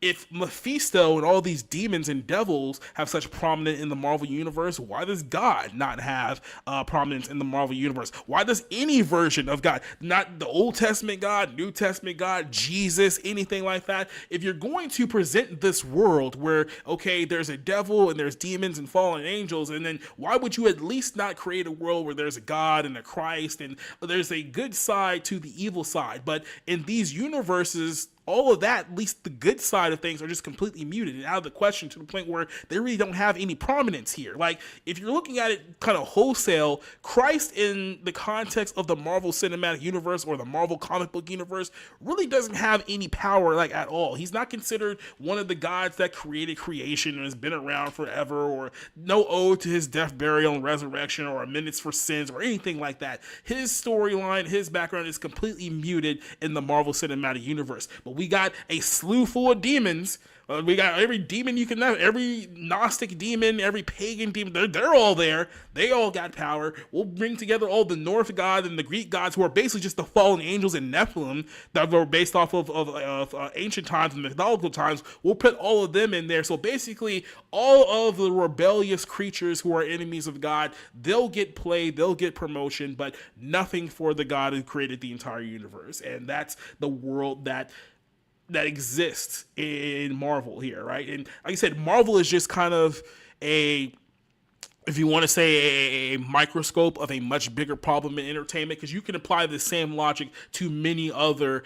if Mephisto and all these demons and devils have such prominence in the Marvel Universe, why does God not have prominence in the Marvel Universe? Why does any version of God, not the Old Testament God, New Testament God, Jesus, anything like that, if you're going to present this world where, okay, there's a devil and there's demons and fallen angels, and then why would you at least not create a world where there's a God and a Christ and there's a good side to the evil side? But in these universes, all of that, at least the good side of things, are just completely muted and out of the question, to the point where they really don't have any prominence here. Like, if you're looking at it kind of wholesale, Christ in the context of the Marvel Cinematic Universe or the Marvel comic book universe really doesn't have any power, like, at all. He's not considered one of the gods that created creation and has been around forever, or no ode to his death, burial, and resurrection, or amendments for sins, or anything like that. His storyline, his background is completely muted in the Marvel Cinematic Universe. But we got a slew full of demons. We got every demon you can have, every Gnostic demon, every pagan demon. They're all there. They all got power. We'll bring together all the Norse gods and the Greek gods, who are basically just the fallen angels and Nephilim that were based off of ancient times and mythological times. We'll put all of them in there. So basically, all of the rebellious creatures who are enemies of God, they'll get play, they'll get promotion, but nothing for the God who created the entire universe. And that's the world that exists in Marvel here, right? And like I said, Marvel is just kind of if you want to say a microscope of a much bigger problem in entertainment, because you can apply the same logic to many other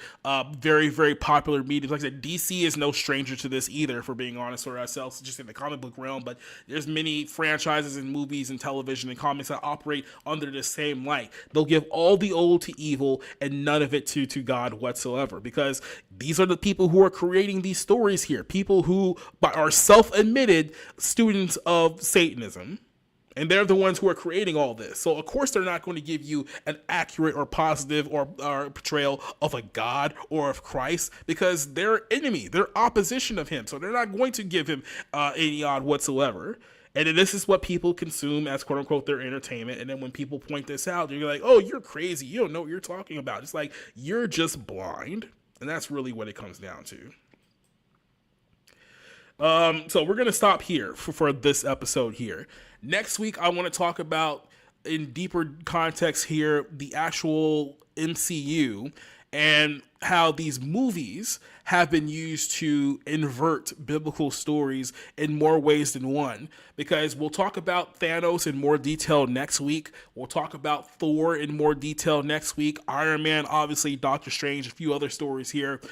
very, very popular mediums. Like I said, DC is no stranger to this either, if we're being honest with ourselves, just in the comic book realm, but there's many franchises and movies and television and comics that operate under the same light. They'll give all the old to evil and none of it to God whatsoever, because these are the people who are creating these stories here, people who are self-admitted students of Satanism. And they're the ones who are creating all this. So, of course, they're not going to give you an accurate or positive or portrayal of a God or of Christ, because they're enemy. They're opposition of him. So they're not going to give him any odd whatsoever. And then this is what people consume as, quote unquote, their entertainment. And then when people point this out, you're like, oh, you're crazy. You don't know what you're talking about. It's like, you're just blind. And that's really what it comes down to. So we're going to stop here for this episode here. Next week, I want to talk about, in deeper context here, the actual MCU and how these movies have been used to invert biblical stories in more ways than one. Because we'll talk about Thanos in more detail next week. We'll talk about Thor in more detail next week. Iron Man, obviously, Doctor Strange, a few other stories here.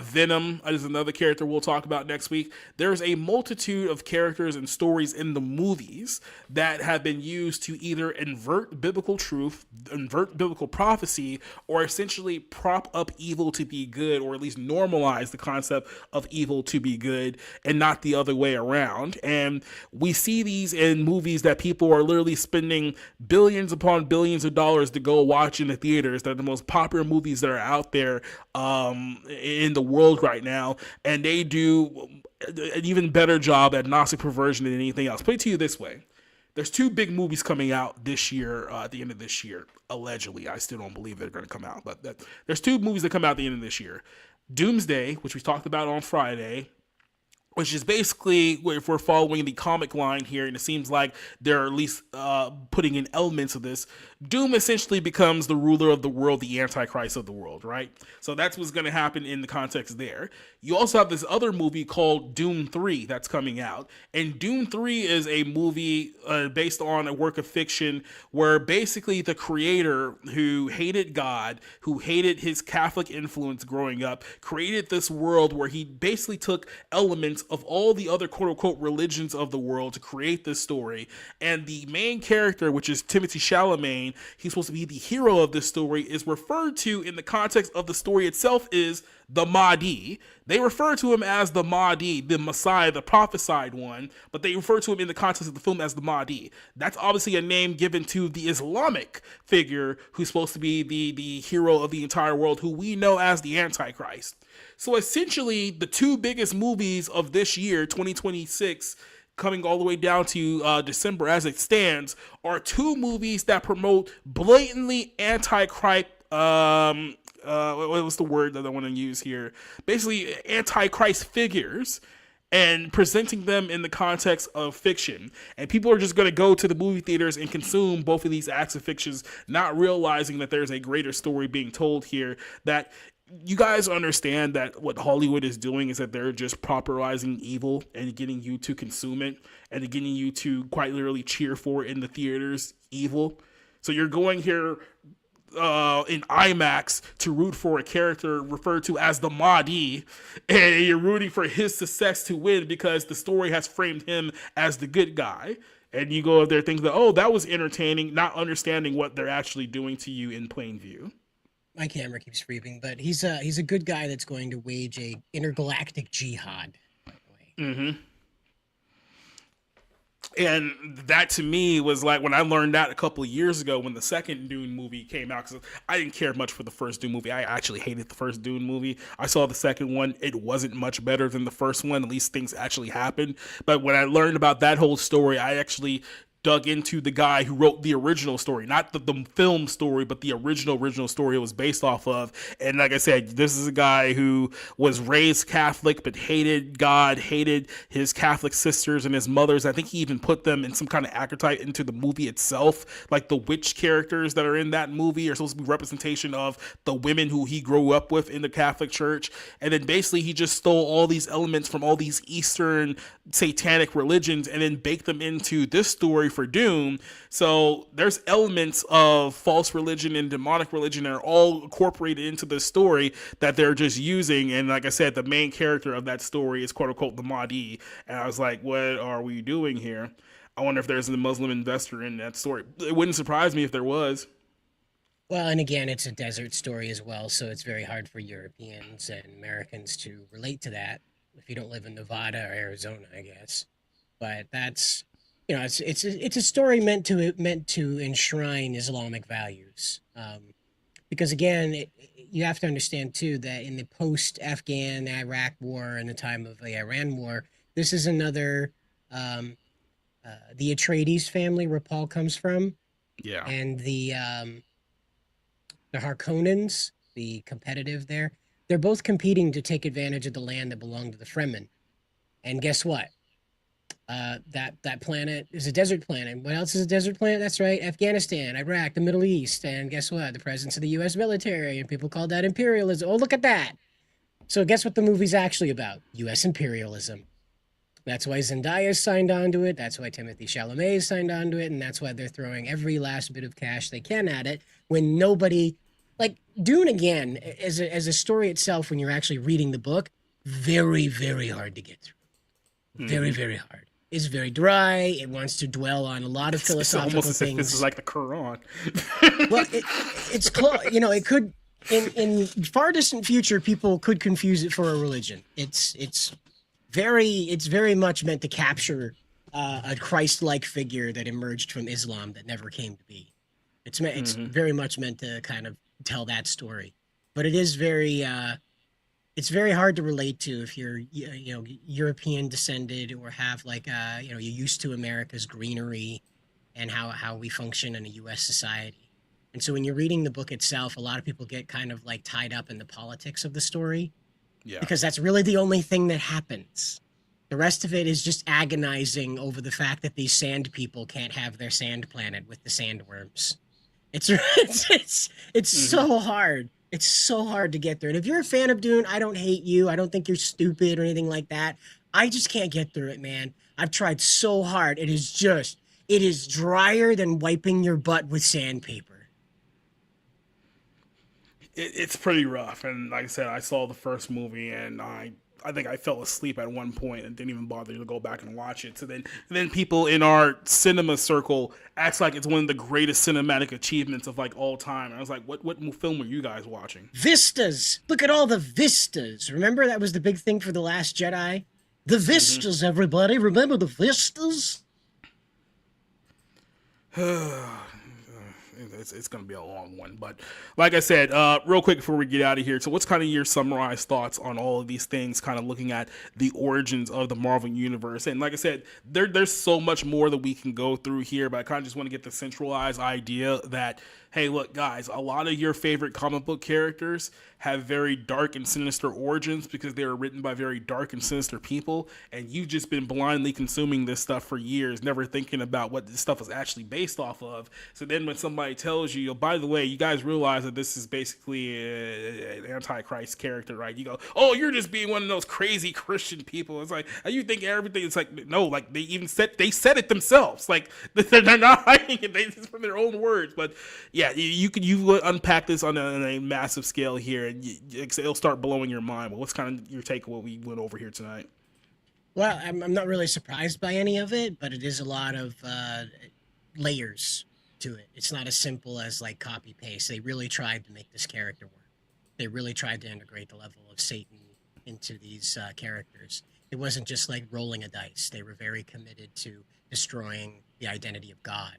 Venom is another character we'll talk about next week. There's a multitude of characters and stories in the movies that have been used to either invert biblical truth, invert biblical prophecy, or essentially prop up evil to be good, or at least normalize the concept of evil to be good and not the other way around. And we see these in movies that people are literally spending billions upon billions of dollars to go watch in the theaters. They're the most popular movies that are out there in the world right now, and they do an even better job at Gnostic Inversion than anything else. Put it to you this way. There's two big movies coming out this year, at the end of this year, allegedly. I still don't believe they're going to come out, but there's two movies that come out at the end of this year. Doomsday, which we talked about on Friday, which is basically, if we're following the comic line here, and it seems like they're at least putting in elements of this, Doom essentially becomes the ruler of the world, the Antichrist of the world, right? So that's what's going to happen in the context there. You also have this other movie called Doom 3 that's coming out. And Doom 3 is a movie based on a work of fiction where basically the creator, who hated God, who hated his Catholic influence growing up, created this world where he basically took elements of all the other quote-unquote religions of the world to create this story. And the main character, which is Timothée Chalamet, Ukraine, he's supposed to be the hero of this story, is referred to in the context of the story itself is the Mahdi. They refer to him as the Mahdi, the Messiah, the prophesied one, but they refer to him in the context of the film as the Mahdi. That's obviously a name given to the Islamic figure who's supposed to be the hero of the entire world, who we know as the Antichrist. So essentially, the two biggest movies of this year, 2026, coming all the way down to December as it stands, are two movies that promote blatantly Antichrist. What was the word that I want to use here? Basically, Antichrist figures, and presenting them in the context of fiction. And people are just going to go to the movie theaters and consume both of these acts of fictions, not realizing that there's a greater story being told here. That you guys understand that what Hollywood is doing is that they're just popularizing evil and getting you to consume it and getting you to quite literally cheer for in the theaters evil. So you're going here in IMAX to root for a character referred to as the Mahdi, and you're rooting for his success to win because the story has framed him as the good guy. And you go up there thinking that, oh, that was entertaining, not understanding what they're actually doing to you in plain view. My camera keeps freezing, but he's a good guy that's going to wage a intergalactic jihad, by the way. Mm-hmm. And that to me was like when I learned that a couple of years ago when the second Dune movie came out, because I didn't care much for the first Dune movie. I actually hated the first Dune movie. I saw the second one. It wasn't much better than the first one. At least things actually happened. But when I learned about that whole story, I actually dug into the guy who wrote the original story, not the film story, but the original story it was based off of. And like I said, this is a guy who was raised Catholic, but hated God, hated his Catholic sisters and his mothers. I think he even put them in some kind of archetype into the movie itself. Like the witch characters that are in that movie are supposed to be representation of the women who he grew up with in the Catholic Church. And then basically he just stole all these elements from all these Eastern satanic religions and then baked them into this story for Dune. So there's elements of false religion and demonic religion that are all incorporated into the story that they're just using. And like I said, the main character of that story is quote unquote the Mahdi. And I was like, what are we doing here? I wonder if there's a Muslim investor in that story. It wouldn't surprise me if there was. Well, and again, it's a desert story as well, so it's very hard for Europeans and Americans to relate to that if you don't live in Nevada or Arizona, I guess. But that's, you know, it's a story meant to enshrine Islamic values, because again, you have to understand too that in the post-Afghan Iraq War and the time of the Iran War, this is another the Atreides family where Paul comes from, yeah, and the Harkonnens, the competitive there, they're both competing to take advantage of the land that belonged to the Fremen, and guess what? That planet is a desert planet. What else is a desert planet? That's right, Afghanistan, Iraq, the Middle East, and guess what? The presence of the U.S. military, and people call that imperialism. Oh, look at that! So guess what the movie's actually about? U.S. imperialism. That's why Zendaya signed on to it. That's why Timothée Chalamet signed on to it, and that's why they're throwing every last bit of cash they can at it. When nobody, like Dune again, as a story itself, when you're actually reading the book, very, very hard to get through. Very, very hard. It's very dry. It wants to dwell on a lot of philosophical it's almost things. As if this is like the Quran. Well, it's close. You know, it could in far distant future, people could confuse it for a religion. It's very much meant to capture a Christ-like figure that emerged from Islam that never came to be. It's very much meant to kind of tell that story, but it is very. It's very hard to relate to if you're, you know, European descended or have like, you know, you're used to America's greenery and how we function in a U.S. society. And so when you're reading the book itself, a lot of people get kind of like tied up in the politics of the story, because that's really the only thing that happens. The rest of it is just agonizing over the fact that these sand people can't have their sand planet with the sandworms. It's so hard. It's so hard to get through. And if you're a fan of Dune, I don't hate you. I don't think you're stupid or anything like that. I just can't get through it, man. I've tried so hard. It is drier than wiping your butt with sandpaper. It's pretty rough. And like I said, I saw the first movie and I I think I fell asleep at one point and didn't even bother to go back and watch it. So then people in our cinema circle acts like it's one of the greatest cinematic achievements of like all time. And I was like, what film were you guys watching? Vistas. Look at all the vistas. Remember that was the big thing for The Last Jedi? The vistas, everybody. Remember the vistas? It's going to be a long one, but like I said, real quick before we get out of here, so what's kind of your summarized thoughts on all of these things, kind of looking at the origins of the Marvel Universe? And like I said, there's so much more that we can go through here, but I kind of just want to get the centralized idea that, hey, look, guys, a lot of your favorite comic book characters have very dark and sinister origins because they were written by very dark and sinister people, and you've just been blindly consuming this stuff for years, never thinking about what this stuff is actually based off of. So then when somebody tells you, by the way, you guys realize that this is basically an Antichrist character, right? You go, oh, you're just being one of those crazy Christian people. It's like, you think everything, it's like, no, like they said it themselves. Like they're not hiding it, it's from their own words. But yeah, you unpack this on a massive scale here, and it'll start blowing your mind. But what's kind of your take on what we went over here tonight? Well, I'm not really surprised by any of it, but it is a lot of layers to it. It's not as simple as like copy paste. They really tried to make this character work. They really tried to integrate the level of Satan into these characters. It wasn't just like rolling a dice. They were very committed to destroying the identity of God,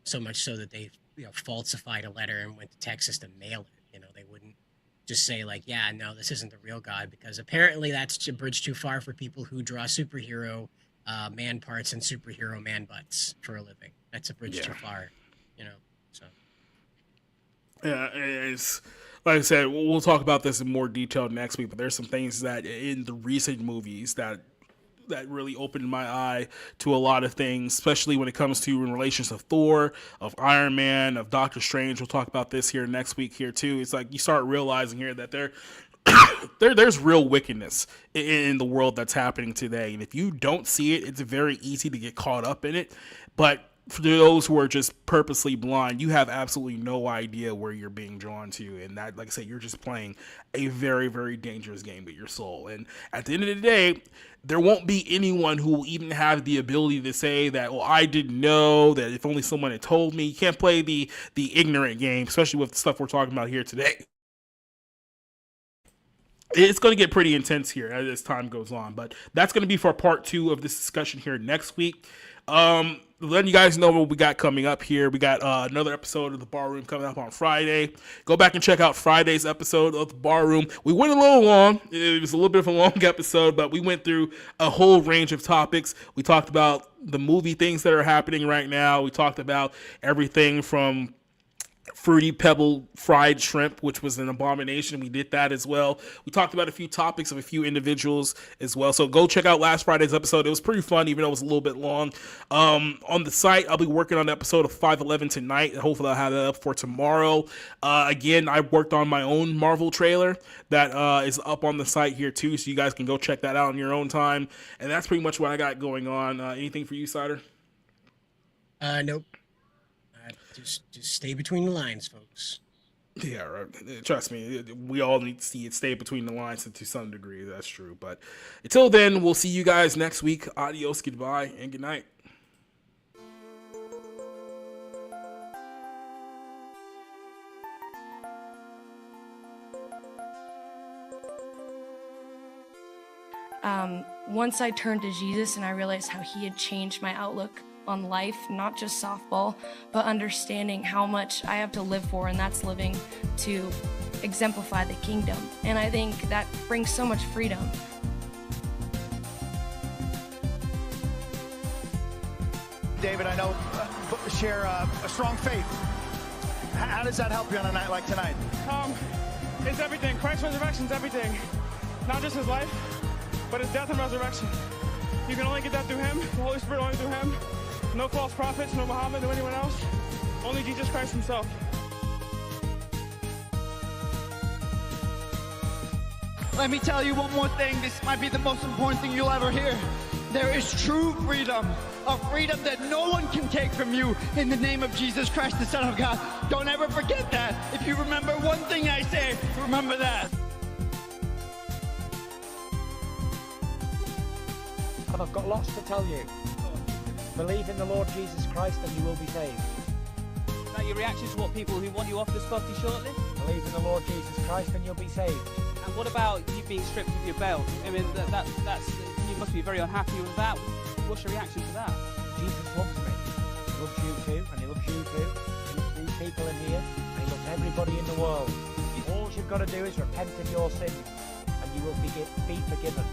so much so that they falsified a letter and went to Texas to mail it. They wouldn't just say like, yeah, no, this isn't the real God, because apparently that's a bridge too far for people who draw superhero man parts and superhero man butts for a living. That's a bridge too far, so. Yeah, it's like I said, we'll talk about this in more detail next week, but there's some things that in the recent movies that really opened my eye to a lot of things, especially when it comes to in relations of Thor, of Iron Man, of Doctor Strange. We'll talk about this here next week here too. It's like you start realizing here that there's real wickedness in the world that's happening today. And if you don't see it, it's very easy to get caught up in it. But for those who are just purposely blind, you have absolutely no idea where you're being drawn to. And that, like I said, you're just playing a very, very dangerous game with your soul. And at the end of the day, there won't be anyone who will even have the ability to say that, well, I didn't know, that if only someone had told me. You can't play the ignorant game, especially with the stuff we're talking about here today. It's going to get pretty intense here as time goes on. But that's going to be for part 2 of this discussion here next week. Letting you guys know what we got coming up here. We got another episode of The Bar Room coming up on Friday. Go back and check out Friday's episode of The Bar Room. We went a little long. It was a little bit of a long episode, but we went through a whole range of topics. We talked about the movie things that are happening right now. We talked about everything from Fruity Pebble fried shrimp, which was an abomination. We did that as well. We talked about a few topics of a few individuals as well. So go check out last Friday's episode. It was pretty fun, even though it was a little bit long. On the site, I'll be working on the episode of 511 tonight, and hopefully I'll have that up for tomorrow. Again, I worked on my own Marvel trailer that is up on the site here too, so you guys can go check that out on your own time. And that's pretty much what I got going on. Anything for you, Cider? Nope. Just stay between the lines, folks. Yeah, right. Trust me, we all need to see it stay between the lines to some degree. That's true. But until then, we'll see you guys next week. Adios, goodbye, and good night. Once I turned to Jesus and I realized how he had changed my outlook on life, not just softball, but understanding how much I have to live for, and that's living to exemplify the kingdom. And I think that brings so much freedom. David, I know share a strong faith. How does that help you on a night like tonight? It's everything. Christ's resurrection is everything. Not just his life, but his death and resurrection. You can only get that through him, the Holy Spirit only through him. No false prophets, no Muhammad, no anyone else. Only Jesus Christ himself. Let me tell you one more thing. This might be the most important thing you'll ever hear. There is true freedom, a freedom that no one can take from you in the name of Jesus Christ, the Son of God. Don't ever forget that. If you remember one thing I say, remember that. and I've got lots to tell you. Believe in the Lord Jesus Christ and you will be saved. Now your reaction to what people who want you off the spotty shortly? Believe in the Lord Jesus Christ and you'll be saved. And what about you being stripped of your belt? I mean, that's you must be very unhappy with that. What's your reaction to that? Jesus loves me. He loves you too, and he loves you too. He loves these people in here, and he loves everybody in the world. All you've got to do is repent of your sins, and you will be forgiven.